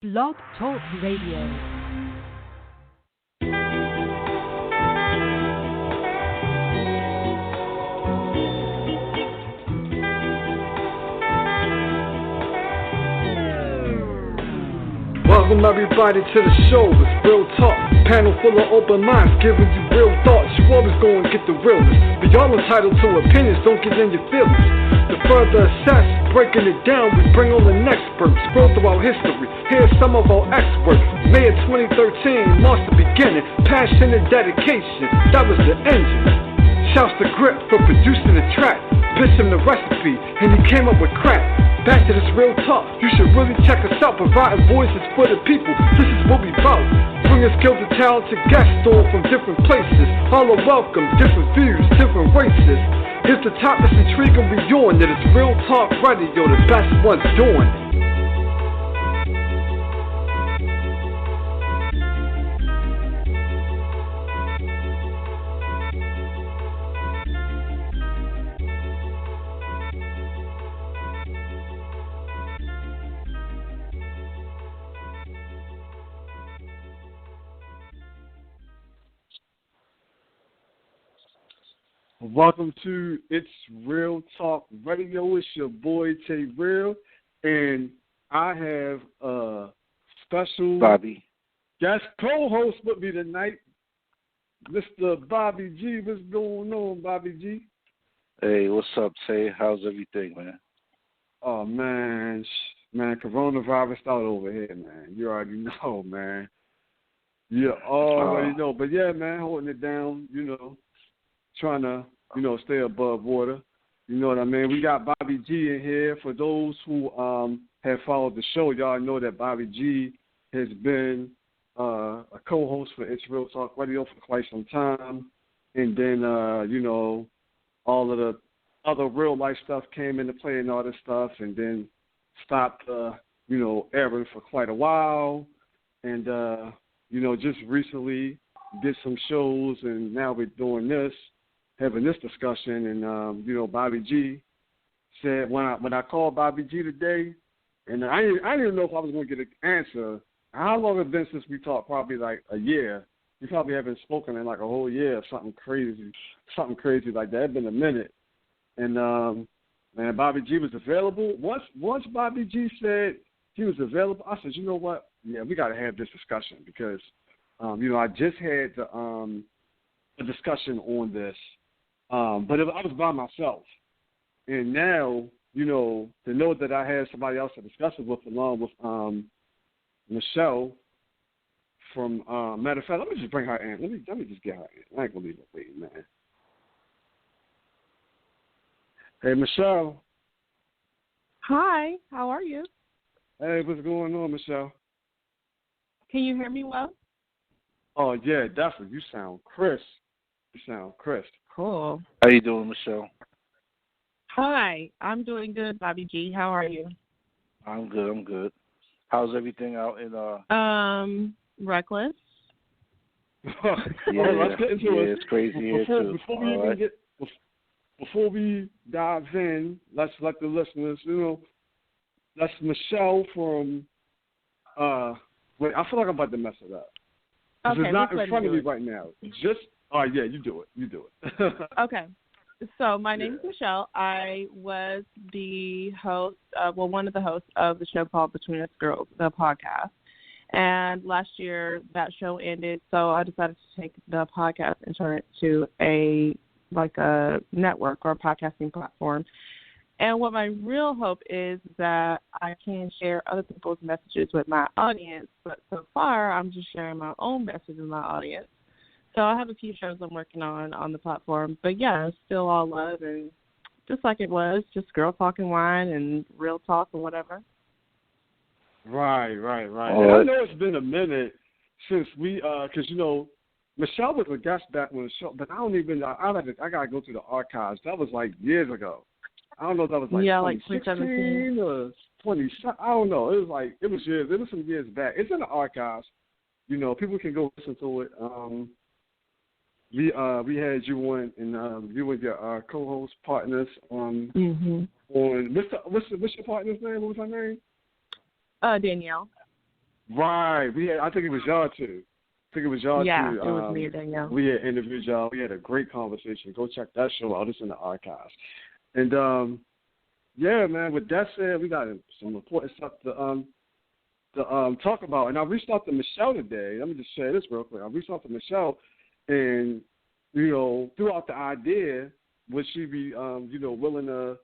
Blog Talk Radio. Welcome everybody to the show, it's Real Talk. Panel full of open minds, giving you real thoughts. You always gonna get the realness, but y'all entitled to opinions, don't get in your feelings. To further assess, breaking it down, we bring on the experts. Scroll through our history, here's some of our experts. May of 2013 marks the beginning, passion and dedication, that was the engine. Shouts to Grip for producing the track, pitched him the recipe, and he came up with crack. Back to this real talk, you should really check us out, providing voices for the people, this is what we bout. Bringing skilled and talented guests on from different places, all are welcome, different views, different races. If the topic's intriguing, we on it, it's Real Talk Radio, the best ones doing it. Welcome to It's Real Talk Radio. It's your boy Tay Real, and I have a special Bobby guest co-host with me tonight, Mr. Bobby G. What's going on, Bobby G? Hey, what's up, Tay? How's everything, man? Oh man, coronavirus out over here, man. You already know, man. You already know. But yeah, man, holding it down, trying to, stay above water. You know what I mean? We got Bobby G in here. For those who have followed the show, y'all know that Bobby G has been a co-host for It's Real Talk Radio for quite some time. And then, all of the other real life stuff came into play and all this stuff, and then stopped, airing for quite a while. And, just recently did some shows, and now we're doing this. Having this discussion, and Bobby G said when I called Bobby G today, and I didn't even know if I was going to get an answer. How long has it been since we talked? Probably like a year. We probably haven't spoken in like a whole year, something crazy like that. It's been a minute, and Bobby G was available. Once Bobby G said he was available, I said, you know what? Yeah, we got to have this discussion because, I just had a discussion on this. But I was by myself. And now, to know that I had somebody else to discuss it with, along with Michel from, matter of fact, let me just bring her in. Let me just get her in. I ain't going to leave her waiting, man. Hey, Michel. Hi, how are you? Hey, what's going on, Michel? Can you hear me well? Oh, yeah, definitely. You sound crisp. Cool. How you doing, Michelle? Hi, I'm doing good, Bobby G. How are you? I'm good. How's everything out in Reckless. Let's get into it. It's crazy here too. Before we dive in, let's let the listeners, that's Michelle from wait, I feel like I'm about to mess it up. Okay, it's not in front of me right now. Yeah, you do it. Okay. So my name is Michelle. I was the host, one of the hosts of the show called Between Us Girls, the podcast. And last year that show ended, so I decided to take the podcast and turn it to a network or a podcasting platform. And what my real hope is that I can share other people's messages with my audience. But so far, I'm just sharing my own message with my audience. So I have a few shows I'm working on the platform. But, yeah, it's still all love and just like it was, just girl talk and wine and real talk and whatever. Right. And I know it's been a minute since we, because, Michelle was a guest back on the show, but I got to go through the archives. That was like years ago. I don't know if that was like 2016 or 20. I don't know. It was years. It was some years back. It's in the archives. People can go listen to it. We had you on, and you were your co-host partners on what's your partner's name? What was her name? Danielle. Right. I think it was y'all too. It Yeah, it was me and Danielle. We had interviewed y'all. We had a great conversation. Go check that show out. It's in the archives. And yeah, man. With that said, we got some important stuff to talk about. And I reached out to Michel today. Let me just share this real quick. I reached out to Michel, and threw out the idea, would she be willing to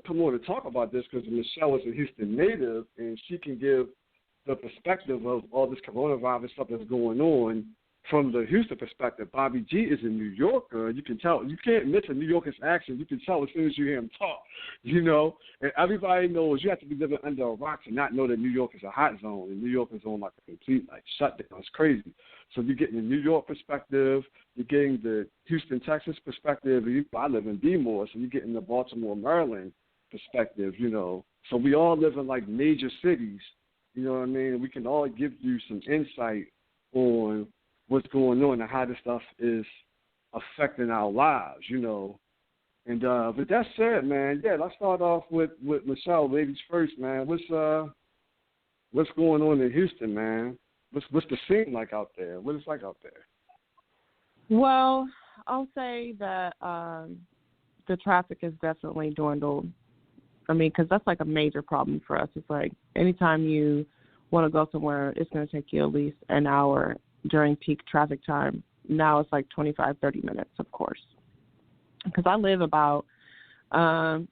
come on and talk about this, because Michelle is a Houston native and she can give the perspective of all this coronavirus stuff that's going on from the Houston perspective. Bobby G is a New Yorker. You can tell. You can't miss a New Yorker's accent. You can tell as soon as you hear him talk, And everybody knows you have to be living under a rock to not know that New York is a hot zone, and New York is on like a complete shutdown. It's crazy. So you're getting the New York perspective, you're getting the Houston, Texas perspective. I live in Baltimore, so you're getting the Baltimore, Maryland perspective, So we all live in like major cities, you know what I mean? And we can all give you some insight on what's going on and how this stuff is affecting our lives, And with that said, man, yeah, let's start off with Michelle, ladies first, man. What's going on in Houston, man? What's the scene like out there? What it's like out there? Well, I'll say that the traffic is definitely dwindled. I mean, because that's like a major problem for us. It's like anytime you want to go somewhere, it's going to take you at least an hour during peak traffic time. Now it's like 25, 30 minutes, of course. Because I live about 40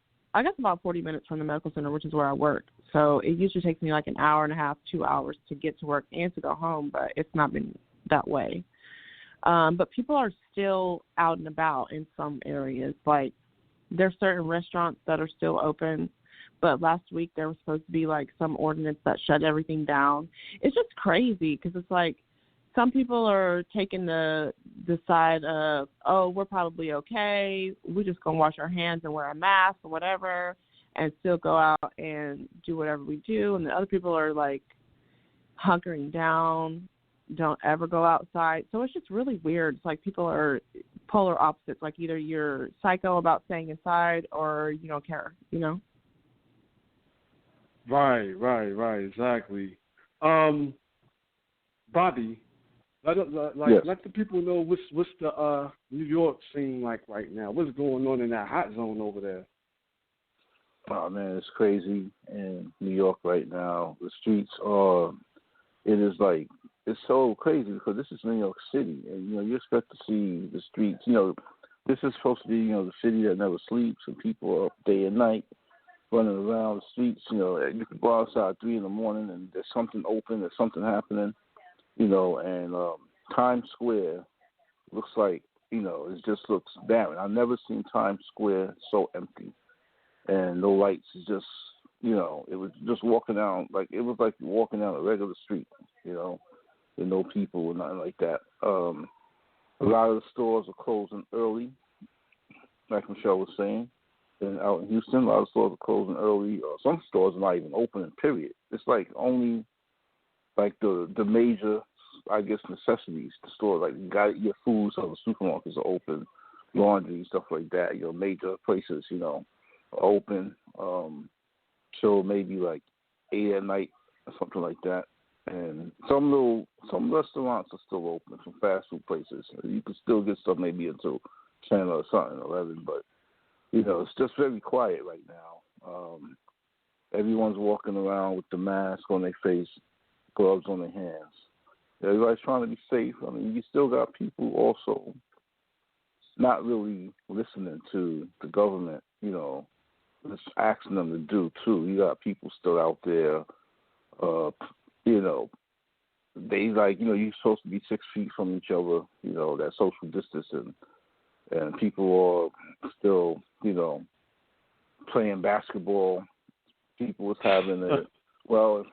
minutes from the medical center, which is where I work. So it usually takes me like an hour and a half, 2 hours to get to work and to go home, but it's not been that way. But people are still out and about in some areas. Like there's certain restaurants that are still open, but last week there was supposed to be like some ordinance that shut everything down. It's just crazy because it's like some people are taking the side of, oh, we're probably okay. We're just going to wash our hands and wear a mask or whatever and still go out and do whatever we do. And the other people are like hunkering down, don't ever go outside. So it's just really weird. It's like people are polar opposites. Like either you're psycho about staying inside or you don't care, Right, exactly. Bobby, let the people know what's the New York scene like right now. What's going on in that hot zone over there? Oh man, it's crazy in New York right now. The streets are. It is like it's so crazy because this is New York City, and you expect to see the streets. This is supposed to be the city that never sleeps, and people are up day and night running around the streets. You can go outside 3 a.m. and there's something open, there's something happening. And Times Square looks like it just looks barren. I've never seen Times Square so empty, and no lights. It's just it was just walking down it was like walking down a regular street. With no people or nothing like that. A lot of the stores are closing early, like Michelle was saying. And out in Houston, a lot of stores are closing early. Some stores are not even opening, period. It's like only like the major, I guess, necessities. The store, like you got your food, so the supermarkets are open, laundry, stuff like that. Major places, are open. So maybe like 8 at night or something like that. And some restaurants are still open, some fast food places. You can still get stuff maybe until 10 or something, 11, but it's just very quiet right now. Everyone's walking around with the mask on their face, gloves on their hands. Everybody's trying to be safe. I mean, you still got people also not really listening to the government, just asking them to do too. You got people still out there, they you're supposed to be 6 feet from each other, that social distancing. And people are still, playing basketball. People was having in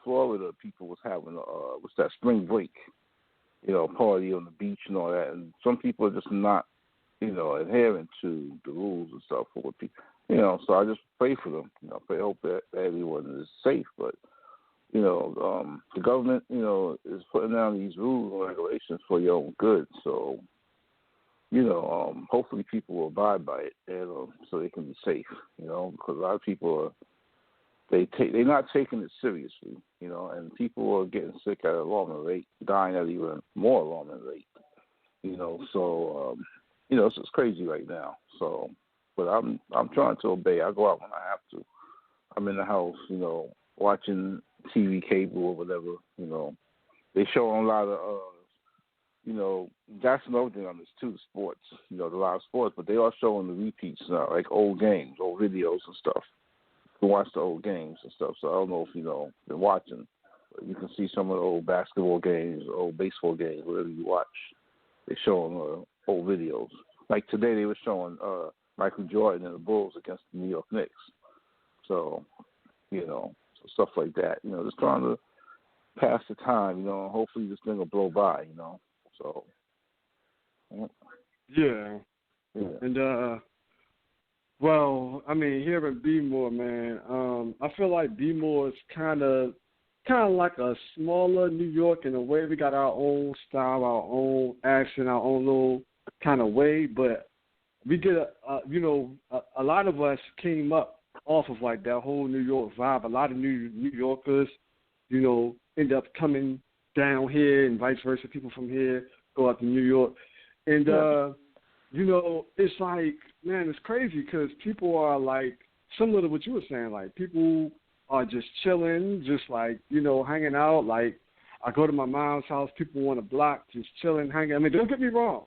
Florida, people was having what's that, spring break, party on the beach and all that. And some people are just not, adhering to the rules and stuff for what people, so I just pray for them. I hope that everyone is safe. But, the government, is putting down these rules and regulations for your own good. So, hopefully people will abide by it, and so they can be safe, because a lot of people they're not taking it seriously, you know, and people are getting sick at an alarming rate, dying at even more alarming rate, you know. So, you know, it's crazy right now. So, but I'm trying to obey. I go out when I have to. I'm in the house, you know, watching TV, cable, or whatever. You know, they show a lot of, you know, that's another thing on this too, the sports. You know, the live sports, but they are showing the repeats now, like old games, old videos and stuff. You can watch the old games and stuff. So I don't know if you know been watching, but you can see some of the old basketball games, old baseball games, whatever you watch. They're showing old videos. Like today, they were showing Michael Jordan and the Bulls against the New York Knicks. So, you know, so stuff like that. You know, just trying to pass the time. You know, and hopefully this thing will blow by. You know, so. Yeah. And well, I mean, here in B-More, man, I feel like B-More is kind of like a smaller New York in a way. We got our own style, our own accent, our own little kind of way, but we get you know, a lot of us came up off of like that whole New York vibe. A lot of New Yorkers, you know, end up coming down here and vice versa. People from here go out to New York. And, you know, it's like, man, it's crazy because people are like, similar to what you were saying, like people are just chilling, just like, you know, hanging out. Like I go to my mom's house, people on the block just chilling, hanging. I mean, don't get me wrong.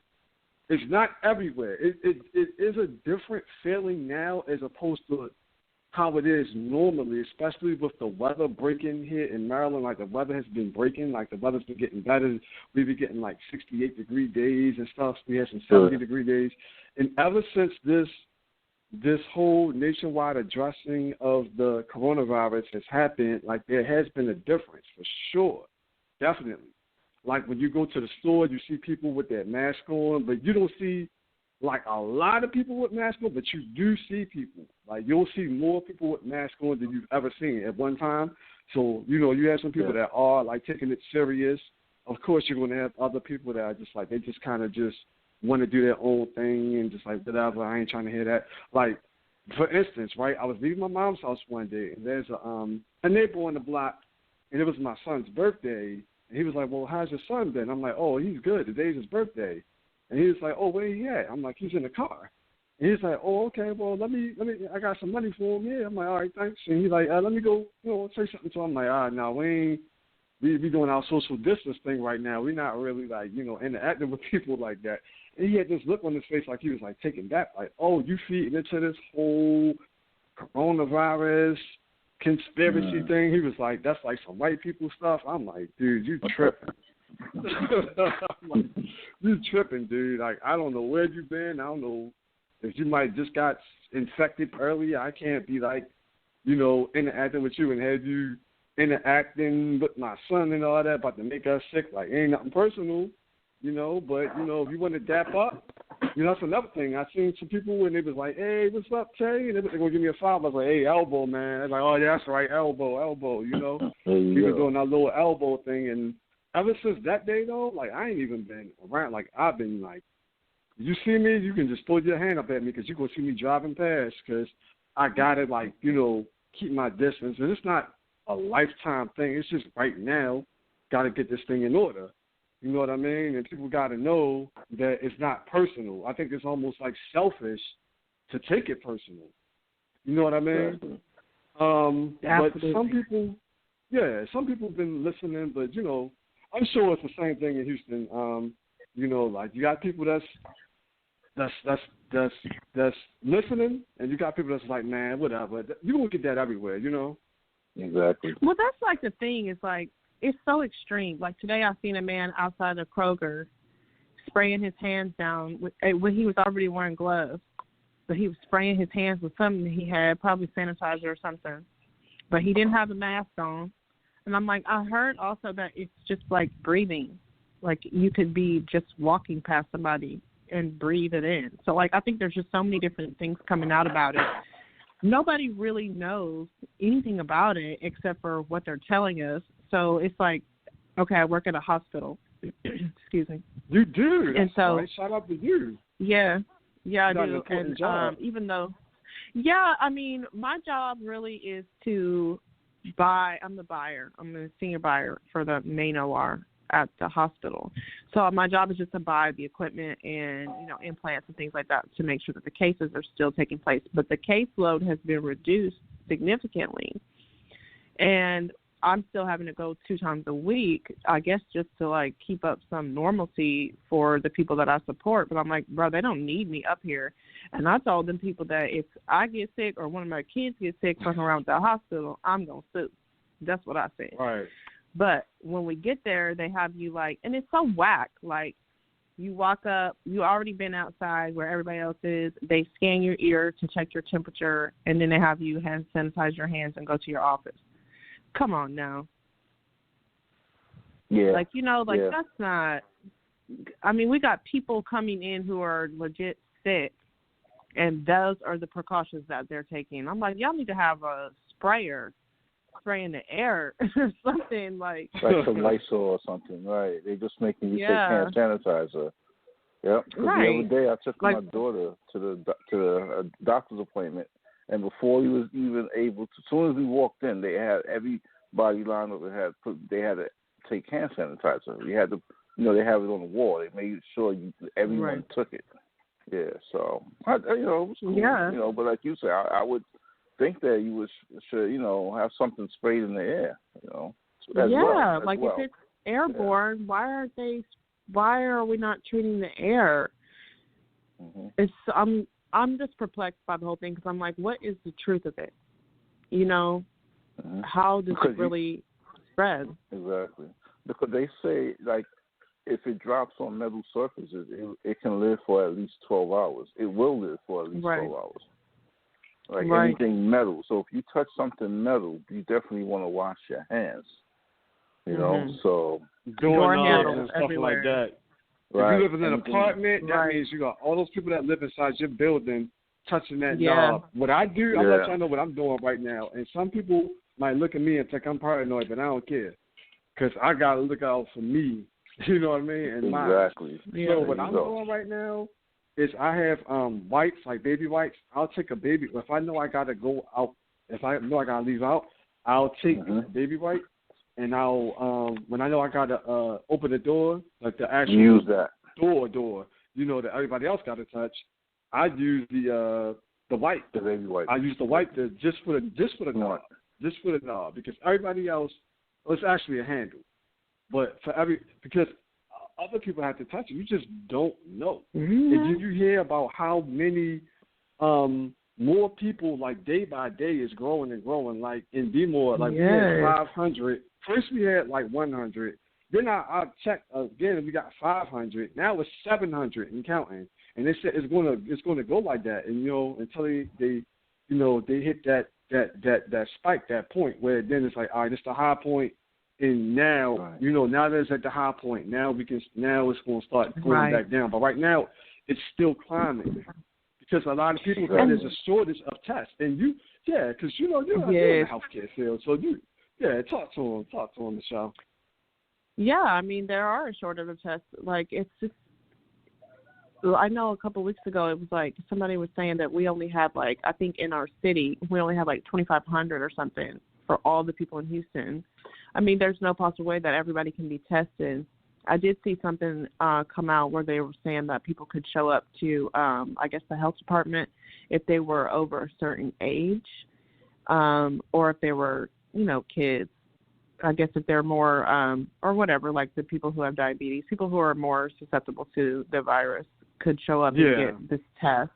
It's not everywhere. It is a different feeling now as opposed to how it is normally, especially with the weather breaking here in Maryland. Like the weather has been breaking. Like the weather's been getting better. We've been getting like 68-degree days and stuff. We had some 70-degree days. And ever since this whole nationwide addressing of the coronavirus has happened, like there has been a difference for sure, definitely. Like when you go to the store, you see people with their mask on, but you don't see like a lot of people with masks on, but you do see people. Like you'll see more people with masks on than you've ever seen at one time. So, you know, you have some people that are like taking it serious. Of course, you're going to have other people that are just like, they just kind of just want to do their own thing and just like, whatever, I ain't trying to hear that. Like, for instance, right, I was leaving my mom's house one day, and there's a neighbor on the block, and it was my son's birthday. And he was like, well, how's your son been? I'm like, oh, he's good. Today's his birthday. And he was like, oh, where he at? I'm like, he's in the car. And he's like, oh, okay, well, let me, I got some money for him. Yeah. I'm like, all right, thanks. And he's like, let me go, you know, say something to him. I'm like, no, we doing our social distance thing right now. We're not really like, you know, interacting with people like that. And he had this look on his face like he was like taking that, like, oh, you feeding into this whole coronavirus conspiracy thing. He was like, that's like some white people stuff. I'm like, dude, you tripping. I'm like, you tripping, dude. Like, I don't know where you been. I don't know if you might just got infected earlier. I can't be like, you know, interacting with you and have you interacting with my son and all that about to make us sick. Like, ain't nothing personal, you know, but, you know, if you want to dap up, you know, that's another thing. I seen some people and they was like, hey, what's up, Tay? And they were going to give me a $5. I was like, hey, elbow, man. They're like, oh, yeah, that's right, elbow, you know. People doing that little elbow thing. And ever since that day, though, like, I ain't even been around. Like, I've been like, you see me, you can just throw your hand up at me because you're going to see me driving past because I got to, like, you know, keep my distance. And it's not a lifetime thing. It's just right now, got to get this thing in order. You know what I mean? And people got to know that it's not personal. I think it's almost like selfish to take it personal. You know what I mean? But some people have been listening, but, you know, I'm sure it's the same thing in Houston. You know, like you got people that's listening, and you got people that's like, man, whatever. You don't get that everywhere, you know? Exactly. Well, that's like the thing. It's like, it's so extreme. Like today I seen a man outside of Kroger spraying his hands down when he was already wearing gloves. But he was spraying his hands with something he had, probably sanitizer or something. But he didn't have a mask on. And I'm like, I heard also that it's just like breathing. Like you could be just walking past somebody and breathe it in. So, like, I think there's just so many different things coming out about it. Nobody really knows anything about it except for what they're telling us. So it's like, okay, I work at a hospital. Excuse me. You do. And so, right. Shout out to you. Yeah, I do. And even though Yeah, I mean, my job really is to buy. I'm the buyer. I'm the senior buyer for the main OR at the hospital. So my job is just to buy the equipment and, implants and things like that to make sure that the cases are still taking place. But the caseload has been reduced significantly. And I'm still having to go 2 times a week, I guess, just to keep up some normalcy for the people that I support. But I'm like, bro, they don't need me up here. And I told them people that if I get sick or one of my kids get sick fucking around the hospital, I'm going to sue. That's what I said. Right. But when we get there, they have you and it's so whack. You walk up, you already been outside where everybody else is. They scan your ear to check your temperature, and then they have you hand sanitize your hands and go to your office. Come on now. Yeah. That's not. I mean, we got people coming in who are legit sick, and those are the precautions that they're taking. I'm like, y'all need to have a sprayer spraying the air or something like some Lysol or something, right? They just making you take hand sanitizer. Yep. Because the other day I took my daughter to the doctor's appointment, and before he was even able to, as soon as we walked in, they had everybody lined up and they had to take hand sanitizer. You had to, they have it on the wall. They made sure everyone took it. Yeah. So it was cool, yeah. But like you say, I would think that you should have something sprayed in the air, if it's airborne, why are we not treating the air? Mm-hmm. I'm just perplexed by the whole thing because I'm like, what is the truth of it? Mm-hmm. How does it really spread? Exactly, because they say if it drops on metal surfaces, it can live for at least 12 hours. It will live for at least 12 hours. Anything metal. So if you touch something metal, you definitely want to wash your hands. So door handles and stuff everywhere. Like that. Right. If you live in an apartment, that means you got all those people that live inside your building touching that knob. What I do, I'll let y'all know what I'm doing right now. And some people might look at me and think I'm paranoid, but I don't care. Because I got to look out for me. You know what I mean? And exactly. So what I'm doing right now is I have wipes, like baby wipes. I'll take a baby. If I know I got to go out, if I know I got to leave out, I'll take a baby wipe. And I'll, when I know I got to open the door, like the actual use that door, that everybody else got to touch, I use the wipe. The baby wipe. I use the wipe just for the knob, because everybody else, it's actually a handle. But because other people have to touch it, you just don't know. Mm-hmm. And you hear about how many more people, day by day, is growing and growing. Like in Baltimore, we had 500. First we had 100. Then I checked again, we got 500. Now it's 700 and counting. And they said it's going to go like that, and until they hit that spike, that point where then it's like, all right, it's the high point, and now now that it's at the high point, now it's going to start going back down. But right now it's still climbing because a lot of people think there's a shortage of tests, and because you're in the healthcare field, so talk to them, Michelle. Yeah, I mean, there are a shortage of tests. It's just, I know a couple of weeks ago it was somebody was saying that we only had I think in our city we only had 2,500 or something for all the people in Houston. I mean, there's no possible way that everybody can be tested. I did see something come out where they were saying that people could show up to, I guess, the health department if they were over a certain age, or if they were, kids. I guess if they're more, or whatever, the people who have diabetes, people who are more susceptible to the virus could show up and get this test.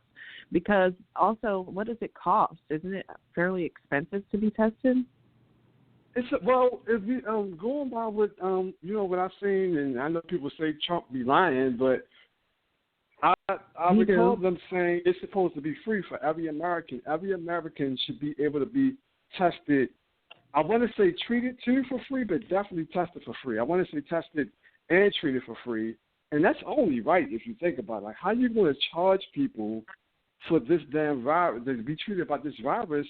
Because also, what does it cost? Isn't it fairly expensive to be tested? If we going by what what I've seen, and I know people say Trump be lying, but I recall them saying it's supposed to be free for every American. Every American should be able to be tested. I want to say treated too for free, but definitely tested for free. I want to say tested and treated for free, and that's only right if you think about it. How are you going to charge people for this damn virus, to be treated by this virus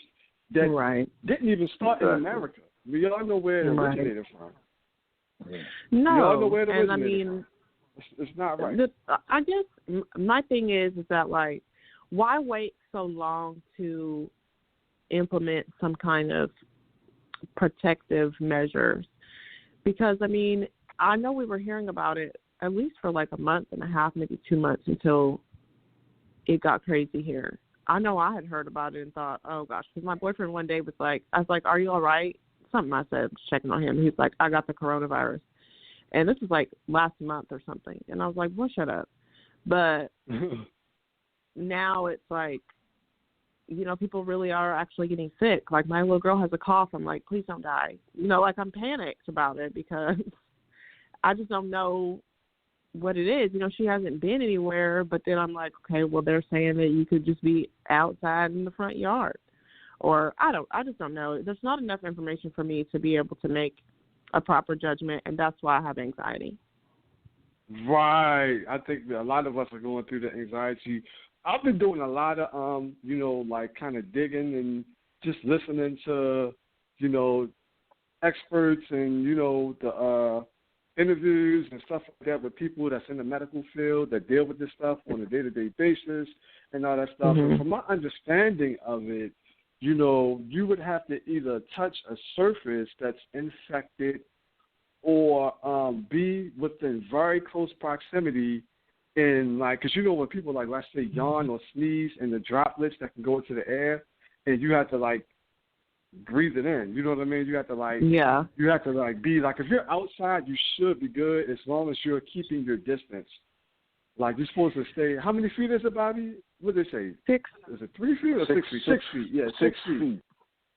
that didn't even start in America? We all know where it originated from. Yeah. No, we all know where it originated and I mean, from. It's not right. I guess my thing is that why wait so long to implement some kind of protective measures? Because, I mean, I know we were hearing about it at least for like a month and a half, maybe 2 months until it got crazy here. I know I had heard about it and thought, oh, gosh, because my boyfriend one day was like, I was like, are you all right? Something I said, checking on him. He's like, I got the coronavirus. And this was like last month or something. And I was like, well, shut up. But now it's like, you know, people really are actually getting sick. Like, my little girl has a cough. I'm like, please don't die. You know, like, I'm panicked about it because I just don't know what it is. You know, she hasn't been anywhere, but then I'm like, okay, well, they're saying that you could just be outside in the front yard. Or I just don't know. There's not enough information for me to be able to make a proper judgment, and that's why I have anxiety. Right. I think that a lot of us are going through the anxiety. I've been doing a lot of, you know, like kind of digging and just listening to, you know, experts and, you know, the interviews and stuff like that with people that's in the medical field that deal with this stuff on a day-to-day basis and all that stuff. Mm-hmm. And from my understanding of it, you know, you would have to either touch a surface that's infected or be within very close proximity in, like, because, you know, when people, like, let's say yawn or sneeze and the droplets that can go into the air and you have to, like, breathe it in. You know what I mean? You have to, like, Yeah. You have to, like, be, like, if you're outside, you should be good as long as you're keeping your distance. Like, you're supposed to stay, how many feet is it, Bobby? What did they say? 6. Is it 3 feet or 6 feet? 6 feet, yeah, 6 feet.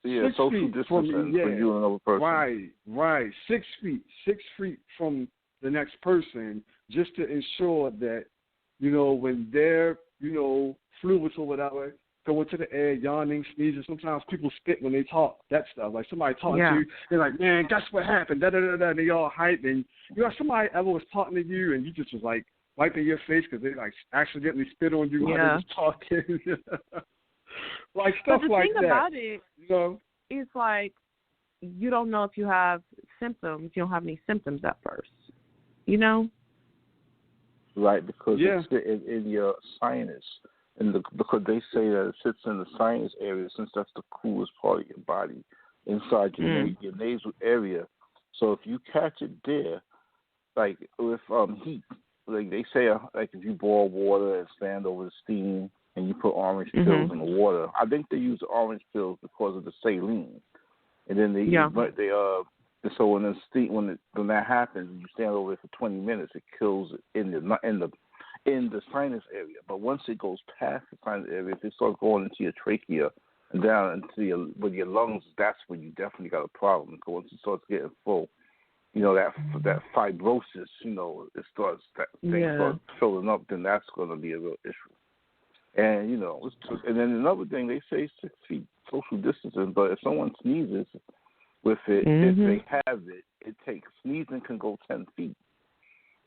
Yeah, 6 social feet distancing from, for you and another person. Right. 6 feet. 6 feet from the next person, just to ensure that, you know, when their, you know, fluids or whatever go into the air, yawning, sneezing. Sometimes people spit when they talk, that stuff. Like, somebody talking to you, they're like, man, guess what happened? Da-da-da-da, and they all hype. And, you know, somebody ever was talking to you and you just was like wiping your face because they, like, accidentally spit on you while they was talking. Like, stuff like that. But the thing about it, you know, is like, you don't know if you have symptoms. You don't have any symptoms at first, you know? Right, because it's in your sinus. And because they say that it sits in the sinus area, since that's the coolest part of your body, inside your nasal area. So if you catch it there, like with heat, like they say, like if you boil water and stand over the steam and you put orange pills in the water, I think they use the orange pills because of the saline. And then so when that happens, and you stand over it for 20 minutes, it kills it in the sinus area. But once it goes past the sinus area, if it starts going into your trachea and down into your lungs, that's when you definitely got a problem. Because once it starts getting full, you know, that fibrosis, you know, starts filling up, then that's going to be a real issue. And, you know, and then another thing, they say 6 feet social distancing, but if someone sneezes with it, if they have it, sneezing can go 10 feet.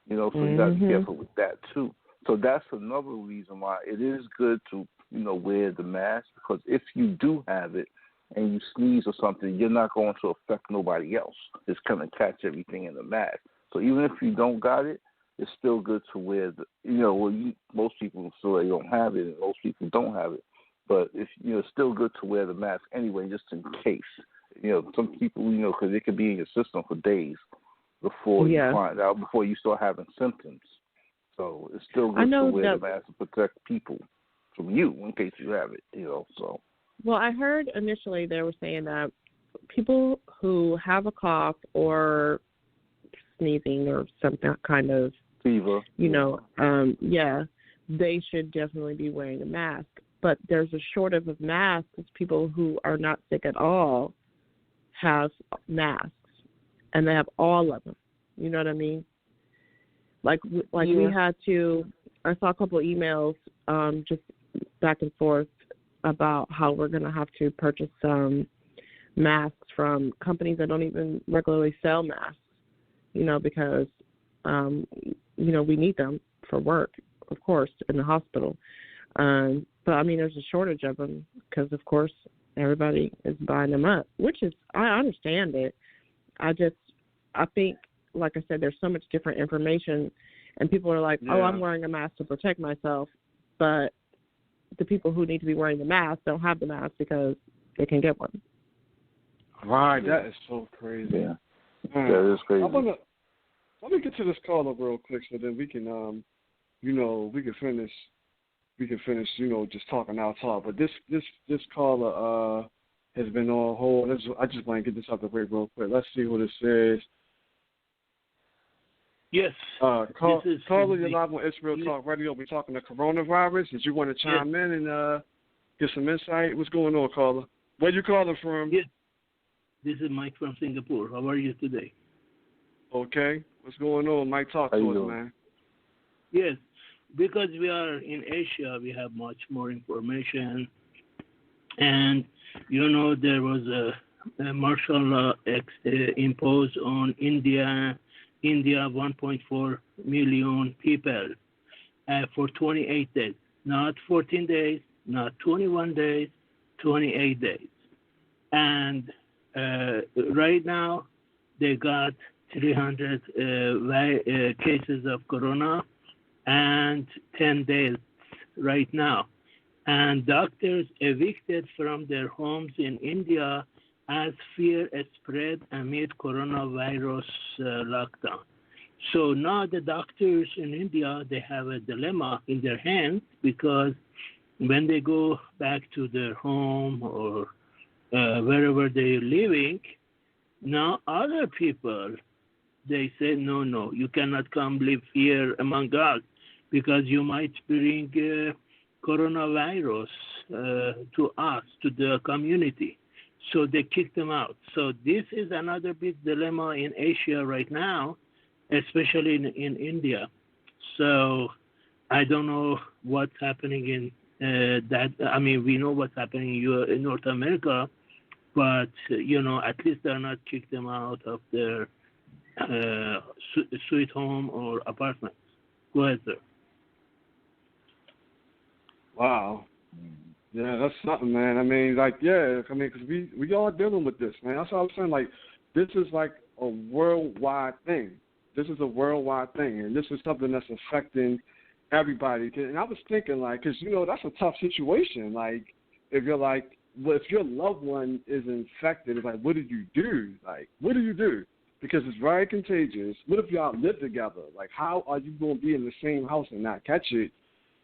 You know, so you got to be careful with that, too. So that's another reason why it is good to, you know, wear the mask, because if you do have it and you sneeze or something, you're not going to affect nobody else. It's going to catch everything in the mask. So even if you don't got it, it's still good to wear most people say they don't have it, and most people don't have it. But it's still good to wear the mask anyway, just in case. You know, some people, you know, because it could be in your system for days before you find out, before you start having symptoms. So it's still good to wear the mask to protect people from you in case you have it, you know. So. Well, I heard initially they were saying that people who have a cough or sneezing or some kind of fever, you know, they should definitely be wearing a mask. But there's a shortage of masks. People who are not sick at all have masks, and they have all of them. You know what I mean? We had to. I saw a couple of emails just back and forth about how we're going to have to purchase some masks from companies that don't even regularly sell masks. You know, because you know, we need them for work, of course, in the hospital. But, I mean, there's a shortage of them because, of course, everybody is buying them up, which is, I understand it. I think, like I said, there's so much different information, and people are like, I'm wearing a mask to protect myself. But the people who need to be wearing the mask don't have the mask because they can get one. Right, that is so crazy. Yeah, that is crazy. Let me get to this caller real quick so then we can, we can finish, just talking our talk. But this caller has been on hold. I just want to get this out the way real quick. Let's see what it says. Yes. Caller, you're live on Israel Talk Radio. We're talking to coronavirus. Did you want to chime in and get some insight? What's going on, caller? Where you calling from? Yes. This is Mike from Singapore. How are you today? Okay. What's going on, Mike? Talk to us, man. Yes. Because we are in Asia, we have much more information. And, there was a martial law imposed on India, 1.4 million people for 28 days. Not 14 days, not 21 days, 28 days. And right now, they got 300 cases of corona and 10 days right now. And doctors evicted from their homes in India as fear spread amid coronavirus lockdown. So now the doctors in India, they have a dilemma in their hands because when they go back to their home or wherever they're living, now other people, they say, no, you cannot come live here among us because you might bring coronavirus to us, to the community. So they kick them out. So this is another big dilemma in Asia right now, especially in India. So I don't know what's happening in we know what's happening in North America, but, at least they're not kicked them out of their sweet home or apartment. Go ahead, sir. Wow. Yeah, that's something, man. Because we all dealing with this, man. That's what I was saying. Like, this is like a worldwide thing. This is a worldwide thing, and this is something that's affecting everybody. And I was thinking, because, that's a tough situation. Like, if you're like, well, if your loved one is infected, it's like, what do you do? Like, what do you do? Because it's very contagious. What if y'all live together? Like, how are you going to be in the same house and not catch it?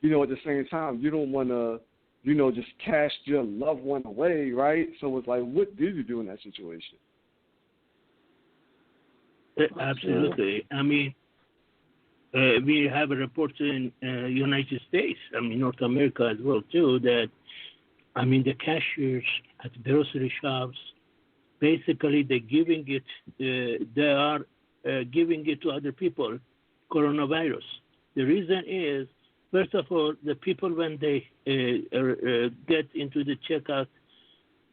At the same time, you don't want to, just cast your loved one away, right? So it's like, what do you do in that situation? Absolutely. We have a report in United States, North America as well, too, that, the cashiers at grocery shops, basically they're giving it, they are giving it to other people, coronavirus. The reason is, first of all, the people, when they get into the checkout,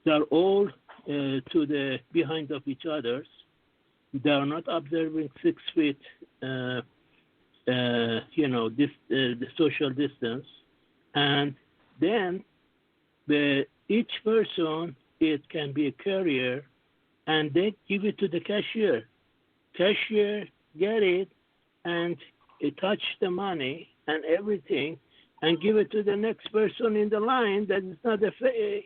they're all to the behind of each other. They are not observing 6 feet, the social distance. And then each person, it can be a carrier, and they give it to the cashier. Cashier get it and touch the money and everything and give it to the next person in the line that is not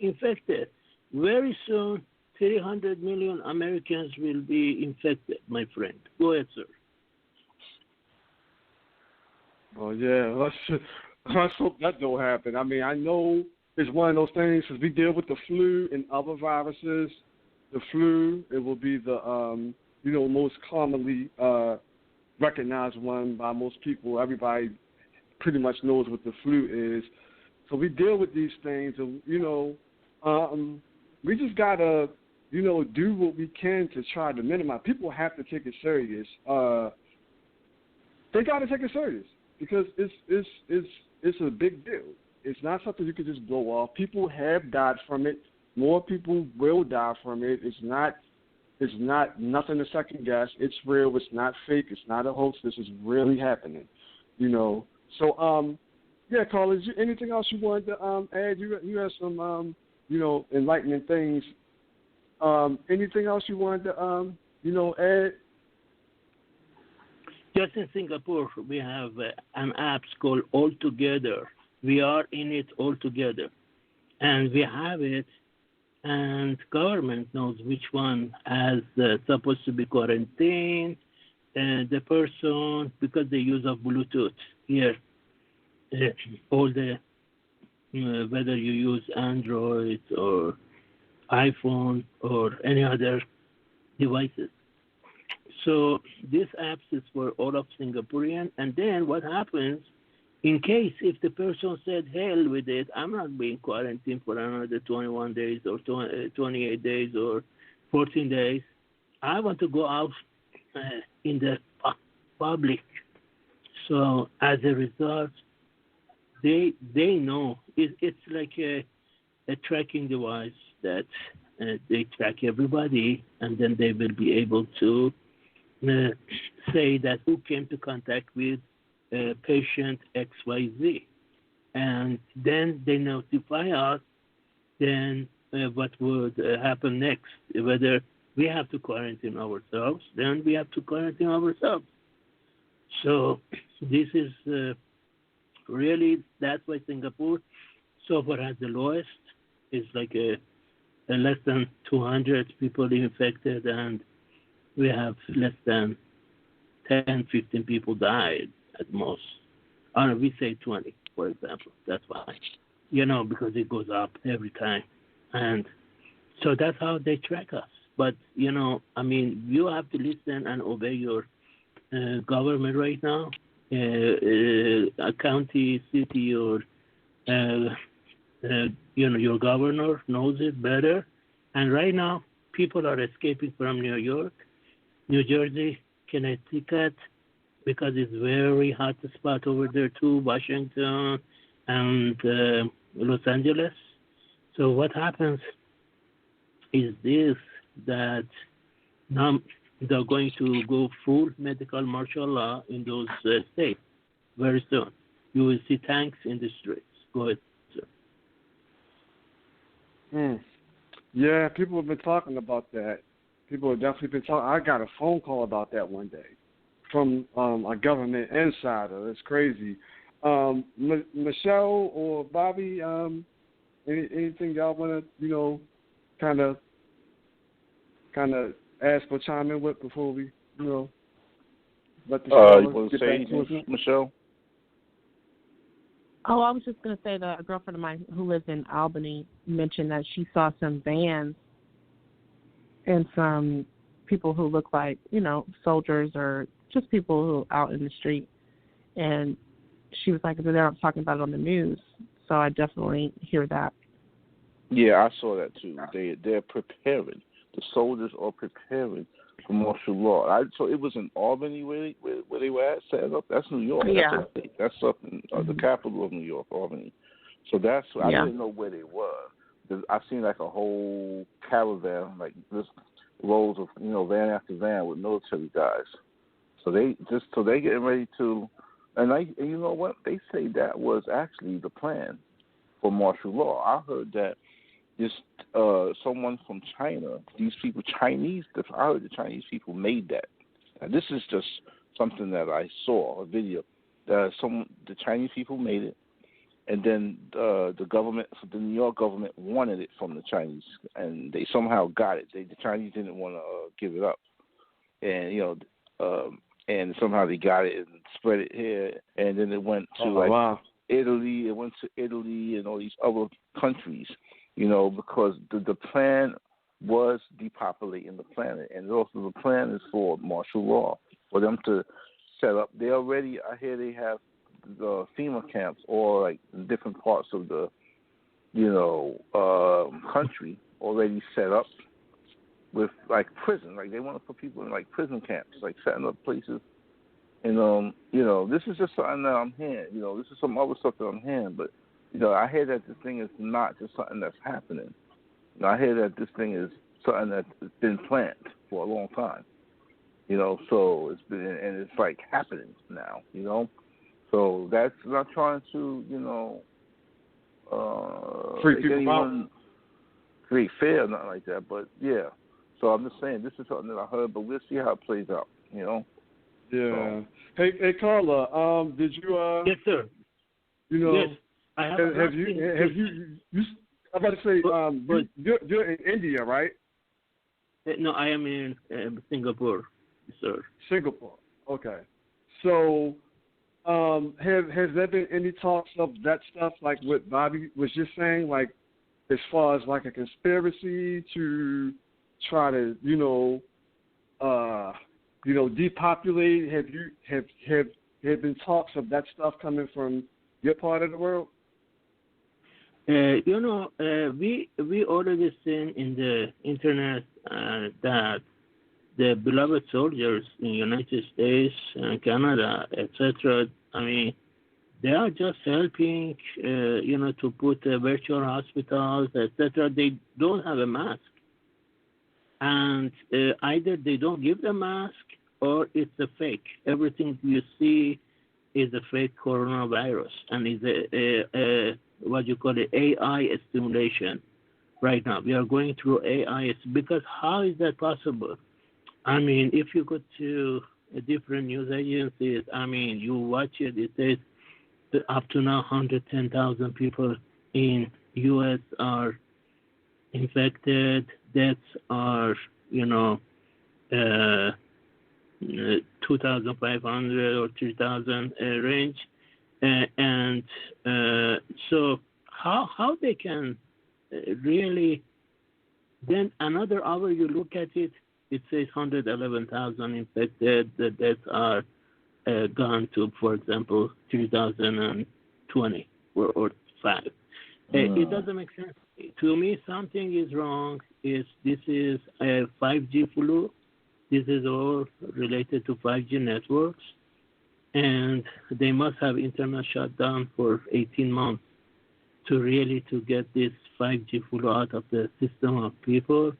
infected. Very soon, 300 million Americans will be infected, my friend. Go ahead, sir. Oh, yeah. Let's hope that don't happen. I know it's one of those things because we deal with the flu and other viruses. The flu, it will be the, most commonly recognized one by most people. Everybody pretty much knows what the flu is. So we deal with these things, and, we just got to, do what we can to try to minimize. People have to take it serious. They got to take it serious because it's a big deal. It's not something you could just blow off. People have died from it. More people will die from it. It's not nothing to second guess. It's real. It's not fake. It's not a hoax. This is really happening. So, Carla, anything else you wanted to add? You had some, enlightening things. Anything else you wanted to, add? Just in Singapore, we have an app called All Together. We are in it all together, and we have it. And government knows which one has supposed to be quarantined, and the person, because they use of Bluetooth here, all the whether you use Android or iPhone or any other devices. So this app is for all of Singaporean. And then what happens, in case if the person said, hell with it, I'm not being quarantined for another 21 days or 28 days or 14 days. I want to go out in the public. So as a result, they know it's like a tracking device that they track everybody, and then they will be able to say that who came to contact with patient XYZ. And then they notify us then what would happen next. Whether we have to quarantine ourselves, then we have to quarantine ourselves. So this is really, that's why Singapore so far has the lowest. It's like a less than 200 people infected, and we have less than 10, 15 people died at most. We say 20, for example. That's why, because it goes up every time. And so that's how they track us. But, you have to listen and obey your government right now. A county, city, or your governor knows it better. And right now, people are escaping from New York, New Jersey, Connecticut, because it's very hot spot over there too, Washington and Los Angeles. So what happens is this, that now they're going to go full medical martial law in those states very soon. You will see tanks in the streets. Go ahead, sir. Yeah, people have been talking about that. People have definitely been talking. I got a phone call about that one day from a government insider. It's crazy. Michel or Bobby, anything y'all want to, kind of ask or chime in with before we, let the show you want to say anything, Michelle? Oh, I was just going to say that a girlfriend of mine who lives in Albany mentioned that she saw some vans and some people who look like, soldiers or just people who are out in the street. And she was like, they're not talking about it on the news. So I definitely hear that. Yeah, I saw that too. They're preparing. The soldiers are preparing for martial law. So it was in Albany where they were at, set up. That's New York. Yeah. That's up in the capital of New York, Albany. So that's, I didn't know where they were. I've seen like a whole caravan, like this rows of, van after van with military guys. So they getting ready to, and you know what? They say that was actually the plan for martial law. I heard that this someone from China, these people, I heard the Chinese people made that. Now, this is just something that I saw, a video. The Chinese people made it, and then the government, the New York government, wanted it from the Chinese, and they somehow got it. The Chinese didn't want to give it up, and and somehow they got it and spread it here, and then it went to Italy. It went to Italy and all these other countries, because the plan was depopulating the planet, and also the plan is for martial law, for them to set up. They already, I hear they have the FEMA camps, or like in different parts of the, country already set up with like prison. Like they want to put people in like prison camps, like setting up places. And this is just something that I'm hearing. This is some other stuff that I'm hearing, but I hear that this thing is not just something that's happening. I hear that this thing is something that's been planned for a long time. So it's been, and it's like happening now. So that's not trying to, freak people out, create fear or nothing like that. But yeah, so I'm just saying this is something that I heard, but we'll see how it plays out. Yeah. So. Hey, Carla. Did you? Yes, sir. Yes. Have you? I'm about to say, you're in India, right? No, I am in Singapore, sir. Singapore. Okay. So, has there been any talks of that stuff, like what Bobby was just saying, like as far as like a conspiracy to try to, depopulate? Have been talks of that stuff coming from your part of the world? We already seen in the internet that the beloved soldiers in the United States and Canada, etc., I mean, they are just helping, to put virtual hospitals, etc. They don't have a mask. And either they don't give the mask or it's a fake. Everything you see is a fake coronavirus and is a what you call it, AI stimulation right now. We are going through AI because how is that possible? I mean, if you go to different news agencies, I mean, you watch it, it says that up to now 110,000 people in U.S. are infected. Deaths are, 2,500 or 3,000 range. And so how they can really, then another hour you look at it, it says 111,000 infected. The deaths are gone to, for example, 2020 or 5. It doesn't make sense. To me, something is wrong. This is a 5G flu. This is all related to 5G networks. And they must have internet shut down for 18 months to get this 5G flu out of the system of people.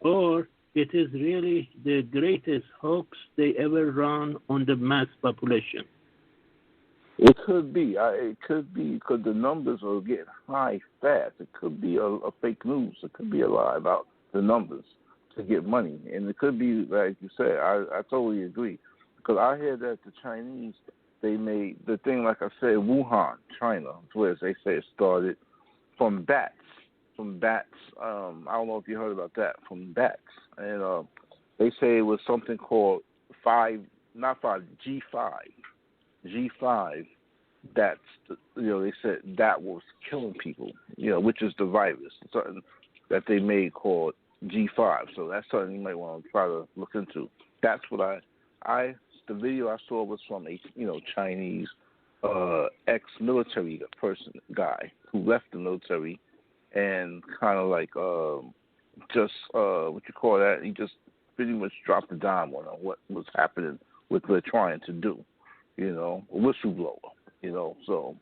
Or it is really the greatest hoax they ever run on the mass population. It could be. It could be because the numbers will get high fast. It could be a fake news. It could be a lie about the numbers to get money. And it could be, like you said, I totally agree. Because I hear that the Chinese, they made the thing, like I said, Wuhan, China, where they say it started from bats. From bats. I don't know if you heard about that. From bats. And they say it was something called G5. G5, that's, they said that was killing people, which is the virus, something that they made called G5. So that's something you might want to try to look into. That's what the video I saw was from a, Chinese ex-military guy who left the military and kind of like what you call that, he just pretty much dropped a dime on what was happening, what they're trying to do. A whistleblower, so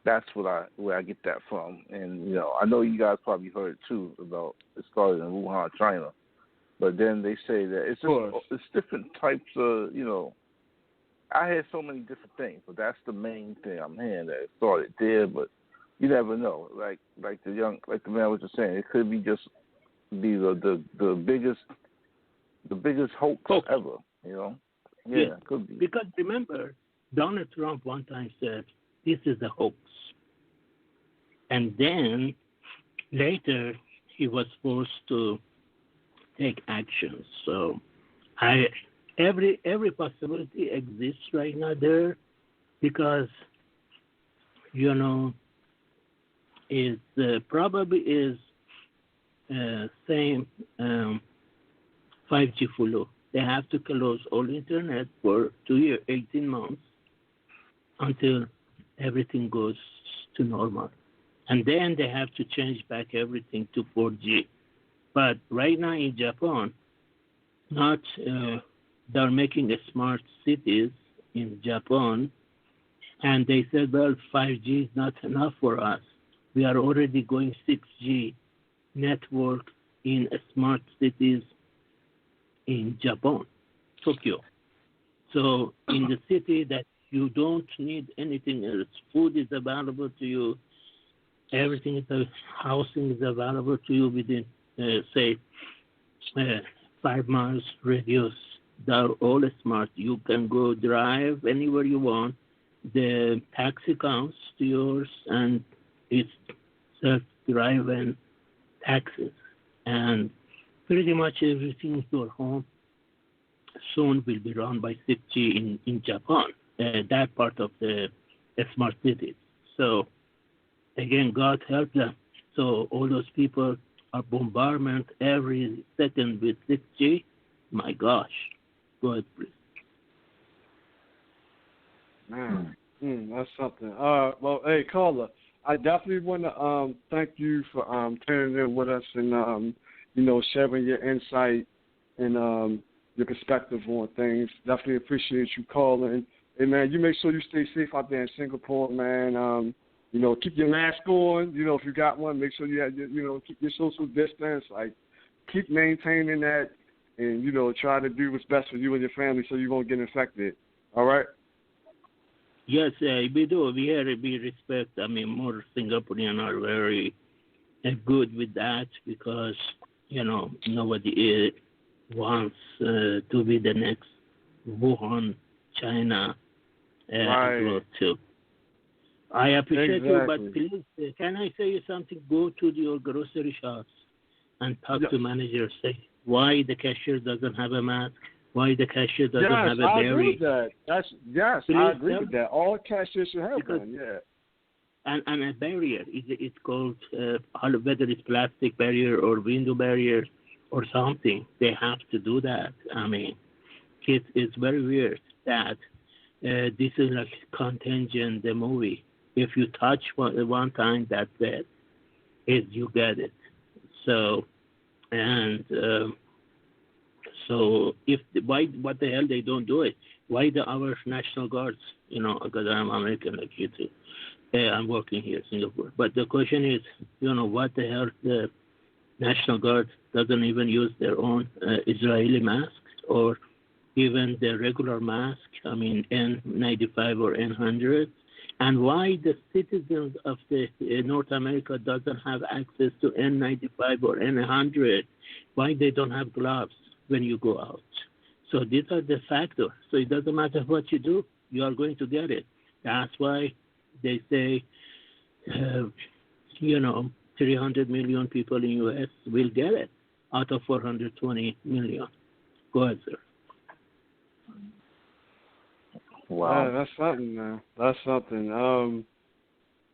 that's where I get that from. And, I know you guys probably heard, too, about it started in Wuhan, China. But then they say that it's different types of, I hear so many different things, but that's the main thing I'm hearing, that it started there, but you never know. Like the man was just saying, it could be just the biggest hoax ever, Yeah, it could be. Because remember, Donald Trump one time said, this is a hoax. And then later he was forced to take action. So every possibility exists right now there because, it probably is same 5G flu. They have to close all internet for 2 years, 18 months until everything goes to normal. And then they have to change back everything to 4G. But right now in Japan, they're making smart cities in Japan. And they said, well, 5G is not enough for us. We are already going 6G network in smart cities in Japan, Tokyo. So in the city that you don't need anything else, food is available to you, housing is available to you within, 5 miles radius. They're all smart. You can go drive anywhere you want, the taxi comes to yours, and it's self-driving taxis, and pretty much everything in your home soon will be run by 6G in Japan, that part of the smart cities. So again, God help them. So all those people are bombardment every second with 6G. My gosh, go ahead, please. Man, that's something. Well, hey, caller, I definitely want to thank you for tuning in with us and sharing your insight and your perspective on things. Definitely appreciate you calling. Hey, man, you make sure you stay safe out there in Singapore, man. Keep your mask on. If you got one, make sure you have your, keep your social distance. Like, keep maintaining that, and try to do what's best for you and your family so you won't get infected. All right. Yes, we do. We respect. I mean, more Singaporeans are very good with that because nobody wants to be the next Wuhan, China, right. as well too. I appreciate exactly. you, but please, can I say you something? Go to your grocery shops and talk to managers. Say why the cashier doesn't have a mask, why the cashier doesn't have a I berry. agree with that. I agree with that. All cashiers should have one. Yeah. And a barrier. It's called whether it's plastic barrier or window barrier or something. They have to do that. I mean, it's very weird that this is like Contagion, the movie. If you touch one time, that's it. You get it. So, and so what the hell they don't do it? Why our National Guards? Because I'm American like you too. I'm working here in Singapore. But the question is, what the hell the National Guard doesn't even use their own Israeli masks or even the regular mask, I mean N95 or N100, and why the citizens of the North America doesn't have access to N95 or N100, why they don't have gloves when you go out. So these are the factors. So it doesn't matter what you do, you are going to get it. That's why they say, 300 million people in U.S. will get it out of 420 million. Go ahead, sir. Wow, that's something, man. That's something. All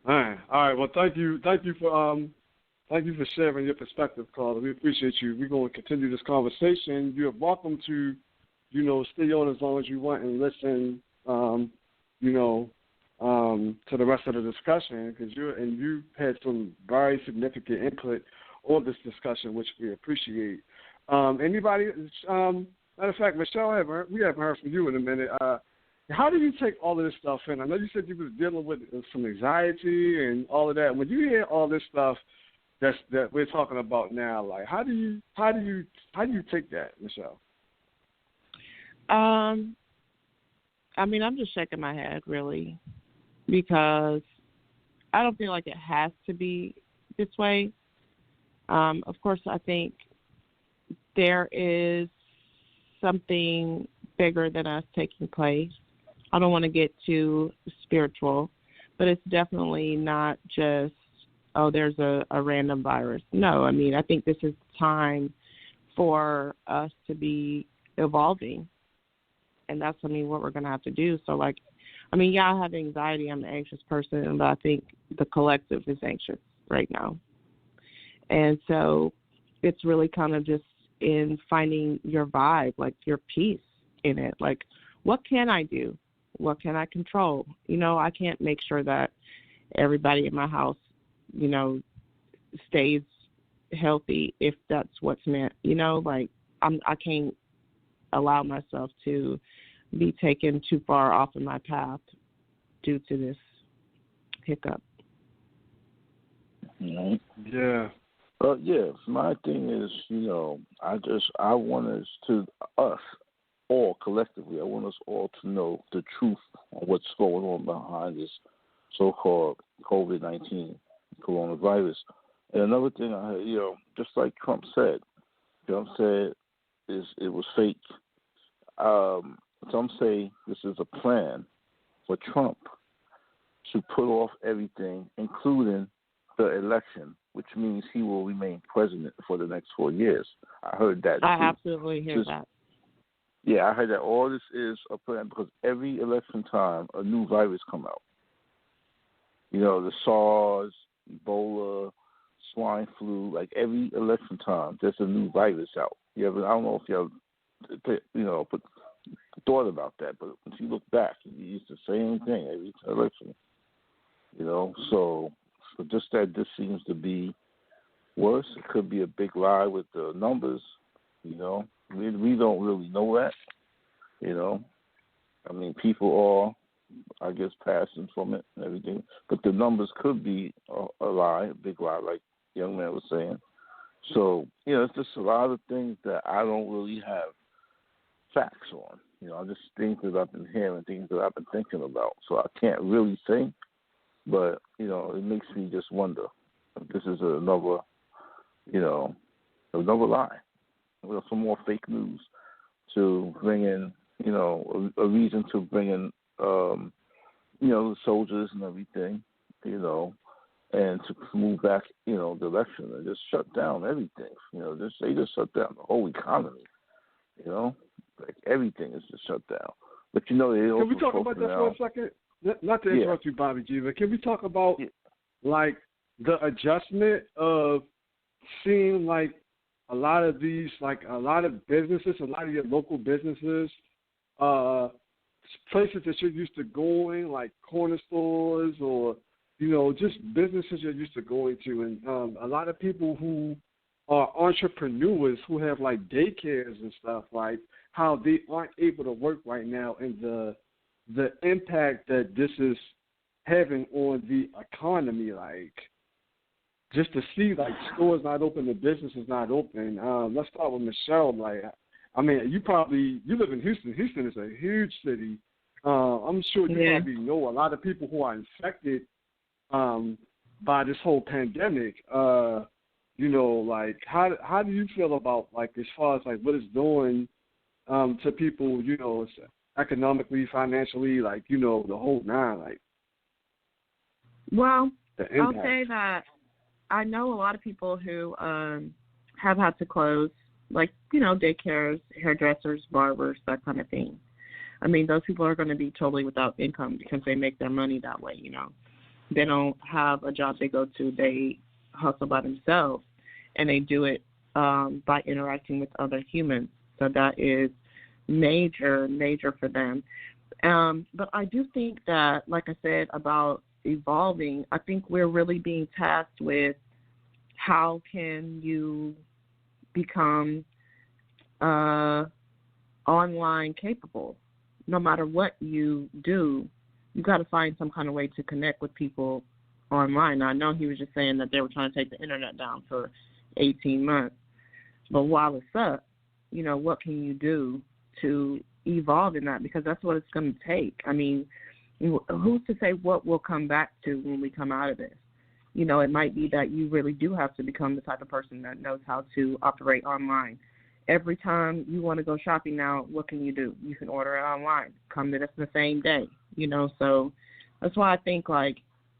right. Well, thank you for sharing your perspective, Carla. We appreciate you. We're going to continue this conversation. You're welcome to, stay on as long as you want and listen, to the rest of the discussion because you had some very significant input on this discussion, which we appreciate. Anybody? Matter of fact, Michelle, we haven't heard from you in a minute. How do you take all of this stuff in? I know you said you was dealing with some anxiety and all of that. When you hear all this stuff that we're talking about now, like how do you take that, Michelle? I'm just shaking my head really because I don't feel like it has to be this way. Of course, I think there is something bigger than us taking place. I don't want to get too spiritual, but it's definitely not just, there's a random virus. No, I think this is time for us to be evolving, and that's, what we're going to have to do. So, I have anxiety. I'm an anxious person, but I think the collective is anxious right now. And so it's really kind of just in finding your vibe, like your peace in it. Like, what can I do? What can I control? I can't make sure that everybody in my house, stays healthy if that's what's meant. I can't allow myself to be taken too far off of my path due to this hiccup. Right. Yeah. My thing is, I want us all collectively, I want us all to know the truth on what's going on behind this so-called COVID-19 coronavirus. And another thing, just like Trump said it was fake. Some say this is a plan for Trump to put off everything, including the election, which means he will remain president for the next 4 years. I heard that. I absolutely hear that. Yeah, I heard that all this is a plan because every election time a new virus come out. You know, the SARS, Ebola, swine flu, like every election time there's a new virus out. I don't know if you have, thought about that, but if you look back, it's the same thing every election. So just that this seems to be worse. It could be a big lie with the numbers. We don't really know that. I mean, people are, I guess, passing from it and everything, but the numbers could be a lie, a big lie, like the young man was saying. So, it's just a lot of things that I don't really have facts on. Just things that I've been hearing, things that I've been thinking about. So I can't really say, but, it makes me just wonder if this is another lie. Some more fake news to bring in, a reason to bring in, the soldiers and everything, and to move back, the election and just shut down everything. They just shut down the whole economy. Like everything is just shut down. But they also can we talk about that for a second? Not to interrupt you, Bobby G, but can we talk about like the adjustment of seeing like a lot of these, like a lot of businesses, a lot of your local businesses, places that you're used to going, like corner stores or, just businesses you're used to going to. And a lot of people who are entrepreneurs who have like daycares and stuff, like how they aren't able to work right now and the impact that this is having on the economy, like just to see like stores not open, the business is not open. Let's start with Michelle. Like, I mean, you live in Houston. Houston is a huge city. I'm sure you probably know a lot of people who are infected by this whole pandemic. Like how do you feel about like as far as like what it's doing to people, economically, financially, like, the whole nine, like. Well, I'll say that I know a lot of people who have had to close, like, daycares, hairdressers, barbers, that kind of thing. I mean, those people are going to be totally without income because they make their money that way, They don't have a job they go to. They hustle by themselves, and they do it by interacting with other humans. So that is major for them. But I do think that, like I said, about evolving, I think we're really being tasked with how can you become online capable. No matter what you do, you got to find some kind of way to connect with people online. Now, I know he was just saying that they were trying to take the internet down for 18 months. But while it's up, what can you do to evolve in that? Because that's what it's going to take. I mean, who's to say what we'll come back to when we come out of this? It might be that you really do have to become the type of person that knows how to operate online. Every time you want to go shopping now, what can you do? You can order it online, come to us the same day, So that's why I think, like,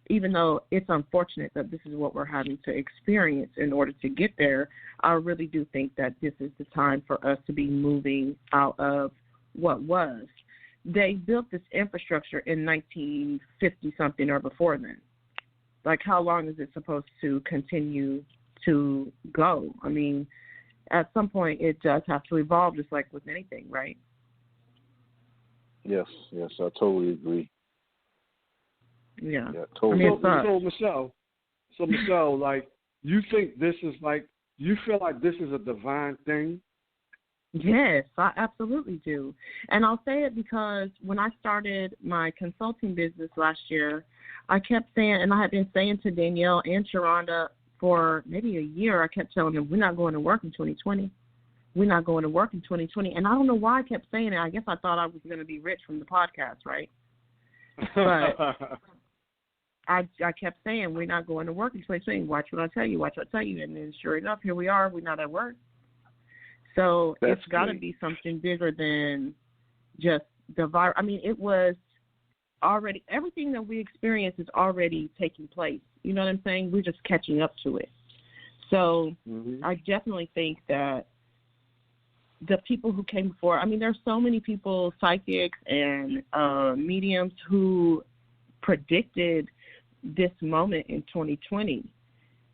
even though it's unfortunate that this is what we're having to experience in order to get there, I really do think that this is the time for us to be moving out of what was. They built this infrastructure in 1950-something or before then. Like, how long is it supposed to continue to go? I mean, at some point it does have to evolve, just like with anything, right? Yes, I totally agree. Yeah, totally. So Michelle, like, you think this is like, you feel like this is a divine thing? Yes, I absolutely do. And I'll say it because when I started my consulting business last year, I kept saying, and I had been saying to Danielle and Sharonda for maybe a year, I kept telling them, we're not going to work in 2020. We're not going to work in 2020. And I don't know why I kept saying it. I guess I thought I was going to be rich from the podcast, right? But I kept saying, we're not going to work in 2020. Watch what I tell you. And then sure enough, here we are. We're not at work. So it's got to be something bigger than just the virus. I mean, it was already, everything that we experience is already taking place. You know what I'm saying? We're just catching up to it. So I definitely think that the people who came before, I mean, there's so many people, psychics and mediums, who predicted this moment in 2020.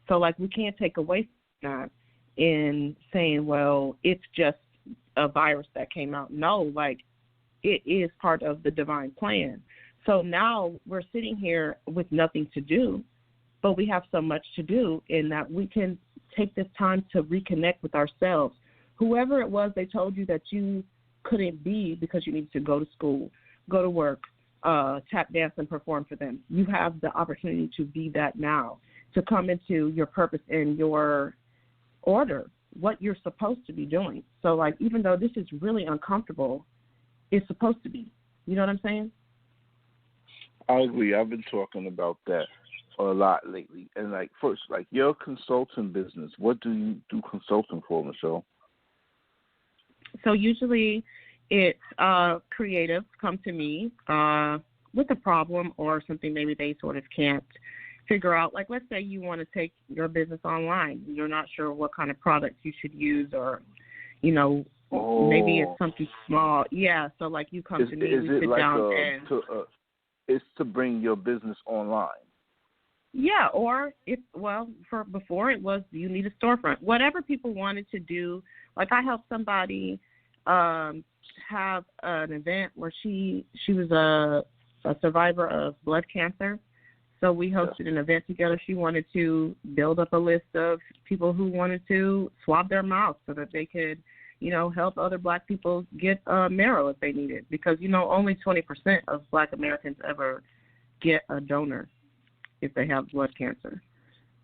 So, like, we can't take away from that in saying, well, it's just a virus that came out. No, like, it is part of the divine plan. So now we're sitting here with nothing to do, but we have so much to do in that we can take this time to reconnect with ourselves. Whoever it was they told you that you couldn't be because you needed to go to school, go to work, tap dance and perform for them, you have the opportunity to be that now, to come into your purpose and your order, what you're supposed to be doing. So, like, even though this is really uncomfortable, it's supposed to be. You know what I'm saying? I agree. I've been talking about that a lot lately. And, like, first, like, your consulting business, what do you do consulting for, Michelle? So usually it's creatives come to me with a problem or something maybe they sort of can't figure out. Like, let's say you want to take your business online. You're not sure what kind of products you should use, or, you know, maybe it's something small. Yeah, so, like, you come to me, we sit like down and... it's to bring your business online. Yeah, or for before it was you need a storefront. Whatever people wanted to do. Like, I helped somebody have an event where she was a survivor of blood cancer. So we hosted an event together. She wanted to build up a list of people who wanted to swab their mouth so that they could, you know, help other Black people get marrow if they need it. Because, you know, only 20% of Black Americans ever get a donor if they have blood cancer.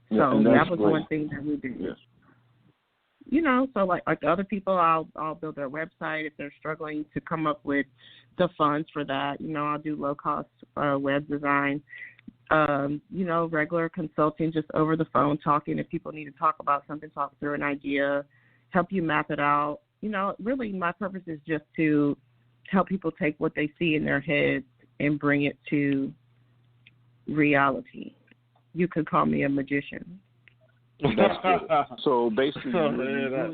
Yeah, so that was one thing that we did. Yes. You know, so like other people, I'll build their website if they're struggling to come up with the funds for that. You know, I'll do low-cost web design. You know, regular consulting, just over the phone, talking. If people need to talk about something, talk through an idea, help you map it out. You know, really my purpose is just to help people take what they see in their heads and bring it to reality. You could call me a magician. That's good. So basically,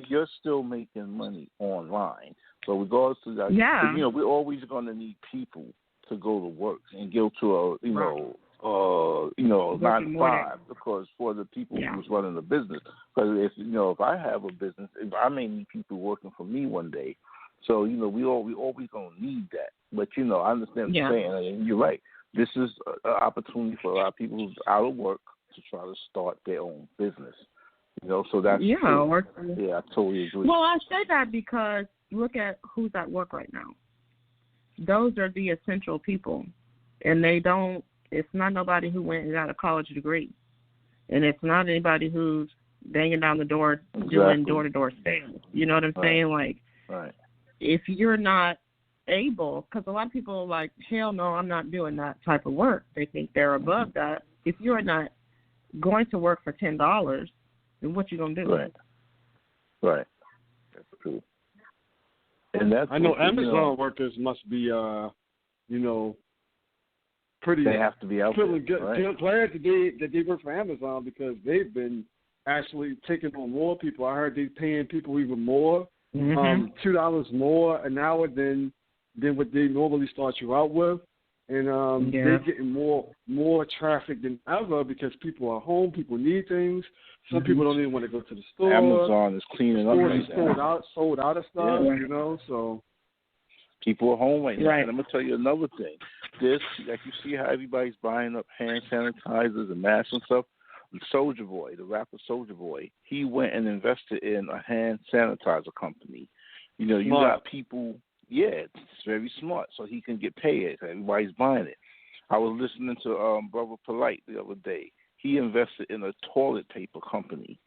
you're still making money online. So regardless of that, you know, we're always going to need people to go to work and go to a, you know, 9 to 5, because for the people who's running the business. Because if I have a business, I may need people working for me one day. So, you know, we always going to need that. But, you know, I understand what you're saying, and you're right. This is an opportunity for a lot of people who's out of work to try to start their own business. You know, so that's true. I totally agree. Well, I say that because look at who's at work right now. Those are the essential people, and it's not nobody who went and got a college degree, and it's not anybody who's banging down the door doing door-to-door sales. You know what I'm saying? Like, if you're not able, because a lot of people are like, hell no, I'm not doing that type of work. They think they're above that. If you're not going to work for $10, then what you gonna do? Right. That's true. And that's I know Amazon workers must be, pretty. They have to be out feeling there. Good, glad that they work for Amazon, because they've been actually taking on more people. I heard they're paying people even more, $2 more an hour than what they normally start you out with. And they're getting more traffic than ever because people are home. People need things. Some people don't even want to go to the store. Amazon is cleaning up right now. Sold out of stuff, you know. So people are home right now. And I'm gonna tell you another thing. This, like, you see how everybody's buying up hand sanitizers and masks and stuff. Soulja Boy, the rapper Soulja Boy, he went and invested in a hand sanitizer company. You know, you got people. Yeah, it's very smart, so he can get paid. Everybody's buying it. I was listening to Brother Polite the other day. He invested in a toilet paper company.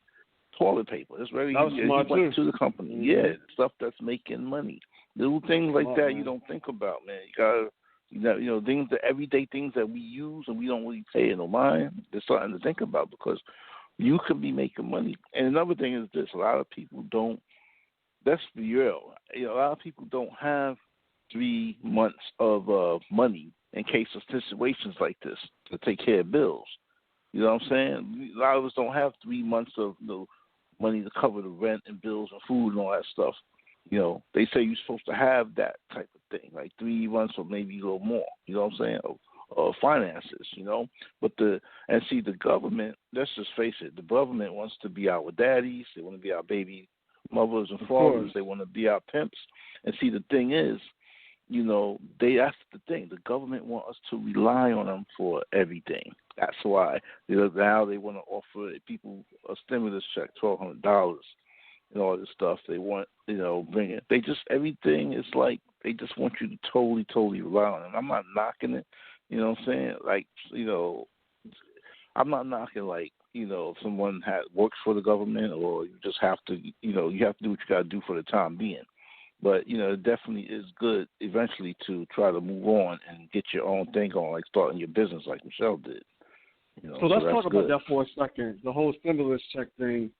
Toilet paper. It's very easy. He went to the company. Yeah, stuff that's making money. Little things like that you don't think about, man. You gotta, things, the everyday things that we use and we don't really pay no mind. There's something to think about, because you could be making money. And another thing is this: a lot of people don't. That's real. A lot of people don't have 3 months of money in case of situations like this to take care of bills. You know what I'm saying? A lot of us don't have 3 months of money to cover the rent and bills and food and all that stuff. You know, they say you're supposed to have that type of thing, like 3 months or maybe a little more. You know what I'm saying? Of finances, you know. But the government, let's just face it, the government wants to be our daddies. They want to be our baby mothers and fathers. They want to be our pimps. And see, the thing is, you know, that's the thing. The government wants us to rely on them for everything. That's why now they want to offer people a stimulus check, $1,200, and all this stuff. They want, you know, bring it. They just, everything is like, they just want you to totally rely on them. I'm not knocking it, you know what I'm saying? Like, you know, I'm not knocking, like, you know, if someone works for the government, or you just have to, you know, you have to do what you got to do for the time being. But, you know, it definitely is good eventually to try to move on and get your own thing on, like starting your business like Michel did. You know, so let's talk about that for a second, the whole stimulus check thing.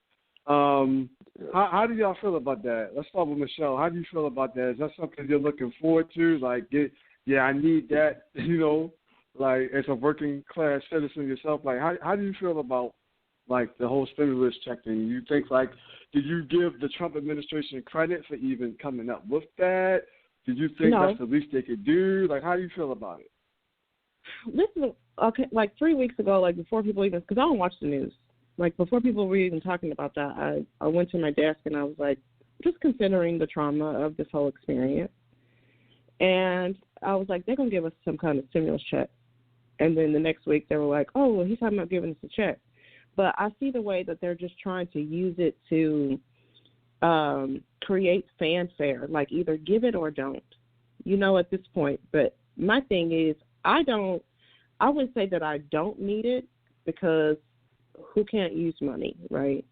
How do y'all feel about that? Let's start with Michel. How do you feel about that? Is that something you're looking forward to? Like, I need that, you know, like as a working class citizen yourself. Like, how do you feel about, like, the whole stimulus check thing? You think, like, did you give the Trump administration credit for even coming up with that? Did you think that's the least they could do? Like, how do you feel about it? Listen, okay, like 3 weeks ago, like before people even, because I don't watch the news, like before people were even talking about that, I went to my desk and I was like, just considering the trauma of this whole experience. And I was like, they're going to give us some kind of stimulus check. And then the next week they were like, oh, well, he's talking about giving us a check. But I see the way that they're just trying to use it to create fanfare, like either give it or don't, you know, at this point. But my thing is, I would say that I don't need it, because who can't use money, right?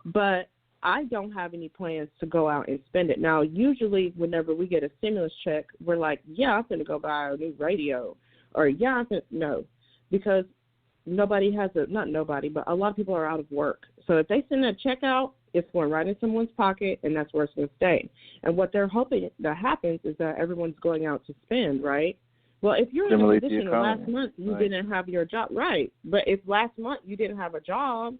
But I don't have any plans to go out and spend it. Now, usually whenever we get a stimulus check, we're like, yeah, I'm going to go buy a new radio, or no, because nobody has not nobody, but a lot of people are out of work. So if they send that check out, it's going right in someone's pocket, and that's where it's going to stay. And what they're hoping that happens is that everyone's going out to spend, right? Well, if you're in a position of last month you didn't have your job, right? But if last month you didn't have a job,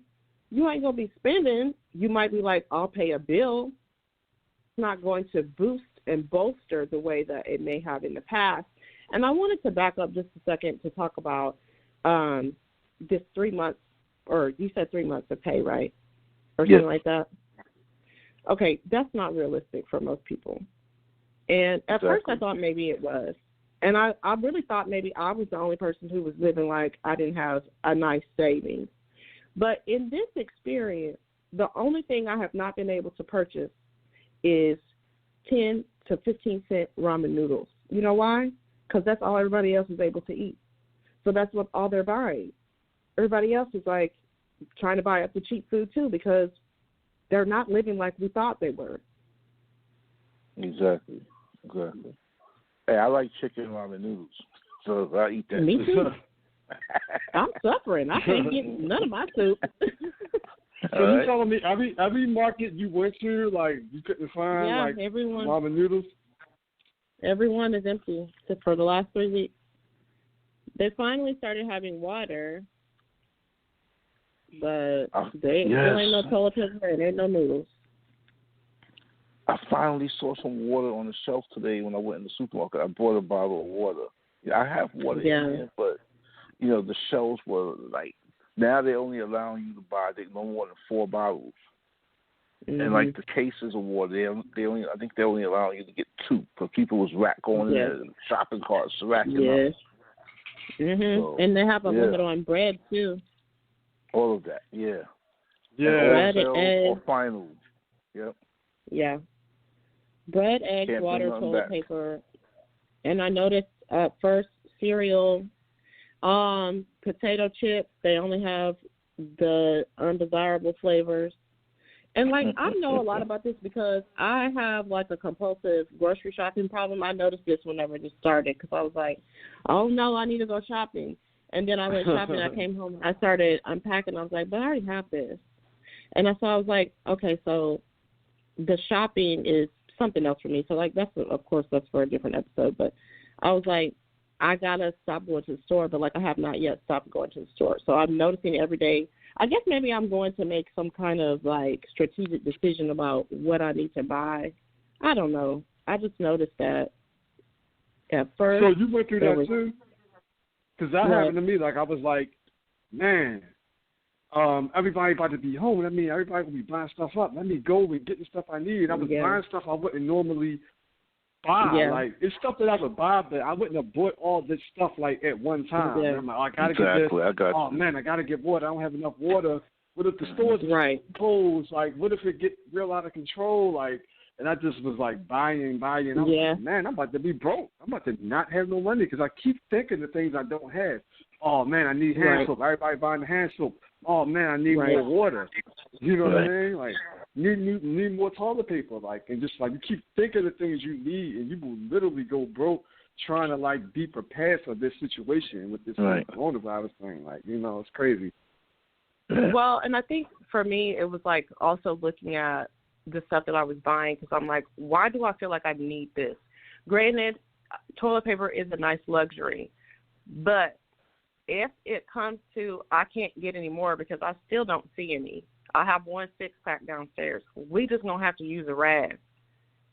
you ain't going to be spending. You might be like, I'll pay a bill. It's not going to boost and bolster the way that it may have in the past. And I wanted to back up just a second to talk about this 3 months, or you said 3 months of pay, right? Or something like that. Okay, that's not realistic for most people. And at first I thought maybe it was. And I really thought maybe I was the only person who was living like I didn't have a nice savings. But in this experience, the only thing I have not been able to purchase is 10 to 15 cent ramen noodles. You know why? Because that's all everybody else is able to eat. So that's what all they're buying. Everybody else is like trying to buy up the cheap food too, because they're not living like we thought they were. Exactly. Hey, I like chicken ramen noodles, so I eat that. Me too. I'm suffering. I can't get none of my soup. So you telling me every market you went to, like, you couldn't find everyone, ramen noodles? Everyone is empty except for the last 3 weeks. They finally started having water, but still ain't no toilet paper and ain't no noodles. I finally saw some water on the shelf today when I went in the supermarket. I bought a bottle of water. I have water in here, but, you know, the shelves were like, now they're only allowing you to buy no more than 4 bottles. Mm-hmm. And, like, the cases of water, I think they're only allowing you to get 2, because people was going in there, shopping carts, racking up. Mm-hmm. So, and they have a limit on bread, too. All of that, yeah. Bread and eggs. Or final. Yep. Yeah. Bread, eggs, water, toilet paper. And I noticed at first cereal, potato chips, they only have the undesirable flavors. And, like, I know a lot about this because I have, like, a compulsive grocery shopping problem. I noticed this whenever this started, because I was like, oh, no, I need to go shopping. And then I went shopping. I came home. I started unpacking. I was like, but I already have this. And I was like, okay, so the shopping is something else for me. So, like, that's for a different episode. But I was like, I gotta stop going to the store, but like I have not yet stopped going to the store. So I'm noticing every day. I guess maybe I'm going to make some kind of like strategic decision about what I need to buy. I don't know. I just noticed that at first. So you went through that too? Because that happened to me. Like I was like, man, everybody about to be home. I mean, everybody will be buying stuff up. Let me go and get the stuff I need. I was buying stuff I wouldn't normally buy. Yeah. Like it's stuff that I would buy, but I wouldn't have bought all this stuff like at one time. Yeah. And I'm like, I gotta get this. Man, I gotta get water. I don't have enough water. What if the stores closed? Like, what if it get real out of control? Like, and I just was like buying. I'm like, man, I'm about to be broke. I'm about to not have no money because I keep thinking of things I don't have. Oh man, I need hand soap. Everybody buying the hand soap. Oh man, I need more water. You know what I mean? Like, need more toilet paper. Like, and just like you keep thinking of things you need, and you will literally go broke trying to like be prepared for this situation with this coronavirus thing. Like, you know, it's crazy. Well, and I think for me, it was like also looking at the stuff that I was buying because I'm like, why do I feel like I need this? Granted, toilet paper is a nice luxury, but if it comes to I can't get any more because I still don't see any. I have 1 6-pack downstairs. We just gonna have to use a rag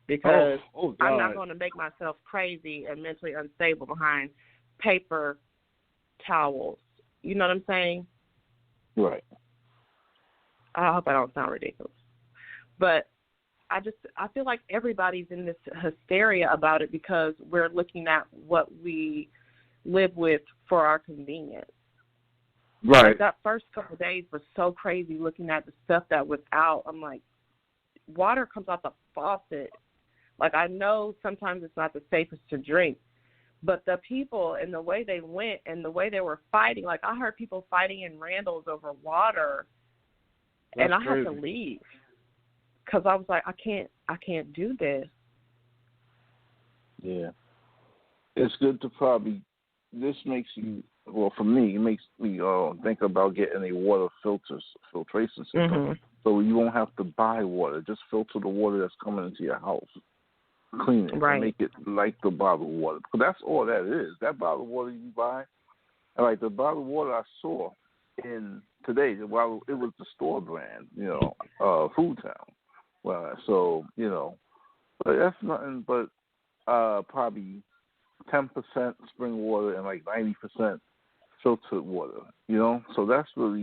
because I'm not going to make myself crazy and mentally unstable behind paper towels. You know what I'm saying? Right. I hope I don't sound ridiculous. But I feel like everybody's in this hysteria about it because we're looking at what we live with for our convenience. Right. Like that first couple of days was so crazy looking at the stuff that was out. I'm like, water comes out the faucet. Like, I know sometimes it's not the safest to drink, but the people and the way they went and the way they were fighting, like I heard people fighting in Randall's over water. And I had to leave because I was like, I can't do this. Yeah. It's good to probably, this makes you, well, for me, it makes me think about getting a water filtration system. Mm-hmm. So you won't have to buy water. Just filter the water that's coming into your house. Clean it and make it like the bottled water. Because that's all that is. That bottled water you buy, like the bottled water I saw in today, well, it was the store brand, Food Town. Well, so, but that's nothing but probably 10% spring water and like 90% filtered water, So that's really,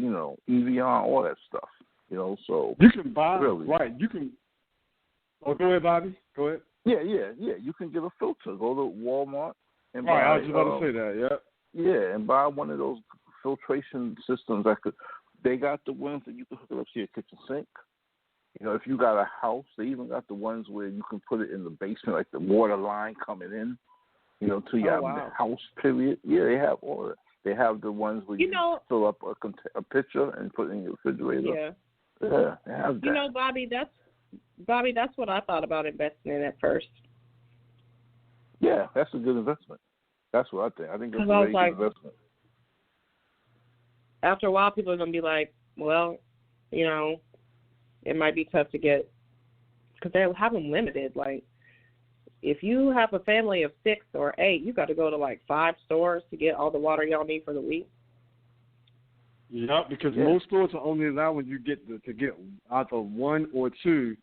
Evian, all that stuff, so. You can buy, really. You can, go ahead, Bobby. Go ahead. Yeah. You can get a filter. Go to Walmart and buy. I was just about to say that, Yeah, and buy one of those filtration systems they got the ones that you can hook it up to your kitchen sink. If you got a house, they even got the ones where you can put it in the basement, like the water line coming in, to your house, period. Yeah, they have all that. They have the ones where you fill up a pitcher and put it in your refrigerator. Yeah, they have that. Bobby, that's what I thought about investing in at first. Yeah, that's a good investment. That's what I think. I think that's a very good investment. After a while, people are going to be like, well, it might be tough to get, because they have them limited. Like, if you have a family of 6 or 8, you got to go to like 5 stores to get all the water y'all need for the week. Yeah, because most stores are only allowing you to get either 1 or 2.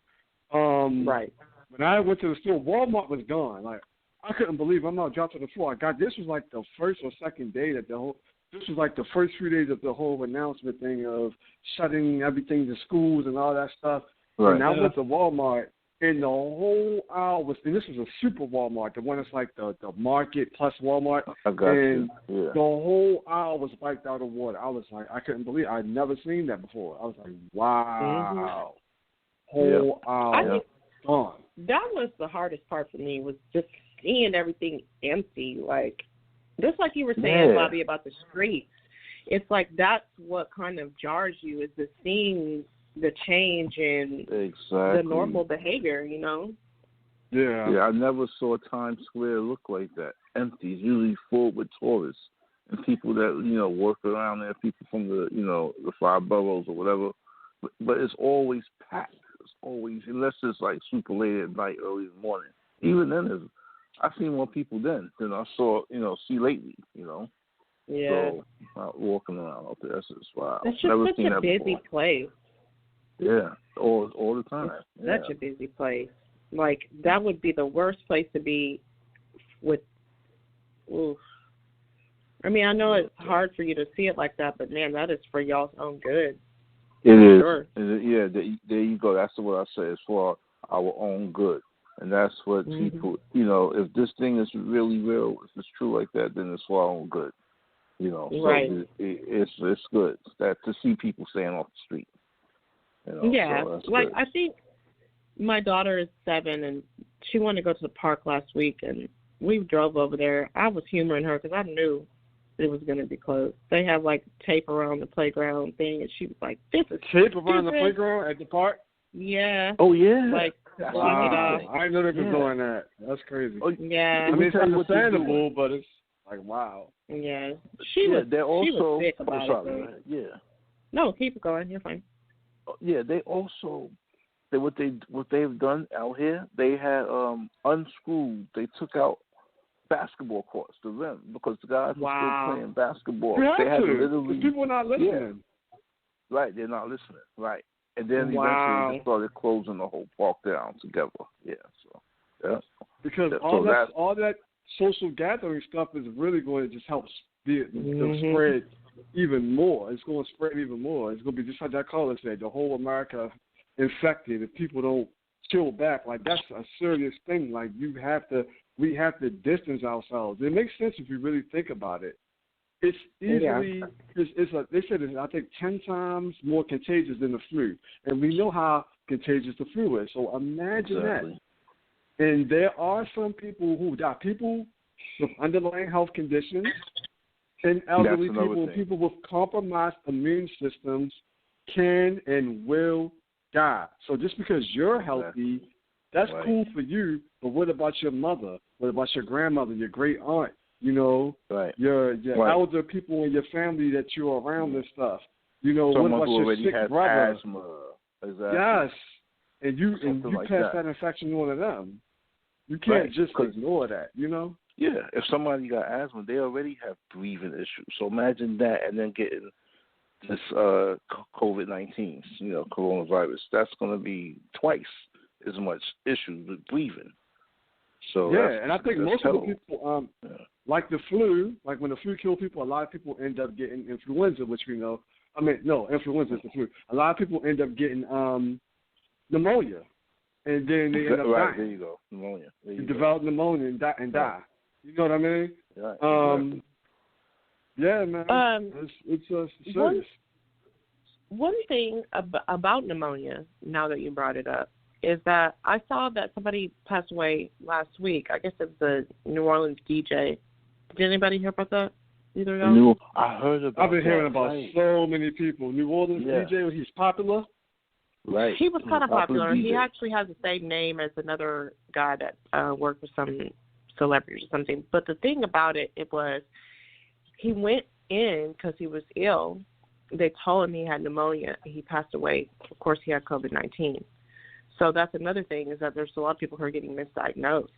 Right. When I went to the store, Walmart was gone. Like, I couldn't believe I'm not dropped to the floor. This was like the first or second day that this was like the first few days of the whole announcement thing of shutting everything to schools and all that stuff. Right. And I went to Walmart, and the whole aisle was, and this was a super Walmart, the one that's like the Market plus Walmart. I got and you. Yeah. The whole aisle was wiped out of water. I was like, I couldn't believe I'd never seen that before. I was like, wow. Whole aisle gone. That was the hardest part for me, was just seeing everything empty. Like, just like you were saying, Bobby, about the streets. It's like that's what kind of jars you, is the seeing the change in the normal behavior, Yeah. Yeah, I never saw Times Square look like that. Empty. It's usually full with tourists and people that, work around there, people from the, the 5 boroughs or whatever. But it's always packed. It's always, unless it's like super late at night, early in the morning. Even then, I seen more people then than I saw, see lately, Yeah. So walking around out there, that's just wow. That's just Never such seen a that busy before. place. Yeah, all the time. It's such a busy place. Like, that would be the worst place to be with. Oof. I mean, I know it's hard for you to see it like that, but man, that is for y'all's own good. It is. Sure. Yeah, there you go. That's what I say. It's for our own good. And that's what people, if this thing is really real, if it's true like that, then it's for our own good. Right. So it's good that to see people staying off the street. Yeah, so like good. I think my daughter is 7, and she wanted to go to the park last week, and we drove over there. I was humoring her because I knew it was going to be closed. They have like tape around the playground thing, and she was like, "This is tape around the playground at the park." Yeah. Oh yeah. Like, wow. I didn't know they were doing that. That's crazy. Oh, yeah. I mean, it's understandable, but it's like, wow. Yeah. She was sick about it. Yeah. No, keep it going. You're fine. Yeah, what they've done out here, they had unscrewed. They took out basketball courts, the rim, because the guys were still playing basketball. They had to. literally People are not listening. Yeah. Right, they're not listening. Right, and then eventually they started closing the whole park down together. Yeah, so yeah. Because all that social gathering stuff is really going to just help spread even more. It's going to spread even more. It's going to be just like that caller said, the whole America infected. If people don't chill back, like that's a serious thing. Like we have to distance ourselves. It makes sense if you really think about it. It's easily, they said it's, I think, 10 times more contagious than the flu. And we know how contagious the flu is. So imagine that. And there are some people who die. People with underlying health conditions and elderly people with compromised immune systems can and will die. So just because you're healthy, that's cool for you, but what about your mother? What about your grandmother, your great aunt? Your elder people in your family that you're around and stuff. Someone what about who your sick brother? Asthma. Exactly. Yes, and you like pass that infection on to them. You can't just ignore that. Yeah, if somebody got asthma, they already have breathing issues. So imagine that, and then getting this COVID-19, coronavirus. That's going to be twice as much issues with breathing. So and I think most of the people, like the flu, like when the flu kills people, a lot of people end up getting influenza, which we know. I mean, no, influenza is the flu. A lot of people end up getting pneumonia, and then they end up dying. There you go, pneumonia. They develop pneumonia and die. You know what I mean? Right. Yeah, man. It's serious. One thing about pneumonia, now that you brought it up, is that I saw that somebody passed away last week. I guess it was a New Orleans DJ. Did anybody hear about that? Either of y'all? I heard about. I've been hearing about so many people. New Orleans DJ, he's popular. Right. He was kind of popular. DJ. He actually has the same name as another guy that worked with some celebrities or something. But the thing about it was he went in because he was ill. They told him he had pneumonia. He passed away. Of course, he had COVID-19. So that's another thing, is that there's a lot of people who are getting misdiagnosed.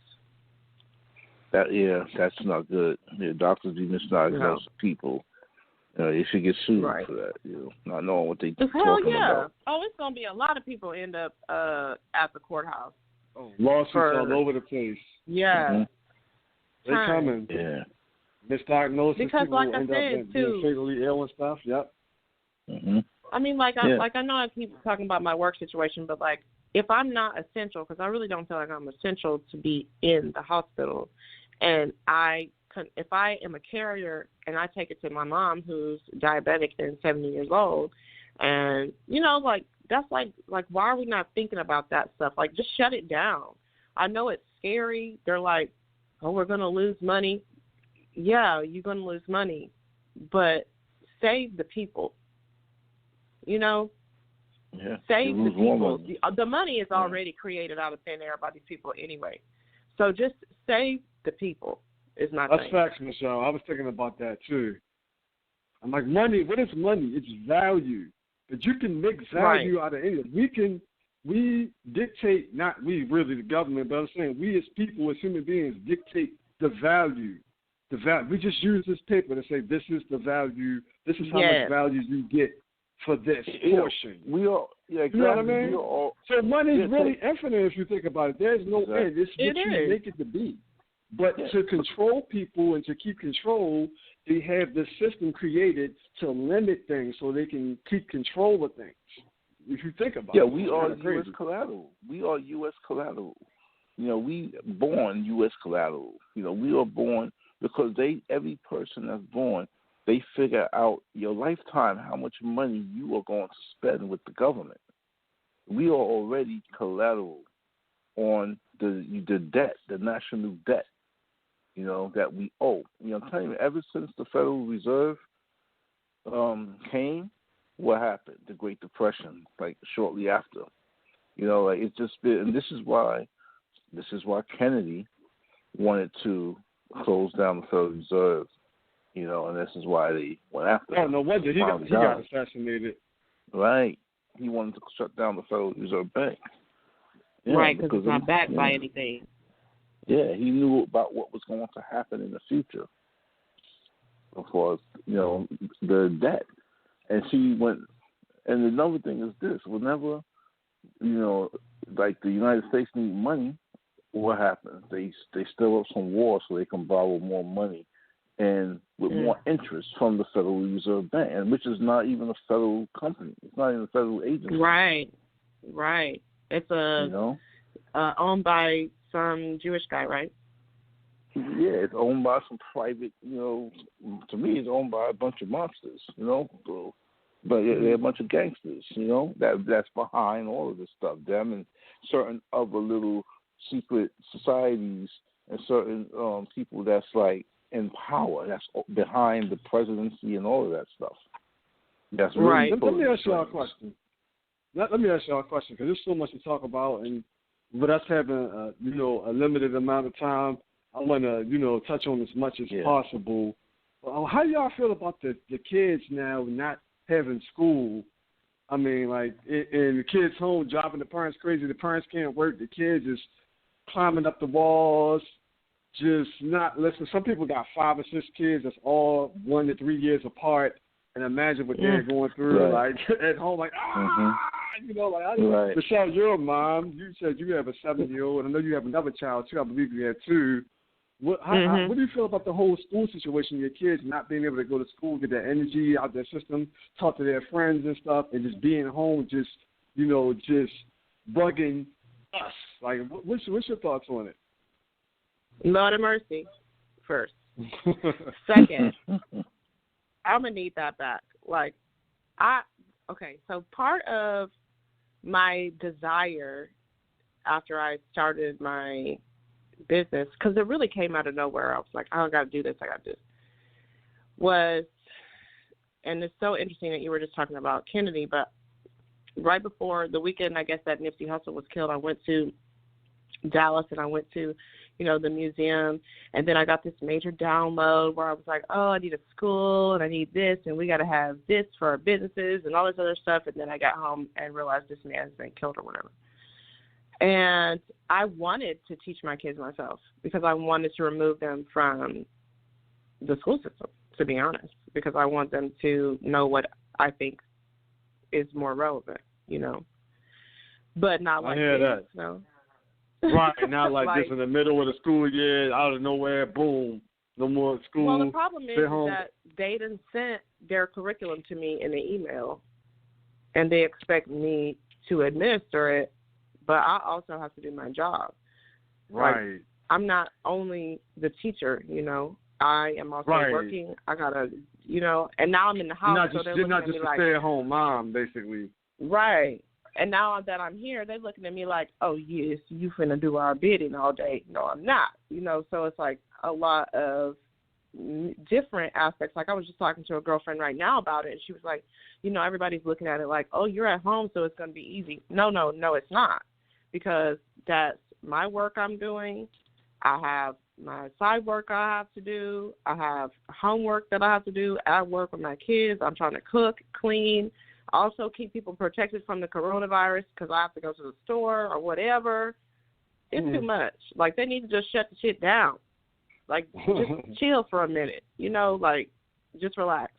That's not good. Doctors be misdiagnosed people. They should get sued for that. Not knowing what they talking about. Oh, it's gonna be a lot of people end up at the courthouse. Oh, lawsuits all over the place. Yeah, they're coming. Yeah, misdiagnosis. Because, people like I end said, up being fatally ill and stuff. Yep. Mm-hmm. I mean, I know I keep talking about my work situation, but like, if I'm not essential, because I really don't feel like I'm essential to be in the hospital, and if I am a carrier and I take it to my mom who's diabetic and 70 years old, and that's like why are we not thinking about that stuff? Like, just shut it down. I know it's scary. They're like, oh, we're gonna lose money. Yeah, you're gonna lose money, but save the people. Save the people. The money is already created out of thin air by these people anyway. So just save the people is my thing. That's facts, Michelle. I was thinking about that too. I'm like, money, what is money? It's value. But you can make value out of anything. we dictate, not we really the government, but I'm saying we as people, as human beings, dictate the value. The value. We just use this paper to say this is the value. This is how much value you get for this portion. We all, exactly. You know what I mean? So money is really infinite if you think about it. There's no end. It's what you make it to be. But to control people and to keep control, they have this system created to limit things so they can keep control of things. If you think about it. We are U.S. collateral. We are U.S. collateral. We born U.S. collateral. We are born because every person that's born, they figure out your lifetime how much money you are going to spend with the government. We are already collateral on the debt, the national debt, that we owe. I'm telling you, ever since the Federal Reserve came, what happened? The Great Depression, like shortly after. It's just been, and this is why Kennedy wanted to close down the Federal Reserve, and this is why they went after him. No wonder he got assassinated. Right. He wanted to shut down the Federal Reserve Bank. Right, because it's not backed by anything. Yeah, he knew about what was going to happen in the future. Of course, the debt. And she went, and another thing is this, whenever, like the United States need money, what happens? They stir up some war so they can borrow more money and with more interest from the Federal Reserve Bank, and which is not even a federal company. It's not even a federal agency. Right. It's owned by some Jewish guy, right? Yeah, it's owned by some private, to me it's owned by a bunch of monsters, but they're a bunch of gangsters, that's behind all of this stuff. Them and certain other little secret societies and certain people that's like in power, that's behind the presidency and all of that stuff. That's really right. Let me ask y'all a question. Let me ask y'all a question because there's so much to talk about, and with us having a limited amount of time, I want to touch on as much as possible. How do y'all feel about the kids now not having school? I mean, like, and the kids home driving the parents crazy. The parents can't work. The kids is climbing up the walls, just not listening. Some people got 5 or 6 kids that's all 1 to 3 years apart. And imagine what they're going through, like at home, like Michelle, you're a mom. You said you have a 7-year-old. I know you have another child too. I believe you have 2. What do you feel about the whole school situation? Your kids not being able to go to school, get their energy out their system, talk to their friends and stuff, and just being home, just bugging us. Like, what's your thoughts on it? Lord of mercy, first. Second. I'm going to need that back. So part of my desire after I started my business, because it really came out of nowhere, I was like, I got to do this, and it's so interesting that you were just talking about Kennedy, but right before the weekend, I guess, that Nipsey Hussle was killed, I went to Dallas and I went to the museum, and then I got this major download where I was like, oh, I need a school and I need this and we got to have this for our businesses and all this other stuff. And then I got home and realized this man's been killed or whatever. And I wanted to teach my kids myself because I wanted to remove them from the school system, to be honest, because I want them to know what I think is more relevant, but not like this, no. Right, not like this in the middle of the school year, out of nowhere, boom, no more school. Well, the problem is that they didn't send their curriculum to me in the email, and they expect me to administer it, but I also have to do my job. Right. I'm not only the teacher, I am also working. I got to, and now I'm in the house. You're not just a stay-at-home mom, basically. Right. And now that I'm here, they're looking at me like, oh, yes, you finna do our bidding all day. No, I'm not. So it's like a lot of different aspects. Like I was just talking to a girlfriend right now about it, and she was like, everybody's looking at it like, oh, you're at home, so it's going to be easy. No, it's not, because that's my work I'm doing. I have my side work I have to do. I have homework that I have to do at work with my kids. I'm trying to cook, clean, also keep people protected from the coronavirus because I have to go to the store or whatever. It's too much. Like, they need to just shut the shit down. Like, just chill for a minute. You know, like, just relax.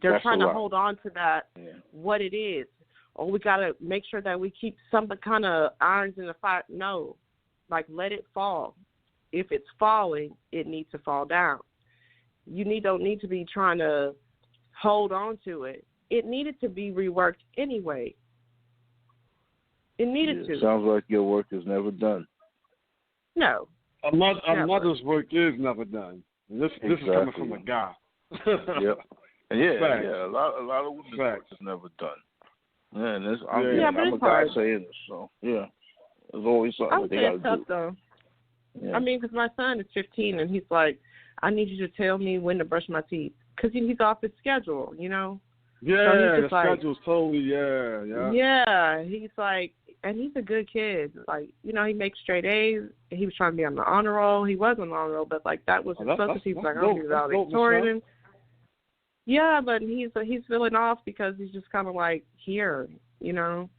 They're trying to hold on to that, what it is. Or we got to make sure that we keep some kind of irons in the fire. No. Like, let it fall. If it's falling, it needs to fall down. You don't need to be trying to hold on to it. It needed to be reworked anyway. It needed to. Sounds like your work is never done. No. A mother's work is never done. And this is coming from a guy. Yep. Yeah. A lot of women's work is never done. Yeah, and I'm a guy saying this, so yeah. There's always something they got to do. Tough, though. Yeah. I mean, because my son is 15, and he's like, I need you to tell me when to brush my teeth. Because he's off his schedule, you know? Yeah, so the schedule's totally, yeah. Yeah, he's like, and he's a good kid. Like, you know, he makes straight A's. He was trying to be on the honor roll. He was on the honor roll, but, like, that was his focus. He was like, I'm going to be valedictorian. Yeah, but he's feeling off because he's just kind of, like, here, you know?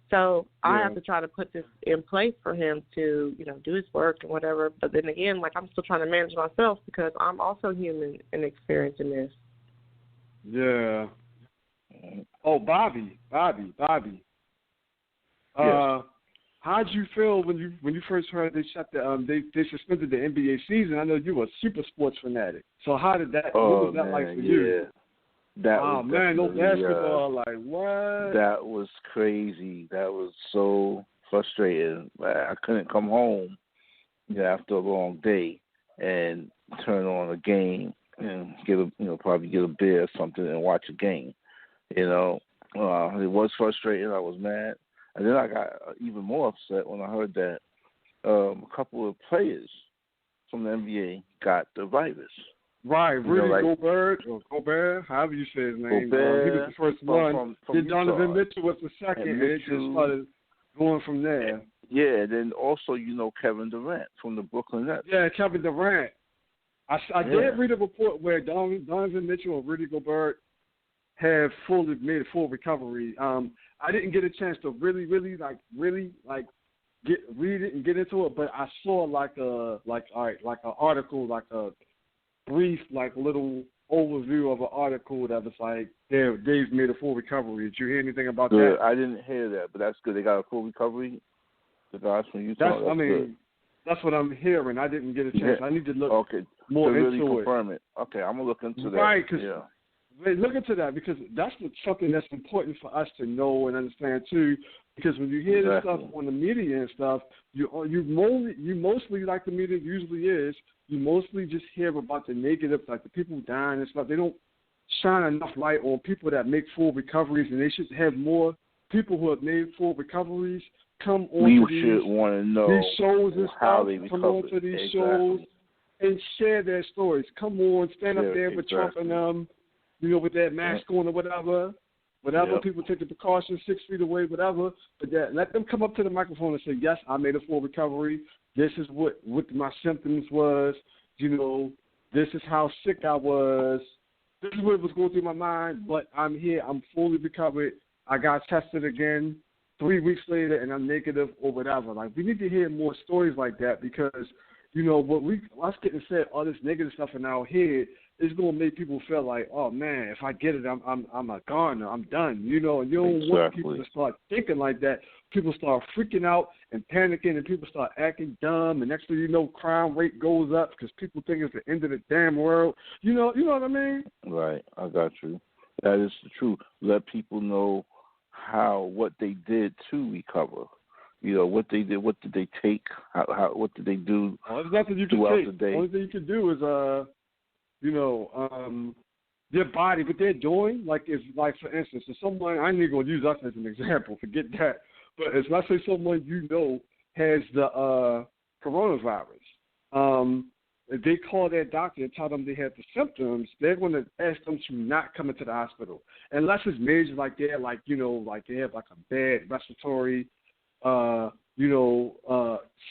So I have to try to put this in place for him to, you know, do his work and whatever. But then again, like, I'm still trying to manage myself because I'm also human and experiencing this. Yeah. Oh, Bobby. Yes. How'd you feel when you first heard they shut they suspended the NBA season? I know you were a super sports fanatic. So how did that? What was that like for you? No basketball, like what? That was crazy. That was so frustrating. I couldn't come home, after a long day and turn on a game and probably get a beer or something and watch a game. It was frustrating. I was mad, and then I got even more upset when I heard that a couple of players from the NBA got the virus. Right, Rudy Gobert, however you say his name. He was the first one. Then Donovan Mitchell was the second, and it just started going from there. Yeah, then also, Kevin Durant from the Brooklyn Nets. Yeah, Kevin Durant. I did read a report where Donovan Mitchell and Rudy Gobert have made a full recovery. I didn't get a chance to really read it and get into it, but I saw an article, like a brief, little overview of an article that was like, they've made a full recovery. Did you hear anything about that? I didn't hear that, but that's good. They got a full recovery? The guys from Utah? That's what I'm hearing. I didn't get a chance. I need to look more to really into confirm it. Okay, I'm going to look into that. Right, look into that because that's something that's important for us to know and understand too. Because when you hear this stuff on the media and stuff, you mostly, like the media usually is, you mostly just hear about the negative, like the people dying and stuff. They don't shine enough light on people that make full recoveries, and they should have more people who have made full recoveries come on to these shows and stuff. Come on to these shows and share their stories. Come on, stand up there with Trump and them, with that mask on or whatever. Whatever, people take the precautions 6 feet away, whatever. But let them come up to the microphone and say, yes, I made a full recovery. This is what my symptoms was. This is how sick I was. This is what was going through my mind, but I'm here. I'm fully recovered. I got tested again 3 weeks later, and I'm negative or whatever. Like, we need to hear more stories like that because, us getting said all this negative stuff in our head is going to make people feel like, oh, man, if I get it, I'm a goner. I'm done, and you don't want people to start thinking like that. People start freaking out and panicking, and people start acting dumb, and next thing you know, crime rate goes up because people think it's the end of the damn world. You know what I mean? Right, I got you. That is the truth. Let people know what they did to recover. What they did, what did they take, what did they do there's nothing you can throughout take. the day. The only thing you can do is, their body, what they're doing, like for instance, if someone, I ain't going to use us as an example, forget that, but if let's say someone has the coronavirus, if they call their doctor and tell them they have the symptoms, they're going to ask them to not come into the hospital. Unless it's major, like they have like a bad respiratory,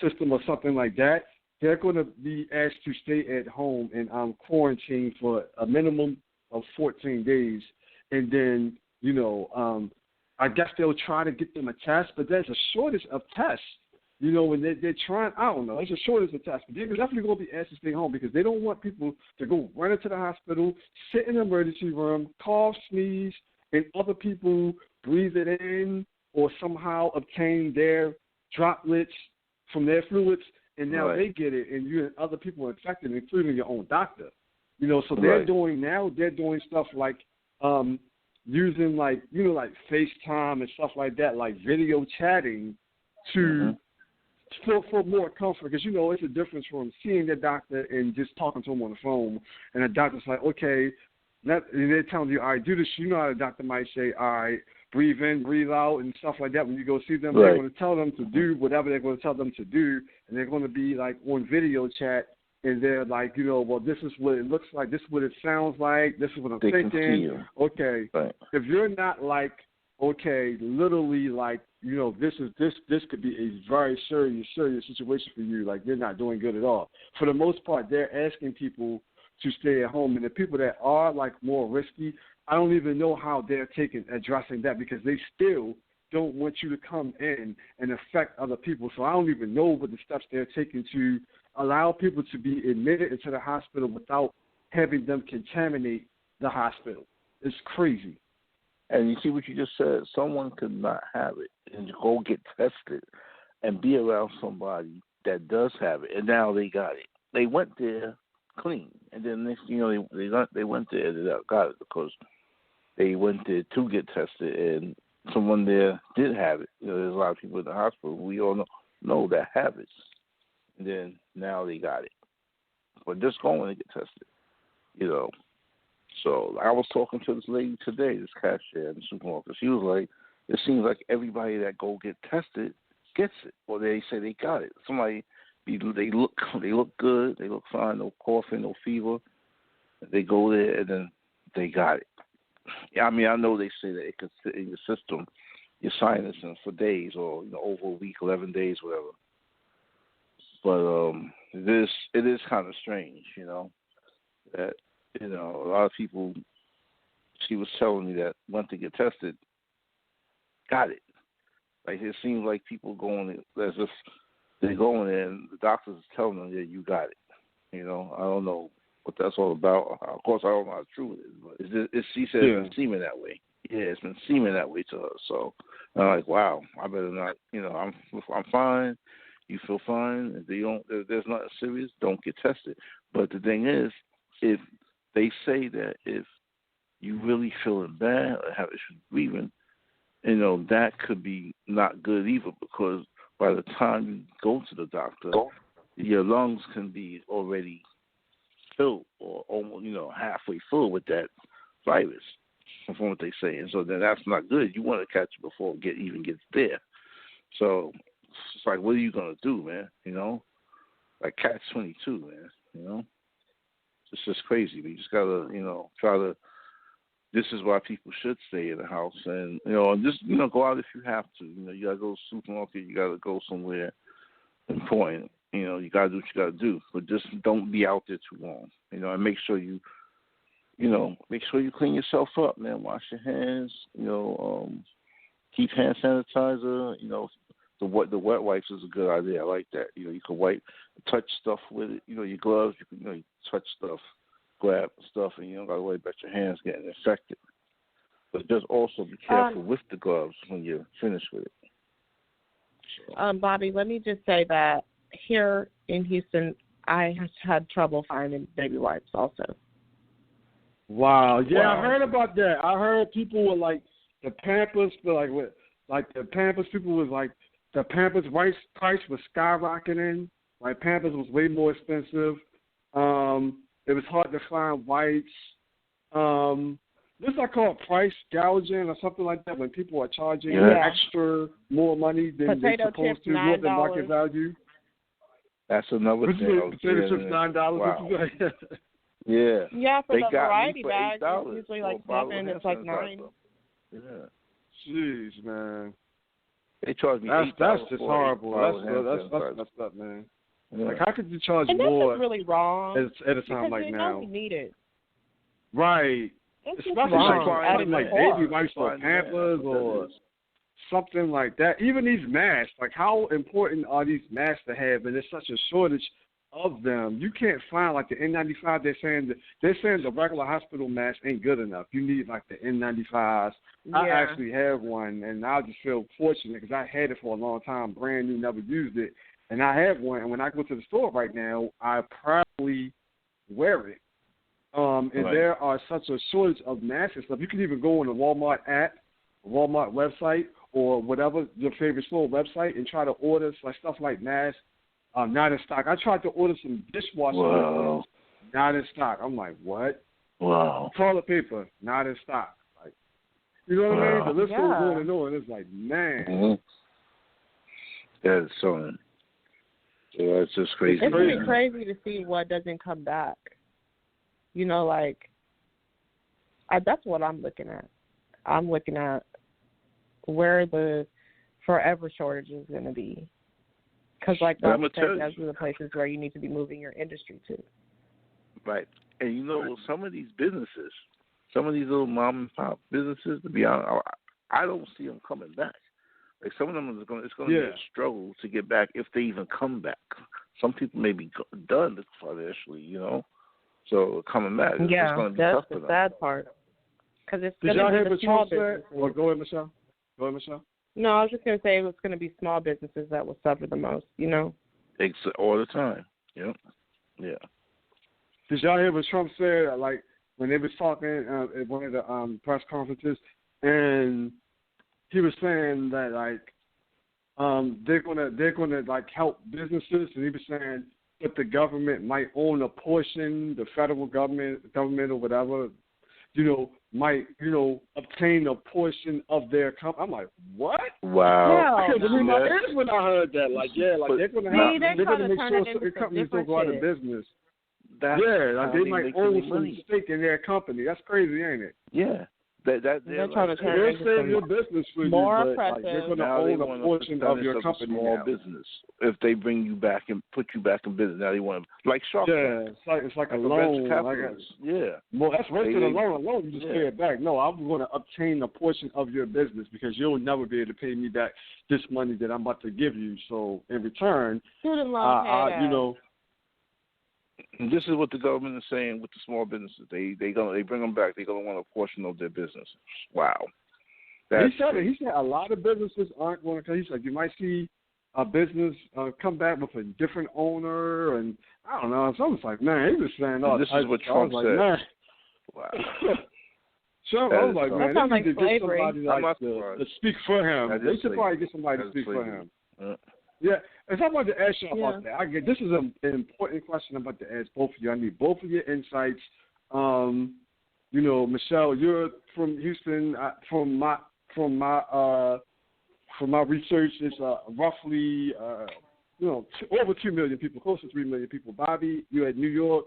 system or something like that, they're going to be asked to stay at home and quarantine for a minimum of 14 days. And then I guess they'll try to get them a test, but there's a shortage of tests. When they're trying, I don't know, there's a shortage of tests. But they're definitely going to be asked to stay home because they don't want people to go run into the hospital, sit in the emergency room, cough, sneeze, and other people breathe it in or somehow obtain their droplets from their fluids, and now they get it, and you and other people are infected, including your own doctor. So they're doing stuff like using like FaceTime and stuff like that, like video chatting to for more comfort, because it's a difference from seeing the doctor and just talking to him on the phone, and the doctor's like, okay, and they're telling you, all right, do this. How the doctor might say, all right, breathe in, breathe out, and stuff like that. When you go see them, they're going to tell them to do whatever they're going to tell them to do, and they're going to be like on video chat, and they're like, well, this is what it looks like, this is what it sounds like, this is what I'm thinking. Okay, if you're not like, okay, literally like, this could be a very serious situation for you. Like, you're not doing good at all. For the most part, they're asking people to stay at home, and the people that are like more risky, I don't even know how they're addressing that, because they still don't want you to come in and affect other people. So I don't even know what the steps they're taking to allow people to be admitted into the hospital without having them contaminate the hospital. It's crazy. And you see what you just said? Someone could not have it and go get tested and be around somebody that does have it, and now they got it. They went there clean, and then next, they went there and they got it because they went there to get tested, and someone there did have it. There's a lot of people in the hospital we all know that have it, and then now they got it. But just going to get tested, So I was talking to this lady today, this cashier in the supermarket. She was like, it seems like everybody that go get tested gets it, or they say they got it. Somebody, they look good, they look fine, no coughing, no fever. They go there and then they got it. Yeah, I mean, I know they say that it could sit in your system, your sinus, for days or over a week, 11 days, whatever. But it is kind of strange, that a lot of people. She was telling me that went to get tested, got it. Like, it seems like people going as if they're going there and the doctors is telling them, yeah, you got it. I don't know what that's all about. Of course, I don't know how true it is, but she said it's been seeming that way. Yeah, it's been seeming that way to her. So I'm like, wow, I better not. I'm fine. You feel fine. If there's nothing serious, don't get tested. But the thing is, if they say that if you really feeling bad or have issues breathing, that could be not good either, because by the time you go to the doctor, your lungs can be already filled or almost, halfway full with that virus, from what they say. And so then that's not good. You want to catch it before it even gets there. So it's like, what are you going to do, man? Like catch-22, man, It's just crazy. We just got to, try to. This is why people should stay in the house, and just go out if you have to. You got to go to the supermarket. You got to go somewhere important. You got to do what you got to do, but just don't be out there too long. And make sure you clean yourself up, man. Wash your hands. Keep hand sanitizer. The wet wipes is a good idea. I like that. You can touch stuff with it. Your gloves. You can touch stuff. Grab stuff, and you don't got to worry about your hands getting infected. But just also be careful with the gloves when you're finished with it. So. Bobby, let me just say that here in Houston, I had trouble finding baby wipes also. Wow. Yeah, I heard about that. I heard people were like, the Pampers, the Pampers people was like, the Pampers price was skyrocketing. Like, Pampers was way more expensive. It was hard to find wipes. This I call price gouging or something like that, when people are charging extra more money than they're supposed to, more than market value. That's another thing. Potato chips $9. Wow. Yeah, for they the got variety me for bag, $8 it's usually like $7. It's like $9. Yeah. Jeez, man. They charge me $8. That's just horrible. That's messed up, man. Yeah. Like, how could you charge more? And that's just really wrong. At a time like now. We need it. Right. especially wrong. something like baby wipes or Pampers or something like that. Even these masks, like how important are these masks to have? And there's such a shortage of them. You can't find like the N95. They're saying the regular hospital mask ain't good enough. You need like the N95s. Yeah. I actually have one, and I just feel fortunate because I had it for a long time, brand new, never used it, and I have one. And when I go to the store right now, I proudly wear it. And there are such a shortage of masks and stuff. You can even go on the Walmart app, Walmart website, or whatever your favorite store website, and try to order like stuff like masks. Not in stock. I tried to order some dishwashing liquids, not in stock. I'm like, what? Wow. Toilet paper, not in stock. Like, you know what I mean? The list goes on and on. It's like, man. Mm-hmm. That's so. Yeah, it's just crazy. It's pretty crazy to see what doesn't come back. You know, like, that's what I'm looking at. I'm looking at where the forever shortage is going to be. Because, like Bob said, those are the places where you need to be moving your industry to. Right. And, you know, some of these businesses, some of these little mom-and-pop businesses, to be honest, I don't see them coming back. Like, some of them, it's going to be a struggle to get back if they even come back. Some people may be done financially, you know. So, coming back, it's going to be tough for them. That's the sad part. Because it's Did going y'all to hear be the small businesses. businesses. Go ahead, Michelle. No, I was just going to say it was going to be small businesses that will suffer the most, you know? All the time. Yep. Yeah. Did y'all hear what Trump said, like, when they was talking at one of the press conferences, and he was saying that, like, they're gonna like help businesses, and he was saying that the government might own a portion, the federal government or whatever, you know, might, you know, obtain a portion of their company. I'm like, what? Wow. I can't believe my ears when I heard that. Like, yeah, like they're going to help. They're going to make sure certain companies don't go out of business. Like they might own some stake in their company. That's crazy, ain't it? Yeah. They're trying to turn it into your business for more you, but like, they're going to own a portion of your company. Small business. If they bring you back and put you back in business, now they want to, like Shark Tank. It's like a loan. Well, that's worse than a loan. A loan, you just pay it back. No, I'm going to obtain a portion of your business because you'll never be able to pay me back this money that I'm about to give you. So in return, student loan you know. And this is what the government is saying with the small businesses. They bring them back. They're gonna want a portion of their business. Wow. He said a lot of businesses aren't going to. He said you might see a business come back with a different owner, and I don't know. So I was like, man, he was saying all this is what Trump said. Man. Wow. Trump, I was like, man, they need to get slavery. somebody to speak for him. They should probably get somebody to speak for him. Yeah, and I wanted to ask you about that. This is an important question I'm about to ask both of you. I need both of your insights. You know, Michelle, you're from Houston. From my research, it's roughly over 2 million people, close to 3 million people. Bobby, you're at New York,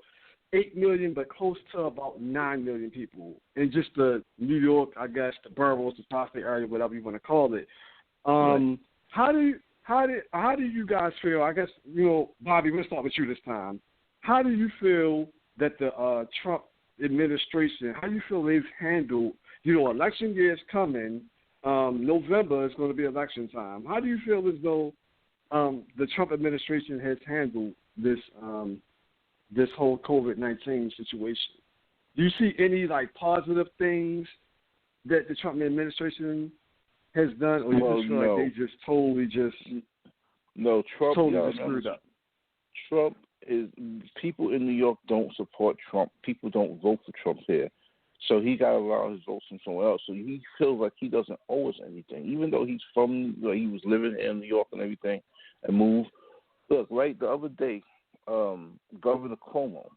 8 million, but close to about 9 million people in just the New York, I guess, the boroughs, the tri-state area, whatever you want to call it. How do you guys feel? I guess, you know, Bobby, we'll start with you this time. How do you feel that the Trump administration, how do you feel they've handled, you know, election year is coming, November is going to be election time. How do you feel as though the Trump administration has handled this whole COVID-19 situation? Do you see any, like, positive things that the Trump administration has done, or you just feel like they just totally screwed up? Trump is, people in New York don't support Trump. People don't vote for Trump here. So he got a lot of his votes from somewhere else. So he feels like he doesn't owe us anything, even though he's from, he was living in New York and everything and moved. Look, right, the other day, Governor Cuomo,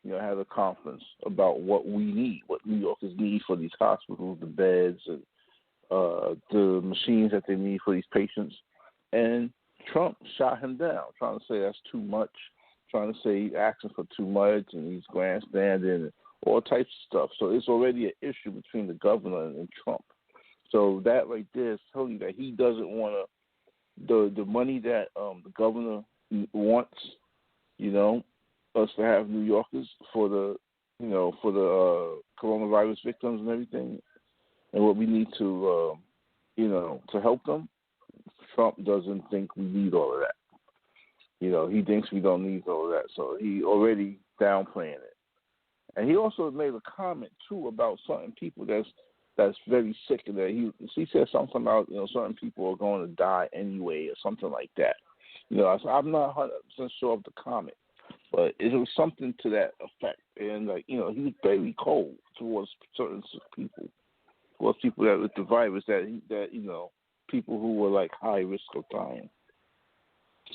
had a conference about what we need, what New Yorkers need for these hospitals, the beds, and the machines that they need for these patients. And Trump shot him down, trying to say that's too much, trying to say he's asking for too much and he's grandstanding and all types of stuff. So it's already an issue between the governor and Trump. So that right there is telling you that he doesn't want to, the money that the governor wants, us to have New Yorkers for the coronavirus victims and everything, and what we need to, to help them. Trump doesn't think we need all of that. He thinks we don't need all of that, so he already downplaying it. And he also made a comment too about certain people that's very sick, and that he said something about certain people are going to die anyway or something like that. I'm not 100% sure of the comment, but it was something to that effect. And he was very cold towards certain sick people, towards people that with the virus that people who were like high risk of dying.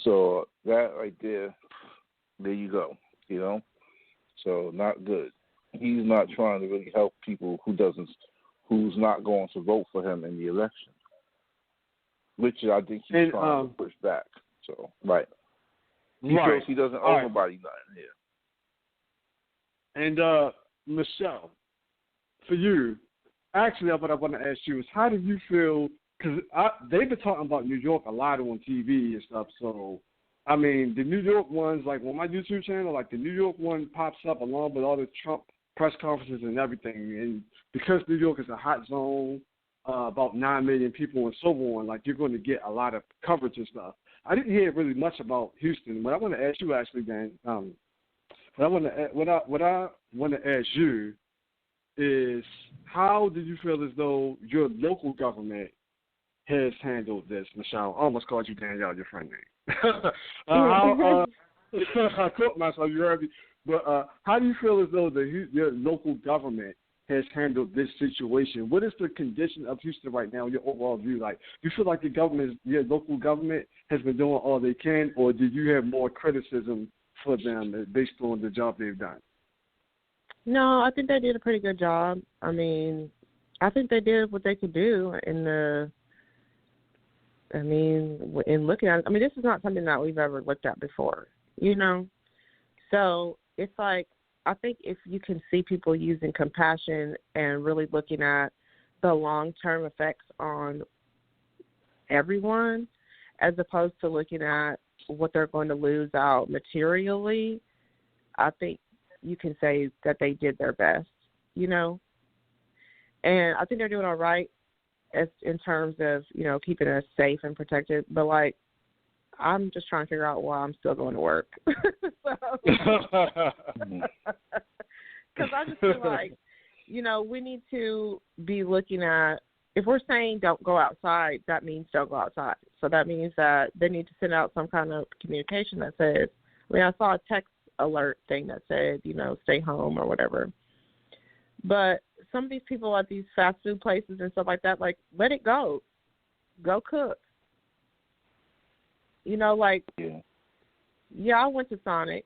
So that right there you go. So not good. He's not trying to really help people who's not going to vote for him in the election, which I think he's trying to push back. So right, he feels he doesn't owe nobody nothing here. And Michelle, for you, actually, what I want to ask you is, how do you feel? Because they've been talking about New York a lot on TV and stuff. So, I mean, the New York ones, like on my YouTube channel, like the New York one pops up along with all the Trump press conferences and everything. And because New York is a hot zone, about 9 million people and so on, like you're going to get a lot of coverage and stuff. I didn't hear really much about Houston. What I want to ask you actually, Dan, what I want to ask you is, how do you feel as though your local government has handled this, Michelle? I almost called you Danielle, your friend name. I caught myself, you heard me. But how do you feel as though your local government has handled this situation? What is the condition of Houston right now, your overall view? Like, do you feel like your local government has been doing all they can, or do you have more criticism for them based on the job they've done? No, I think they did a pretty good job. I mean, I think they did what they could do in looking at it. I mean, this is not something that we've ever looked at before, So it's like, I think if you can see people using compassion and really looking at the long-term effects on everyone, as opposed to looking at what they're going to lose out materially, I think you can say that they did their best, And I think they're doing all right in terms of, keeping us safe and protected. But, like, I'm just trying to figure out why I'm still going to work. Because I just feel like, we need to be looking at, if we're saying don't go outside, that means don't go outside. So that means that they need to send out some kind of communication that says, I saw a text alert thing that said, stay home or whatever. But some of these people at these fast food places and stuff like that, like, let it go. Go cook. I went to Sonic,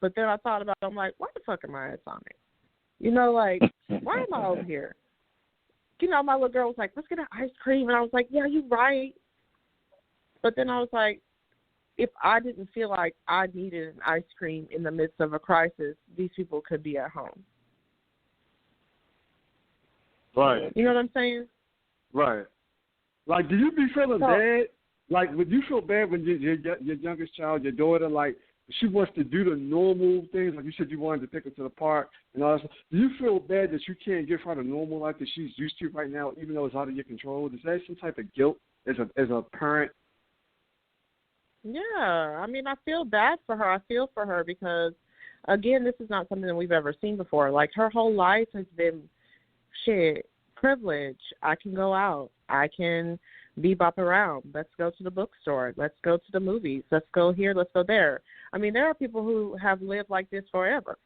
but then I thought about it, I'm like, why the fuck am I at Sonic? Why am I over here? My little girl was like, let's get an ice cream. And I was like, yeah, you're right. But then I was like, if I didn't feel like I needed an ice cream in the midst of a crisis, these people could be at home. Right. You know what I'm saying? Right. Like, do you be feeling bad? Like, would you feel bad when your youngest child, your daughter, like, she wants to do the normal things? Like you said, you wanted to take her to the park and all that stuff. Do you feel bad that you can't give her the normal life that she's used to right now, even though it's out of your control? Is that some type of guilt as a parent? Yeah. I mean, I feel bad for her. I feel for her because, again, this is not something that we've ever seen before. Like, her whole life has been, privilege. I can go out. I can bebop around. Let's go to the bookstore. Let's go to the movies. Let's go here. Let's go there. I mean, there are people who have lived like this forever.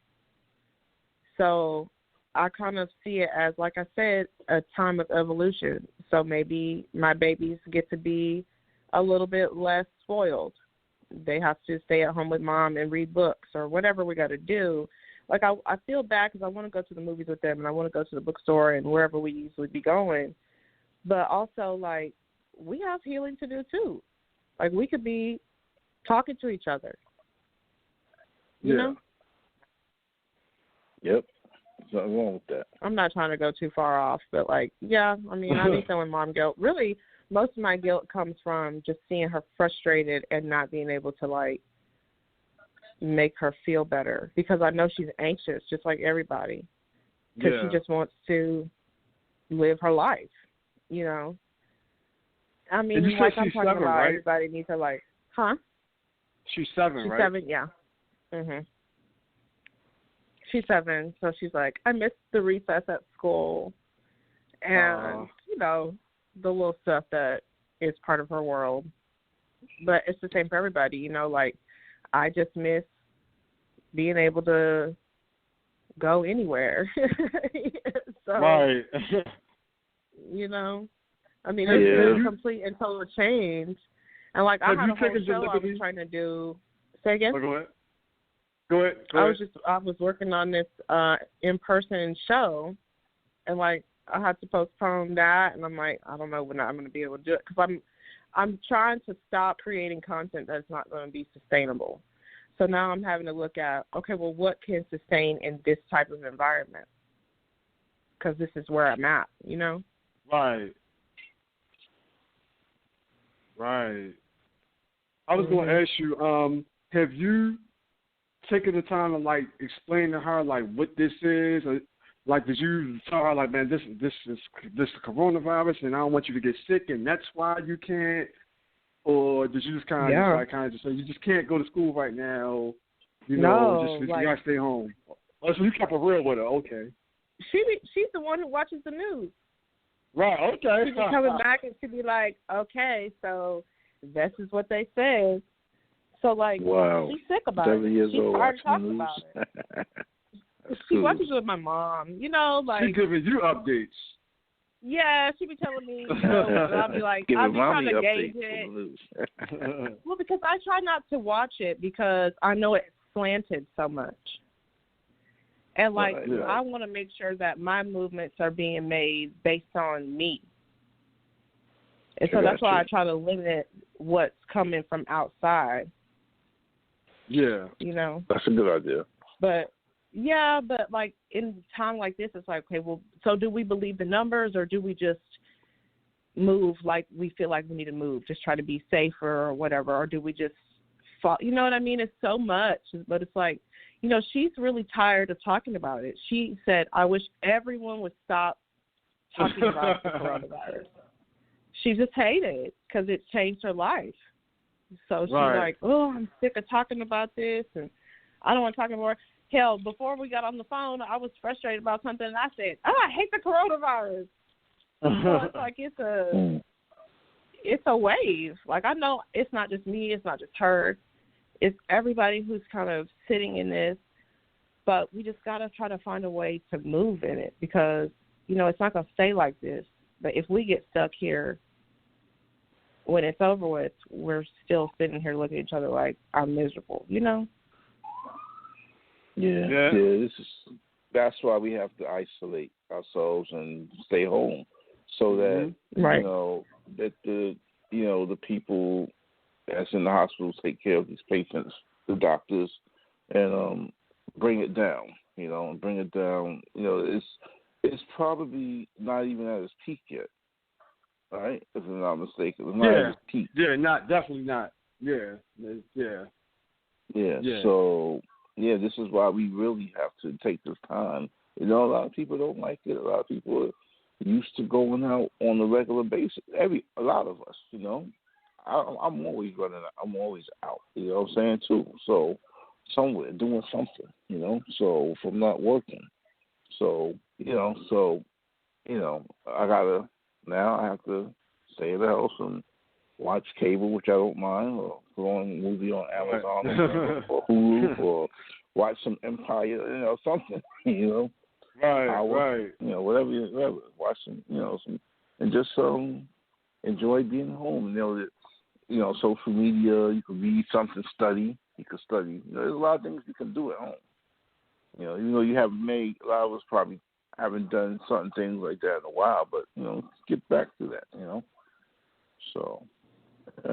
So I kind of see it as, like I said, a time of evolution. So maybe my babies get to be a little bit less spoiled. They have to stay at home with mom and read books or whatever we got to do. Like, I feel bad because I want to go to the movies with them and I want to go to the bookstore and wherever we usually be going. But also, like, we have healing to do too. Like, we could be talking to each other. You know? Yep. There's nothing wrong with that. I'm not trying to go too far off, but, like, yeah, I mean, I be feeling mom guilt. Really, most of my guilt comes from just seeing her frustrated and not being able to, like, make her feel better because I know she's anxious just like everybody. because she just wants to live her life, you know. I mean, like I'm talking 7, about, right? Everybody needs to like, huh? She's 7, she's right? 7, yeah. Mhm. She's 7, so she's like, I miss the recess at school, and you know, the little stuff that is part of her world. But it's the same for everybody, you know. Like, I just miss being able to go anywhere. So, right. You know, I mean, it's a complete and total change. And like, I had a whole show I was trying to do. Say again? Oh, go ahead. I was working on this in-person show, and like, I had to postpone that, and I'm like, I don't know when I'm going to be able to do it, because I'm trying to stop creating content that's not going to be sustainable. So now I'm having to look at, okay, well, what can sustain in this type of environment? Because this is where I'm at, you know? Right. I was going to ask you, have you taken the time to, like, explain to her, like, what this is? Or, like, did you tell her, like, man, this is coronavirus, and I don't want you to get sick, and that's why you can't? Or did you just kind of just say you just can't go to school right now? You know, you gotta stay home. Oh, so you kept it real with her, okay? She's the one who watches the news. Right. Okay. She'd be coming back and she'd be like, okay, so this is what they said. So like, she's sick about 7 years She's old tired of talking news. about it. She watches it with my mom. You know, like, she's giving you updates. Yeah, she be telling me, you know, and I'll be like, I'll be trying to gauge it. Well, because I try not to watch it because I know it's slanted so much. And, like, I want to make sure that my movements are being made based on me. And so that's why I try to limit what's coming from outside. Yeah. You know? That's a good idea. But like, in time like this, it's like, okay, well, so do we believe the numbers, or do we just move like we feel like we need to move, just try to be safer or whatever, or do we just fall? You know what I mean? It's so much, but it's like, you know, she's really tired of talking about it. She said, I wish everyone would stop talking about the coronavirus. She just hated it because it changed her life. So she's like, oh, I'm sick of talking about this, and I don't want to talk anymore. Hell, before we got on the phone, I was frustrated about something, and I said, I hate the coronavirus. So it's like it's a wave. Like, I know it's not just me, it's not just her. It's everybody who's kind of sitting in this, but we just got to try to find a way to move in it because, you know, it's not going to stay like this. But if we get stuck here, when it's over with, we're still sitting here looking at each other like, I'm miserable, you know? Yeah. That's why we have to isolate ourselves and stay home, so that you know that the people that's in the hospitals take care of these patients, the doctors, and bring it down. You know, and bring it down. You know, it's probably not even at its peak yet, right? If I'm not mistaken, it's not at its peak. Yeah, definitely not. Yeah. So. Yeah, this is why we really have to take this time. You know, a lot of people don't like it. A lot of people are used to going out on a regular basis. A lot of us, you know. I'm always running out. I'm always out. You know what I'm saying, too? So, somewhere, doing something, you know. So, if I'm not working. So, I have to stay at the house and watch cable, which I don't mind, or put on a movie on Amazon or Hulu, or watch some Empire, you know, something, you know. Right. You know, whatever. Watch some, you know, and just enjoy being home. You know, that, you know, social media, you can read something, study. You can study. You know, there's a lot of things you can do at home. You know, even though you haven't made, a lot of us probably haven't done certain things like that in a while, but, you know, get back to that, you know. So.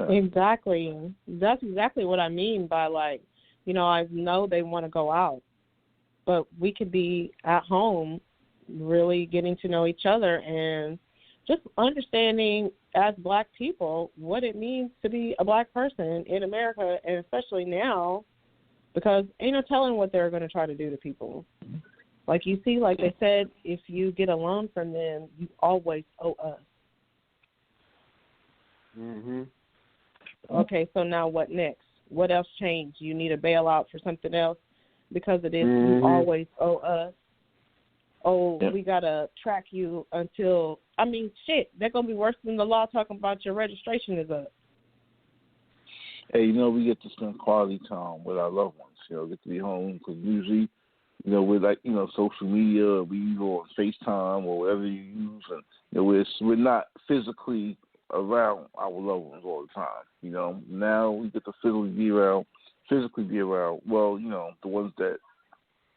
Exactly. That's exactly what I mean by, like, you know, I know they want to go out, but we could be at home really getting to know each other and just understanding as Black people what it means to be a Black person in America, and especially now, because ain't no telling what they're going to try to do to people. Like you see, like they said, if you get a loan from them, you always owe us. Mhm. Okay, so now what next? What else changed? You need a bailout for something else because of this. You always owe us. Oh, we got to track you until, I mean, shit, they're going to be worse than the law talking about your registration is up. Hey, we get to spend quality time with our loved ones, get to be home because usually, we're like, social media, we use on FaceTime or whatever you use, and, we're not physically around our loved ones all the time, Now we get to physically be around, well, the ones that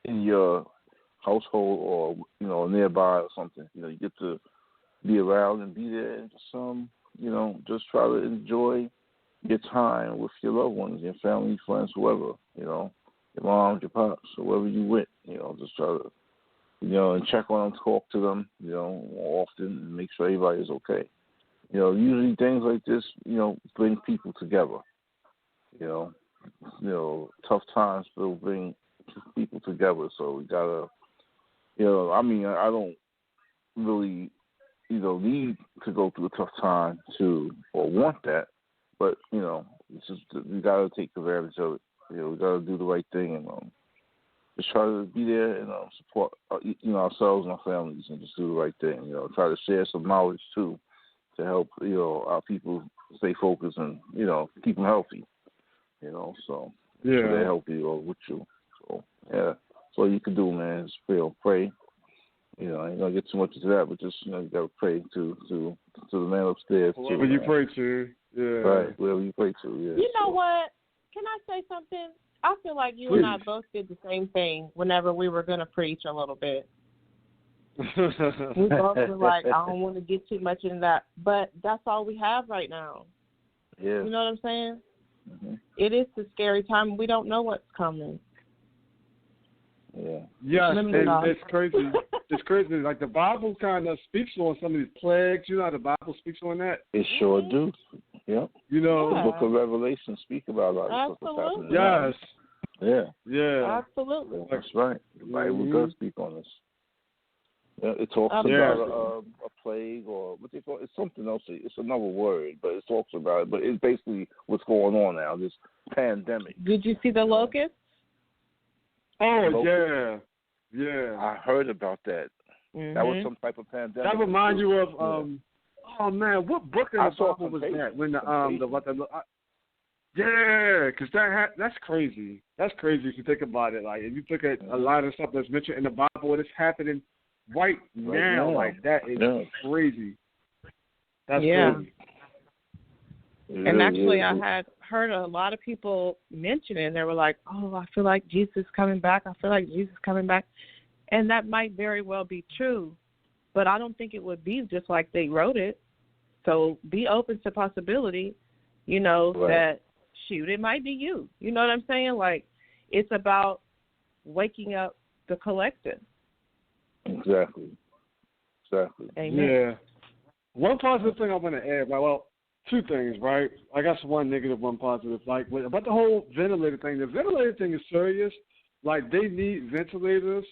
in your household or, nearby or something, you get to be around and be there and just, just try to enjoy your time with your loved ones, your family, friends, whoever, your mom, your pops, whoever you with, just try to, and check on them, talk to them, often and make sure everybody is okay. Usually things like this, bring people together. Tough times will bring people together, so we gotta, I don't really, need to go through a tough time or want that, but, it's just, we gotta take advantage of it. We gotta do the right thing and just try to be there and support, ourselves and our families and just do the right thing. Try to share some knowledge too to help, our people stay focused and, keep them healthy. So they're healthy or with you. So yeah, that's all you can do, man. Is pray. I ain't gonna get too much into that, but just you gotta pray to the man upstairs. Whoever you pray to, right? Whoever you pray to, yeah. You know what? Can I say something? I feel like you and I both did the same thing whenever we were gonna preach a little bit. We both were like, I don't want to get too much into that, but that's all we have right now. Yeah. You know what I'm saying? Mm-hmm. It is a scary time. We don't know what's coming. Yeah. Yes, and it's crazy. It's crazy. Like the Bible kind of speaks on some of these plagues. You know how the Bible speaks on that? It sure do. Yep. The book of Revelation speak about a lot of stuff that's happening. Yes. Yeah. Yeah. Absolutely. That's right. The Bible does speak on this. Yeah, it talks about a plague or what they call it's something else. It's another word, but it talks about it. But it's basically what's going on now. This pandemic. Did you see the locust? Oh yeah. I heard about that. Mm-hmm. That was some type of pandemic. That reminds you of oh man, what book in the Bible was that? When because that's crazy. That's crazy if you think about it. Like if you look at a lot of stuff that's mentioned in the Bible, it's happening right now. Like that is crazy. That's crazy. And actually, I had heard a lot of people mention it. And they were like, "Oh, I feel like Jesus is coming back. I feel like Jesus is coming back," and that might very well be true, but I don't think it would be just like they wrote it. So be open to possibility. That shoot, it might be you. You know what I'm saying? Like, it's about waking up the collective. Exactly. Amen. Yeah. One positive thing I want to add, well, two things, right? I guess one negative, one positive. Like, about the whole ventilator thing, the ventilator thing is serious. Like, they need ventilators.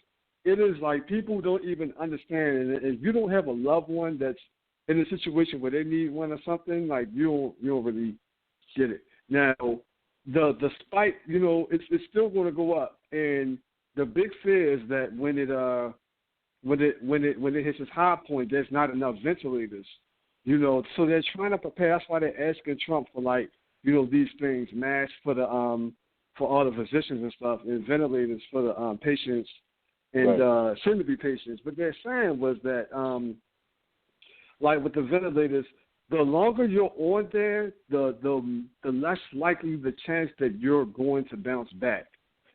It is like people don't even understand. And if you don't have a loved one that's in a situation where they need one or something, like, you don't really get it. Now, the spike, it's still going to go up. And the big fear is that when it hits its high point, there's not enough ventilators. So they're trying to prepare. That's why they're asking Trump for these things, masks for all the physicians and stuff, and ventilators for the patients and soon to be patients. But they're saying was that with the ventilators, the longer you're on there, the less likely the chance that you're going to bounce back.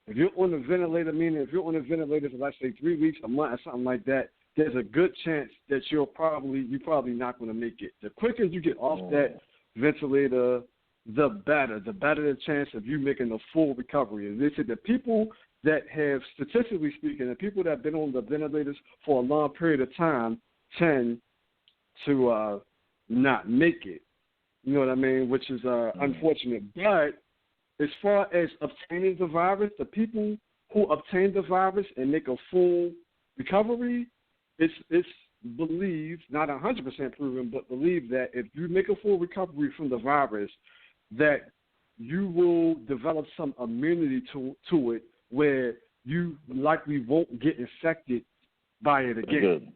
If you're on the ventilator, for let's say 3 weeks, a month, or something like that, there's a good chance that you're probably not going to make it. The quicker you get off that ventilator, the better the chance of you making a full recovery. And they said the people that have, statistically speaking, the people that have been on the ventilators for a long period of time tend to not make it. You know what I mean? Which is unfortunate. But as far as obtaining the virus, the people who obtain the virus and make a full recovery, it's believed, not 100% proven, but believed that if you make a full recovery from the virus, that you will develop some immunity to it where you likely won't get infected by it again. Good.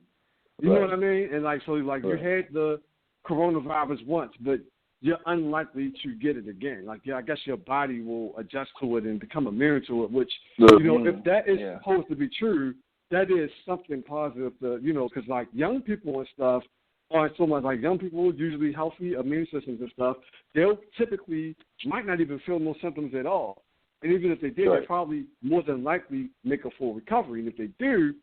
You know what I mean? And you Right. had the coronavirus once, but you're unlikely to get it again. I guess your body will adjust to it and become immune to it, which, if that is supposed to be true, that is something positive because young people and stuff aren't so much young people, usually healthy immune systems and stuff, they'll typically might not even feel no symptoms at all. And even if they did, they probably more than likely make a full recovery. And if they do,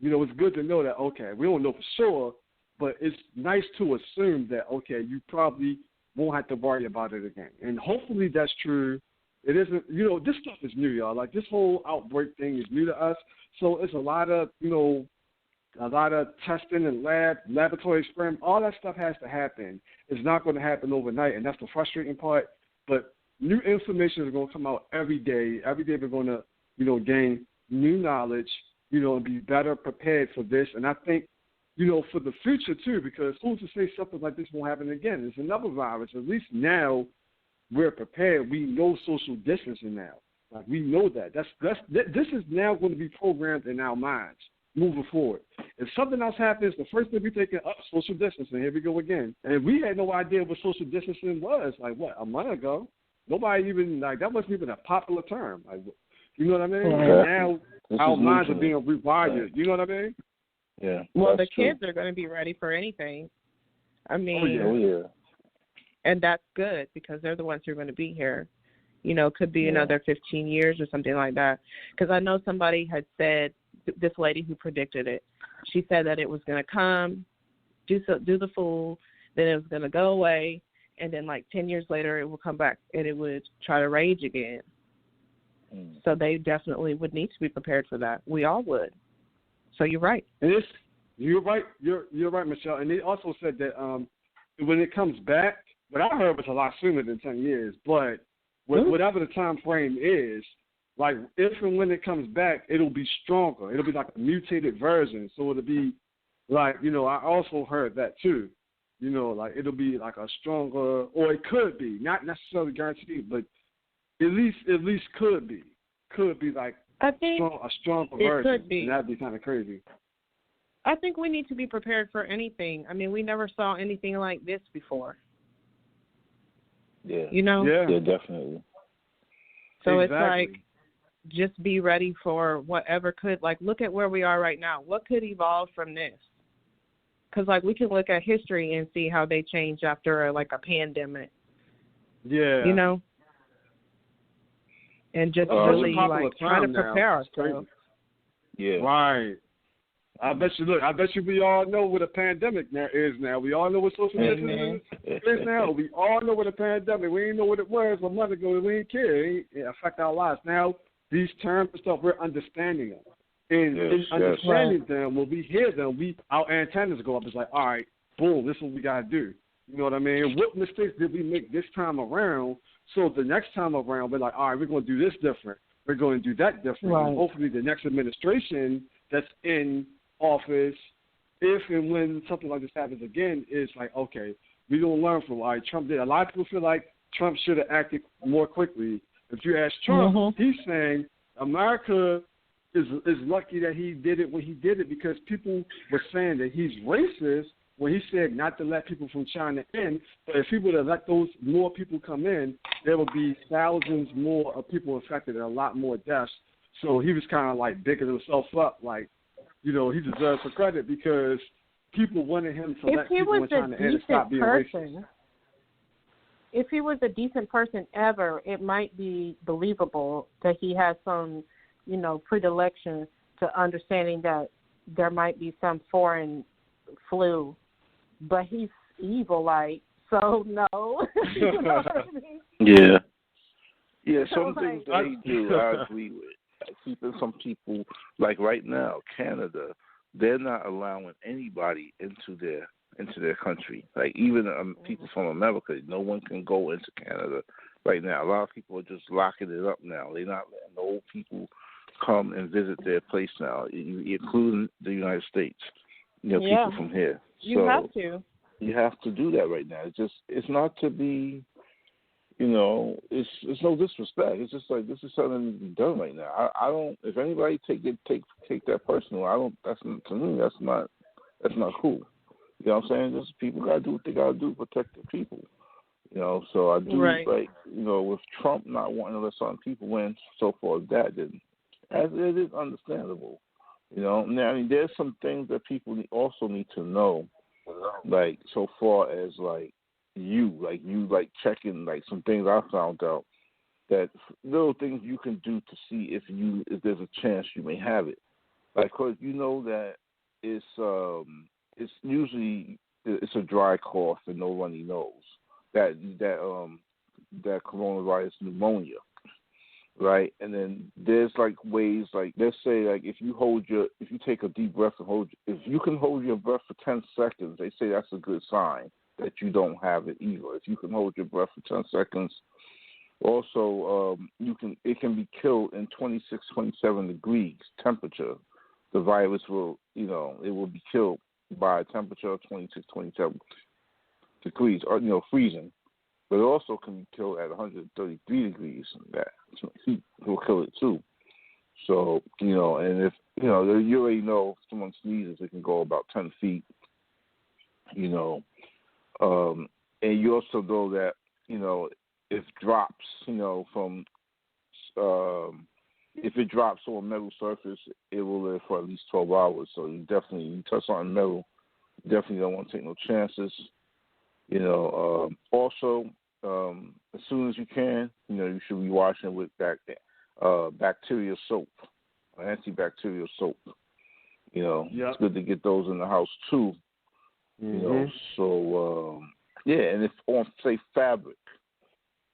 it's good to know that, okay, we don't know for sure, but it's nice to assume that, okay, you probably won't have to worry about it again. And hopefully that's true. It isn't, this stuff is new, y'all. This whole outbreak thing is new to us. So it's a lot of testing and laboratory experiments. All that stuff has to happen. It's not going to happen overnight, and that's the frustrating part. But new information is going to come out every day. Every day we're going to, gain new knowledge, and be better prepared for this. And I think, for the future too, because who's to say something like this won't happen again? It's another virus. At least now we're prepared. We know social distancing now. We know that. This is now going to be programmed in our minds moving forward. If something else happens, the first thing we take is social distancing. Here we go again. And we had no idea what social distancing was. A month ago? Nobody even, that wasn't even a popular term. You know what I mean? And now our minds are being rewired. You know what I mean? Yeah. Well, the kids are going to be ready for anything. I mean, and that's good because they're the ones who are going to be here. Could be another 15 years or something like that. Because I know somebody had said, this lady who predicted it, she said that it was going to come, do the fool, then it was going to go away, and then 10 years later it will come back and it would try to rage again. So they definitely would need to be prepared for that. We all would. So you're right. And you're right. You're right, Michelle. And they also said that when it comes back, what I heard was a lot sooner than 10 years, but whatever the time frame is, if and when it comes back, it'll be stronger. It'll be like a mutated version. So it'll be I also heard that too. It'll be like a stronger, or it could be, not necessarily guaranteed, but at least could be I think a stronger version. Could be. And that'd be kind of crazy. I think we need to be prepared for anything. I mean, we never saw anything like this before. Yeah. Yeah, definitely. So It's just be ready for whatever could, look at where we are right now. What could evolve from this? Because, we can look at history and see how they change after, a pandemic. Yeah. And just really, try to prepare ourselves. Yeah. Right. I bet you we all know what a pandemic is now. We all know what social distancing is now. We all know what a pandemic. We didn't know what it was a month ago. We didn't care. It affect our lives. Now, these terms and stuff, we're understanding them. And in understanding them, when we hear them, our antennas go up. It's all right, boom, this is what we got to do. You know what I mean? What mistakes did we make this time around? So the next time around, we're all right, we're going to do this different. We're going to do that different. Right. And hopefully the next administration that's in office, if and when something like this happens again, is okay, we don't learn from Trump did. A lot of people feel like Trump should have acted more quickly. If you ask Trump, he's saying America is lucky that he did it when he did it, because people were saying that he's racist when he said not to let people from China in. But if he would have let those more people come in, there would be thousands more of people infected and a lot more deaths. So he was kind of bigging himself up, he deserves the credit because people wanted him to let people in China in and stop being racist. If he was a decent person ever, it might be believable that he has some, predilection to understanding that there might be some foreign flu, but he's evil, so no. You know what I mean? Yeah. Yeah, some things that he do, I agree with. Keeping some people, right now, Canada, they're not allowing anybody into their country. Even people from America, no one can go into Canada right now. A lot of people are just locking it up now. They're not letting the old people come and visit their place now, including the United States. People from here. You have to. You have to do that right now. It's not to be, it's no disrespect. It's just like this is something that needs to be done right now. I don't. If anybody take that personal, I don't. That's to me. That's not cool. You know what I'm saying? Just people gotta do what they gotta do to protect the people. So I do with Trump not wanting to let some people win, so forth. That didn't. As it is understandable. Now, I mean, there's some things that people also need to know, like so far as you checking some things I found out, that little things you can do to see if there's a chance you may have it. Because that it's usually it's a dry cough and no runny nose. That coronavirus pneumonia. Right, and then there's ways let's say if you take a deep breath and if you can hold your breath for 10 seconds, they say that's a good sign that you don't have it either. If you can hold your breath for 10 seconds, also it can be killed in 26, 27 degrees temperature. The virus will it will be killed by a temperature of 26, 27 degrees or freezing. But it also can be killed at 133 degrees. That heat will kill it too. So and if you already know if someone sneezes, it can go about 10 feet. And you also know that if drops, from if it drops on a metal surface, it will live for at least 12 hours. So you touch on metal, you definitely don't want to take no chances. Also. As soon as you can, you should be washing with bacterial soap, antibacterial soap. It's good to get those in the house too. So and if on say fabric,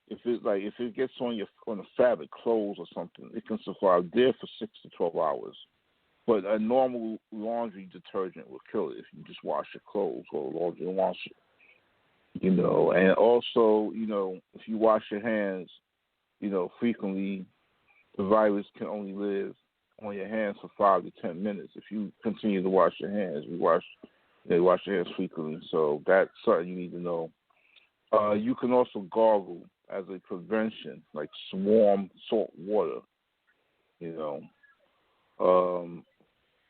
if it gets on the fabric, clothes or something, it can survive there for 6 to 12 hours. But a normal laundry detergent will kill it if you just wash your clothes or laundry and wash it. And also, if you wash your hands, frequently, the virus can only live on your hands for 5 to 10 minutes. If you continue to wash your hands, wash your hands frequently. So that's something you need to know. You can also gargle as a prevention, like warm salt water.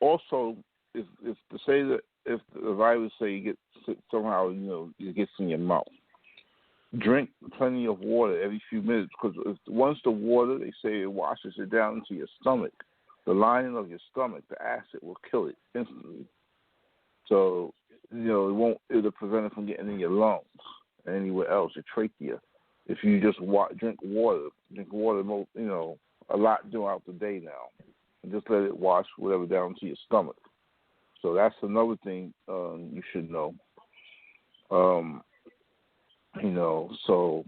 Also, if to say that if the virus somehow it gets in your mouth, drink plenty of water every few minutes, because once the water, they say, it washes it down into your stomach, the lining of your stomach, the acid will kill it instantly. So it'll prevent it from getting in your lungs and anywhere else, your trachea. If you just drink water a lot throughout the day now, and just let it wash whatever down to your stomach. So that's another thing you should know. So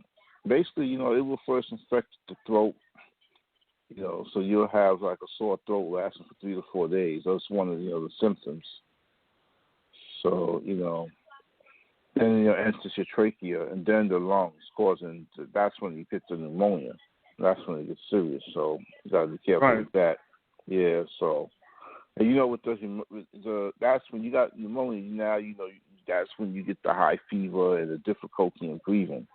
basically, it will first infect the throat. So you'll have a sore throat lasting for 3 to 4 days. That's one of the symptoms. So then enters your trachea and then the lungs, that's when you get the pneumonia. That's when it gets serious. So you gotta be careful with that. Yeah. So. And that's when you got pneumonia. Now that's when you get the high fever and the difficulty in breathing.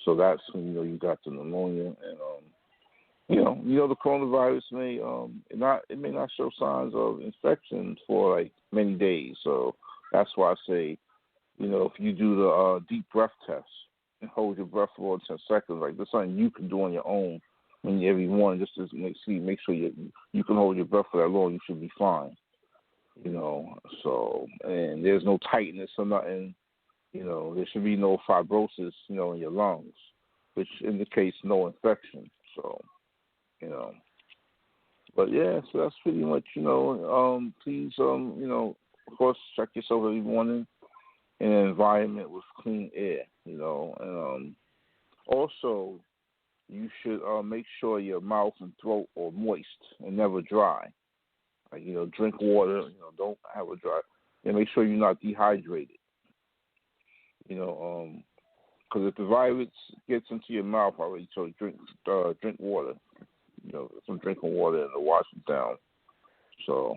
So that's when you got the pneumonia, and the coronavirus may not show signs of infection for many days. So that's why I say, if you do the deep breath test and hold your breath for more than 10 seconds, there's something you can do on your own. Every morning, just to make sure you can hold your breath for that long, you should be fine. So, and there's no tightness or nothing. There should be no fibrosis, in your lungs, which indicates no infection. So, but yeah, so that's pretty much, please, of course, check yourself every morning in an environment with clean air, and also, you should make sure your mouth and throat are moist and never dry. Drink water. Don't have a dry. And make sure you're not dehydrated. Because if the virus gets into your mouth already, so drink water. some drinking water and the washing down. So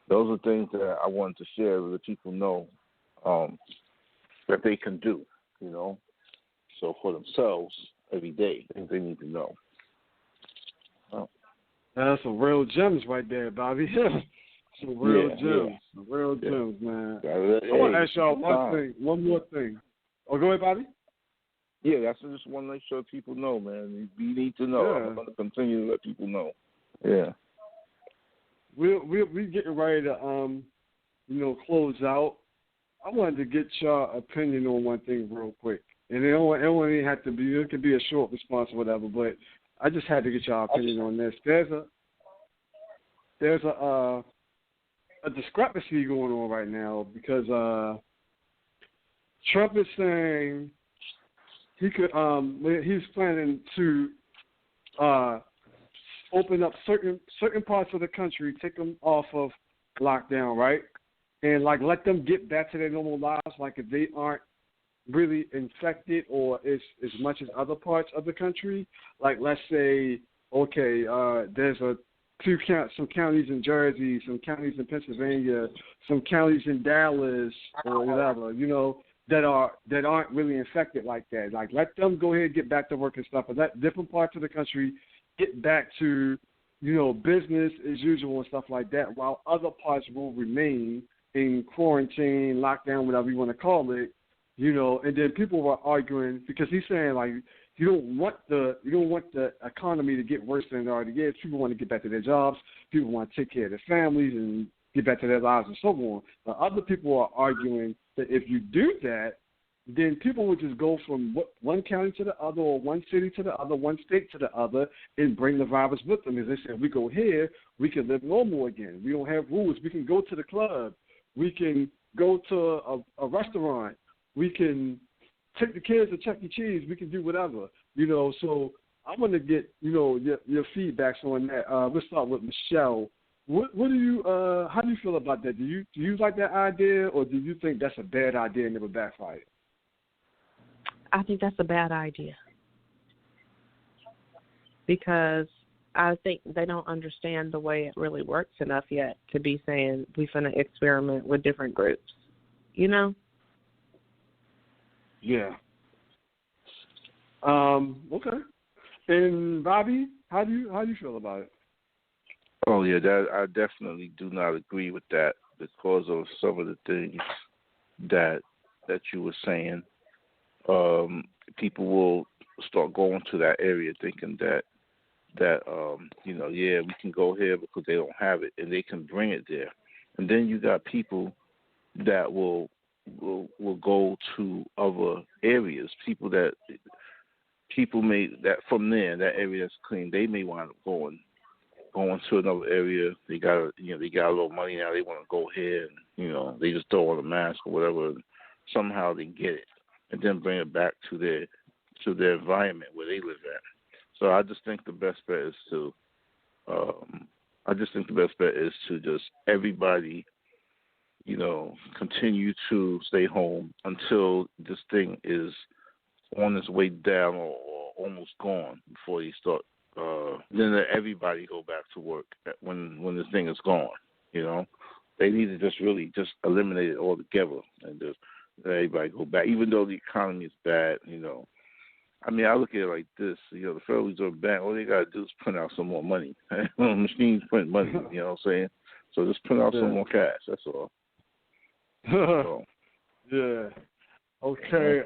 those are things that I wanted to share with the people know that they can do, so for themselves every day, things they need to know. That's some real gems right there, Bobby. Some real gems. Some real gems, man. I want to ask y'all one more thing. Oh, go ahead, Bobby. Yeah, that's just want to make sure people know, man. You need to know. I'm going to continue to let people know. Yeah. We're getting ready to close out. I wanted to get y'all opinion on one thing real quick, and it don't even have to be. It could be a short response or whatever, but I just had to get y'all opinion on this. There's a discrepancy going on right now because Trump is saying he could he's planning to open up certain parts of the country, take them off of lockdown, right? And let them get back to their normal lives, if they aren't really infected or as much as other parts of the country. Let's say, okay, there's some counties in Jersey, some counties in Pennsylvania, some counties in Dallas or whatever, that aren't really infected like that. Let them go ahead and get back to work and stuff. But let different parts of the country get back to, business as usual and stuff like that, while other parts will remain in quarantine, lockdown, whatever you want to call it, and then people were arguing because he's saying you don't want the economy to get worse than it already is. People want to get back to their jobs. People want to take care of their families and get back to their lives and so on. But other people are arguing that if you do that, then people would just go from one county to the other or one city to the other, one state to the other, and bring the virus with them. As they said, we go here, we can live normal again. We don't have rules. We can go to the club. We can go to a restaurant. We can take the kids to Chuck E. Cheese. We can do whatever, So I want to get, your feedbacks on that. Let's start with Michelle. What do you? How do you feel about that? Do you like that idea, or do you think that's a bad idea and never backfired? I think that's a bad idea because I think they don't understand the way it really works enough yet to be saying we're going to experiment with different groups, Yeah. Okay. And Bobby, how do you feel about it? Oh yeah, I definitely do not agree with that because of some of the things that you were saying. People will start going to that area thinking that we can go here because they don't have it and they can bring it there, and then you got people that will go to other areas. People may that from there, that area that's clean, they may wind up going to another area. They got a little money now. They want to go here, and they just throw on a mask or whatever. And somehow they get it, and then bring it back to their environment where they live at. So I just think the best bet is to just everybody, continue to stay home until this thing is on its way down or almost gone before you start. Then let everybody go back to work when this thing is gone. They need to just really just eliminate it altogether and just let everybody go back. Even though the economy is bad, I look at it like this. The Federal Reserve Bank, all they got to do is print out some more money. Machines print money. You know what I'm saying? So just print out some more cash. That's all. Yeah. Okay.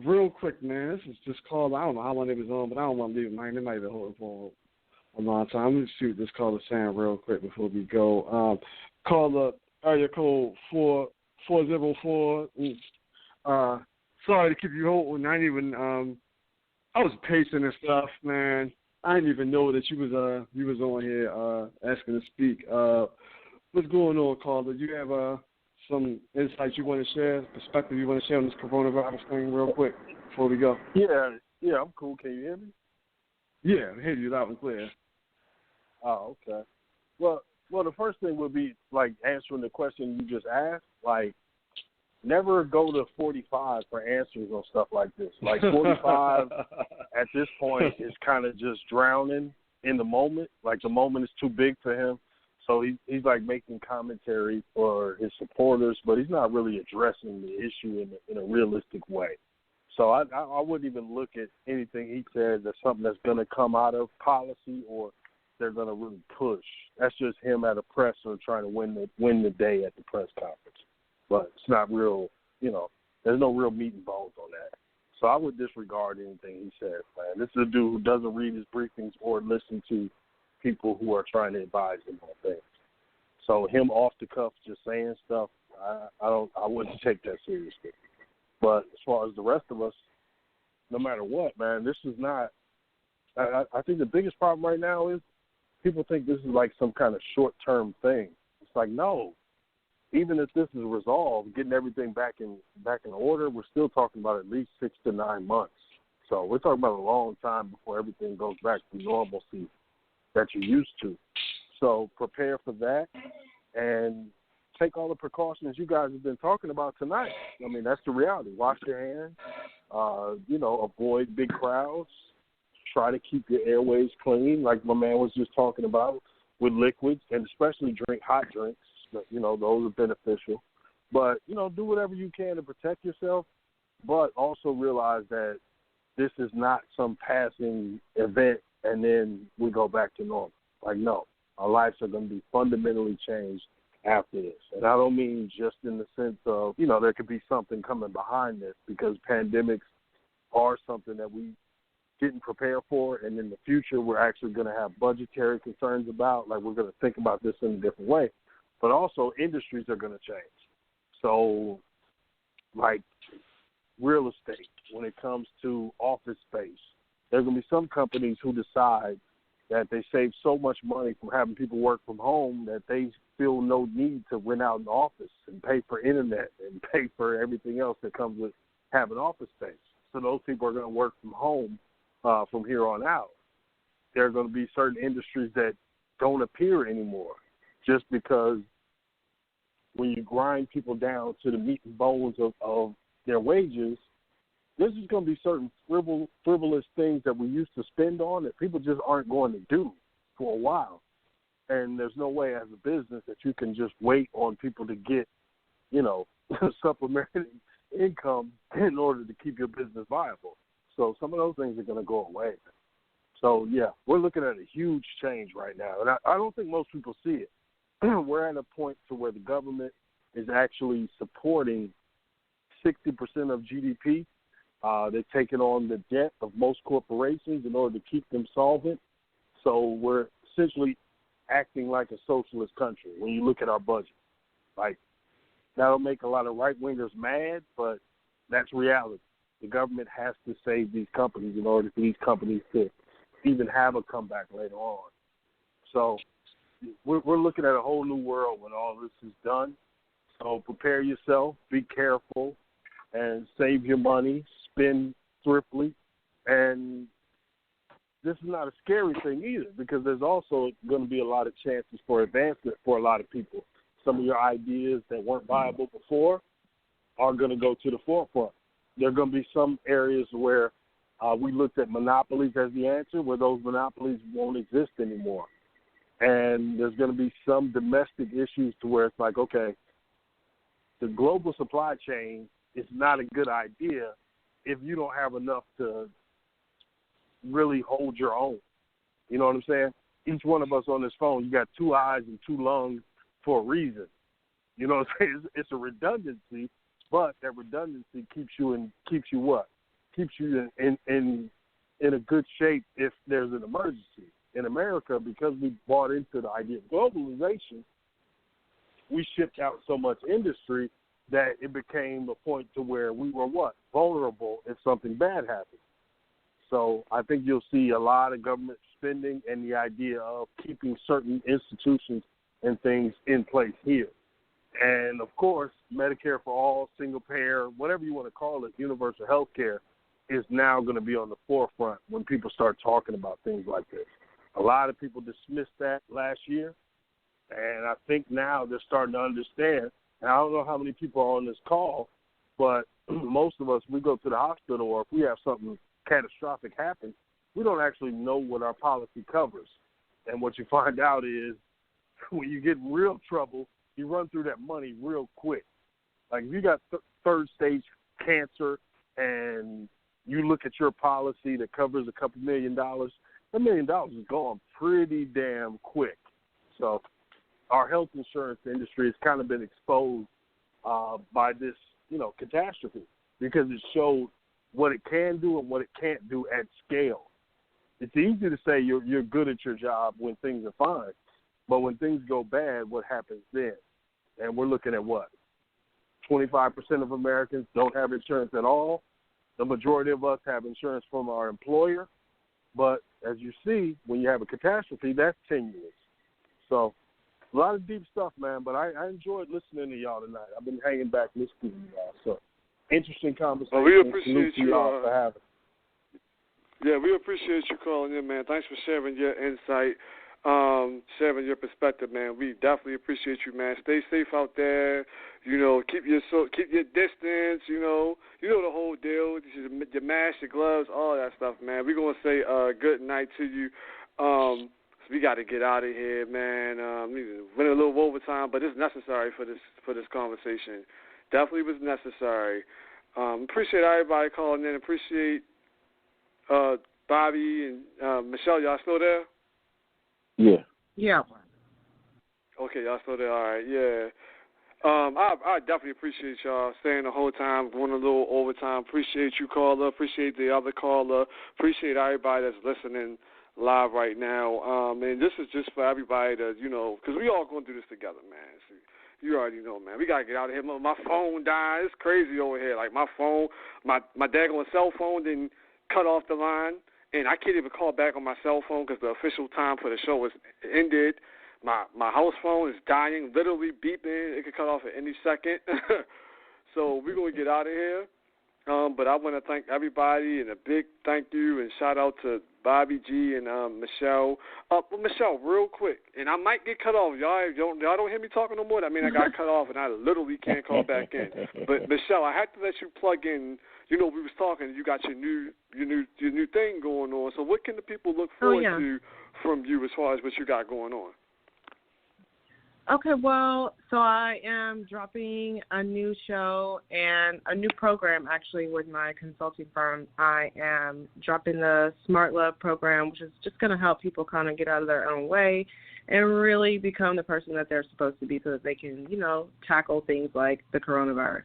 Real quick, man. This is just called. I don't know how long it was on, but I don't want to leave it, man. It might be holding for a long time. I'm going to shoot this call to Sam real quick before we go. Call up area code 4404. Sorry to keep you holding. I was pacing and stuff, man. I didn't even know that you was on here asking to speak. What's going on, caller? Do you have some insights you want to share, perspective you want to share on this coronavirus thing real quick before we go? Yeah, I'm cool. Can you hear me? Yeah, I hear you loud and clear. Oh, okay. Well, the first thing would be, answering the question you just asked. never go to 45 for answers on stuff like this. Like 45 at this point is kind of just drowning in the moment. Like the moment is too big for him. So he's like making commentary for his supporters, but he's not really addressing the issue in a realistic way. So I wouldn't even look at anything he says as something that's going to come out of policy or they're going to really push. That's just him at a presser trying to win the day at the press conference. But it's not real, there's no real meat and bones on that. So I would disregard anything he says, man. This is a dude who doesn't read his briefings or listen to people who are trying to advise him on things. So him off the cuff just saying stuff, I wouldn't take that seriously. But as far as the rest of us, no matter what, man, this is not. I think the biggest problem right now is people think this is like some kind of short-term thing. It's like, no. Even if this is resolved, getting everything back in order, we're still talking about at least 6 to 9 months. So we're talking about a long time before everything goes back to normalcy that you're used to. So prepare for that and take all the precautions you guys have been talking about tonight. I mean, that's the reality. Wash your hands, avoid big crowds, try to keep your airways clean, like my man was just talking about, with liquids, and especially drink hot drinks. Those are beneficial. But, do whatever you can to protect yourself, but also realize that this is not some passing event and then we go back to normal. Like, no, our lives are going to be fundamentally changed after this. And I don't mean just in the sense of, there could be something coming behind this, because pandemics are something that we didn't prepare for, and in the future we're actually going to have budgetary concerns about. Like, we're going to think about this in a different way. But also industries are going to change. So, like real estate, when it comes to office space, there's going to be some companies who decide that they save so much money from having people work from home that they feel no need to rent out an office and pay for internet and pay for everything else that comes with having office space. So those people are going to work from home from here on out. There are going to be certain industries that don't appear anymore, just because when you grind people down to the meat and bones of their wages, this is going to be certain frivolous things that we used to spend on that people just aren't going to do for a while. And there's no way as a business that you can just wait on people to get, supplementary income in order to keep your business viable. So some of those things are going to go away. So, yeah, we're looking at a huge change right now. And I don't think most people see it. We're at a point to where the government is actually supporting 60% of GDP. They're taking on the debt of most corporations in order to keep them solvent. So we're essentially acting like a socialist country when you look at our budget. Like, that'll make a lot of right-wingers mad, but that's reality. The government has to save these companies in order for these companies to even have a comeback later on. So we're looking at a whole new world when all this is done. So prepare yourself, be careful, and save your money, spend thriftily. And this is not a scary thing either, because there's also going to be a lot of chances for advancement for a lot of people. Some of your ideas that weren't viable before are going to go to the forefront. There are going to be some areas where we looked at monopolies as the answer, where those monopolies won't exist anymore. And there's going to be some domestic issues to where it's like, okay, the global supply chain is not a good idea if you don't have enough to really hold your own. You know what I'm saying? Each one of us on this phone, you got 2 eyes and 2 lungs for a reason. You know what I'm saying? It's a redundancy, but that redundancy keeps you what? Keeps you in a good shape if there's an emergency. In America, because we bought into the idea of globalization, we shipped out so much industry that it became a point to where we were what? Vulnerable if something bad happened. So I think you'll see a lot of government spending and the idea of keeping certain institutions and things in place here. And, of course, Medicare for all, single payer, whatever you want to call it, universal health care is now going to be on the forefront when people start talking about things like this. A lot of people dismissed that last year, and I think now they're starting to understand. And I don't know how many people are on this call But most of us, we go to the hospital, or if we have something catastrophic happen, we don't actually know what our policy covers. And what you find out is when you get in real trouble, you run through that money real quick. Like if you got third stage cancer and you look at your policy that covers a couple $1 million, $1 million is gone pretty damn quick. So our health insurance industry has kind of been exposed by this, catastrophe, because it showed what it can do and what it can't do at scale. It's easy to say you're good at your job when things are fine, but when things go bad, what happens then? And we're looking at what? 25% of Americans don't have insurance at all. The majority of us have insurance from our employer. But as you see, when you have a catastrophe, that's tenuous. So a lot of deep stuff, man, but I enjoyed listening to y'all tonight. I've been hanging back listening to y'all. So interesting conversation. Well, we appreciate you for having. Yeah, we appreciate you calling in, man. Thanks for sharing your insight, sharing your perspective, man. We definitely appreciate you, man. Stay safe out there. Keep your distance. The whole deal. Your mask, your gloves, all that stuff, man. We're gonna say good night to you. We got to get out of here, man. Went a little overtime, but it's necessary for this conversation. Definitely was necessary. Appreciate everybody calling in. Appreciate Bobby and Michelle. Y'all still there? Yeah. Yeah. Okay, y'all still there. All right. Yeah. I definitely appreciate y'all staying the whole time, going a little overtime. Appreciate you, caller. Appreciate the other caller. Appreciate everybody that's listening live right now. And this is just for everybody to, because we all going through this together, man. So you already know, man. We got to get out of here. My phone died. It's crazy over here. Like my phone, my daggone cell phone didn't cut off the line, and I can't even call back on my cell phone because the official time for the show was ended. My house phone is dying, literally beeping. It could cut off at any second. So we're going to get out of here. But I want to thank everybody, and a big thank you and shout out to Bobby G and Michelle. Michelle, real quick, and I might get cut off. Y'all don't hear me talking no more. I mean, I got cut off, and I literally can't call back in. But Michelle, I had to let you plug in. We was talking. You got your new thing going on. So what can the people look forward to from you as far as what you got going on? Okay, well, so I am dropping a new show and a new program, actually, with my consulting firm. I am dropping the Smart Love program, which is just going to help people kind of get out of their own way and really become the person that they're supposed to be so that they can, tackle things like the coronavirus.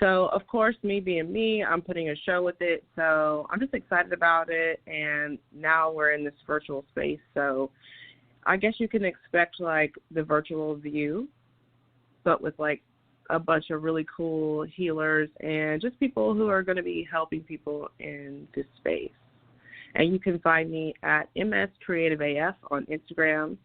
So, of course, me being me, I'm putting a show with it. So I'm just excited about it, and now we're in this virtual space, so I guess you can expect, like, the virtual view, but with, like, a bunch of really cool healers and just people who are going to be helping people in this space. And you can find me at MSCreativeAF on Instagram.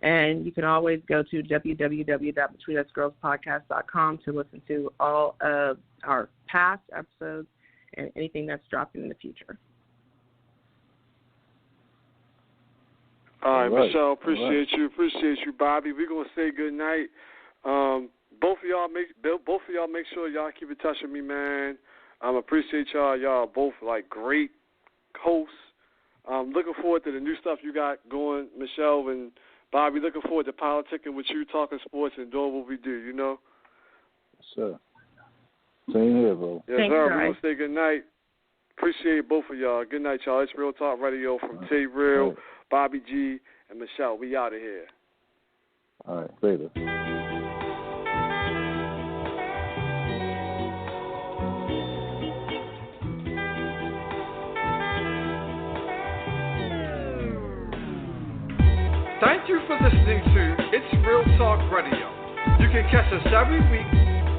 And you can always go to www.betweenusgirlspodcast.com to listen to all of our past episodes and anything that's dropping in the future. All right, Michelle, appreciate you, Bobby. We're gonna say good night. Both of y'all make sure y'all keep in touch with me, man. Appreciate y'all. Y'all both like great hosts. Looking forward to the new stuff you got going, Michelle and Bobby. Looking forward to politicking with you, talking sports, and doing what we do. Yes, sir. Same here, bro. Yes, sir. We're gonna say good night. Appreciate both of y'all. Good night, y'all. It's Real Talk Radio from Tay Real, Bobby G, and Michelle. We out of here. All right, later. Thank you for listening to It's Real Talk Radio. You can catch us every week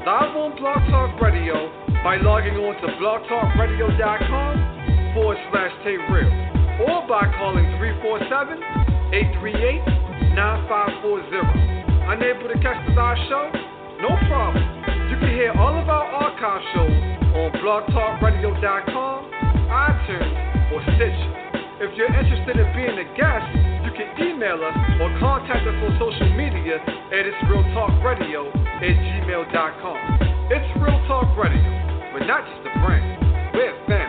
live on Blog Talk Radio by logging on to blogtalkradio.com/Tay Real or by calling 347-838-9540. Unable to catch the live show? No problem. You can hear all of our archive shows on blogtalkradio.com, iTunes, or Stitcher. If you're interested in being a guest, you can email us or contact us on social media at itsrealtalkradio@gmail.com. It's Real Talk Radio, but not just a brand. We're a family.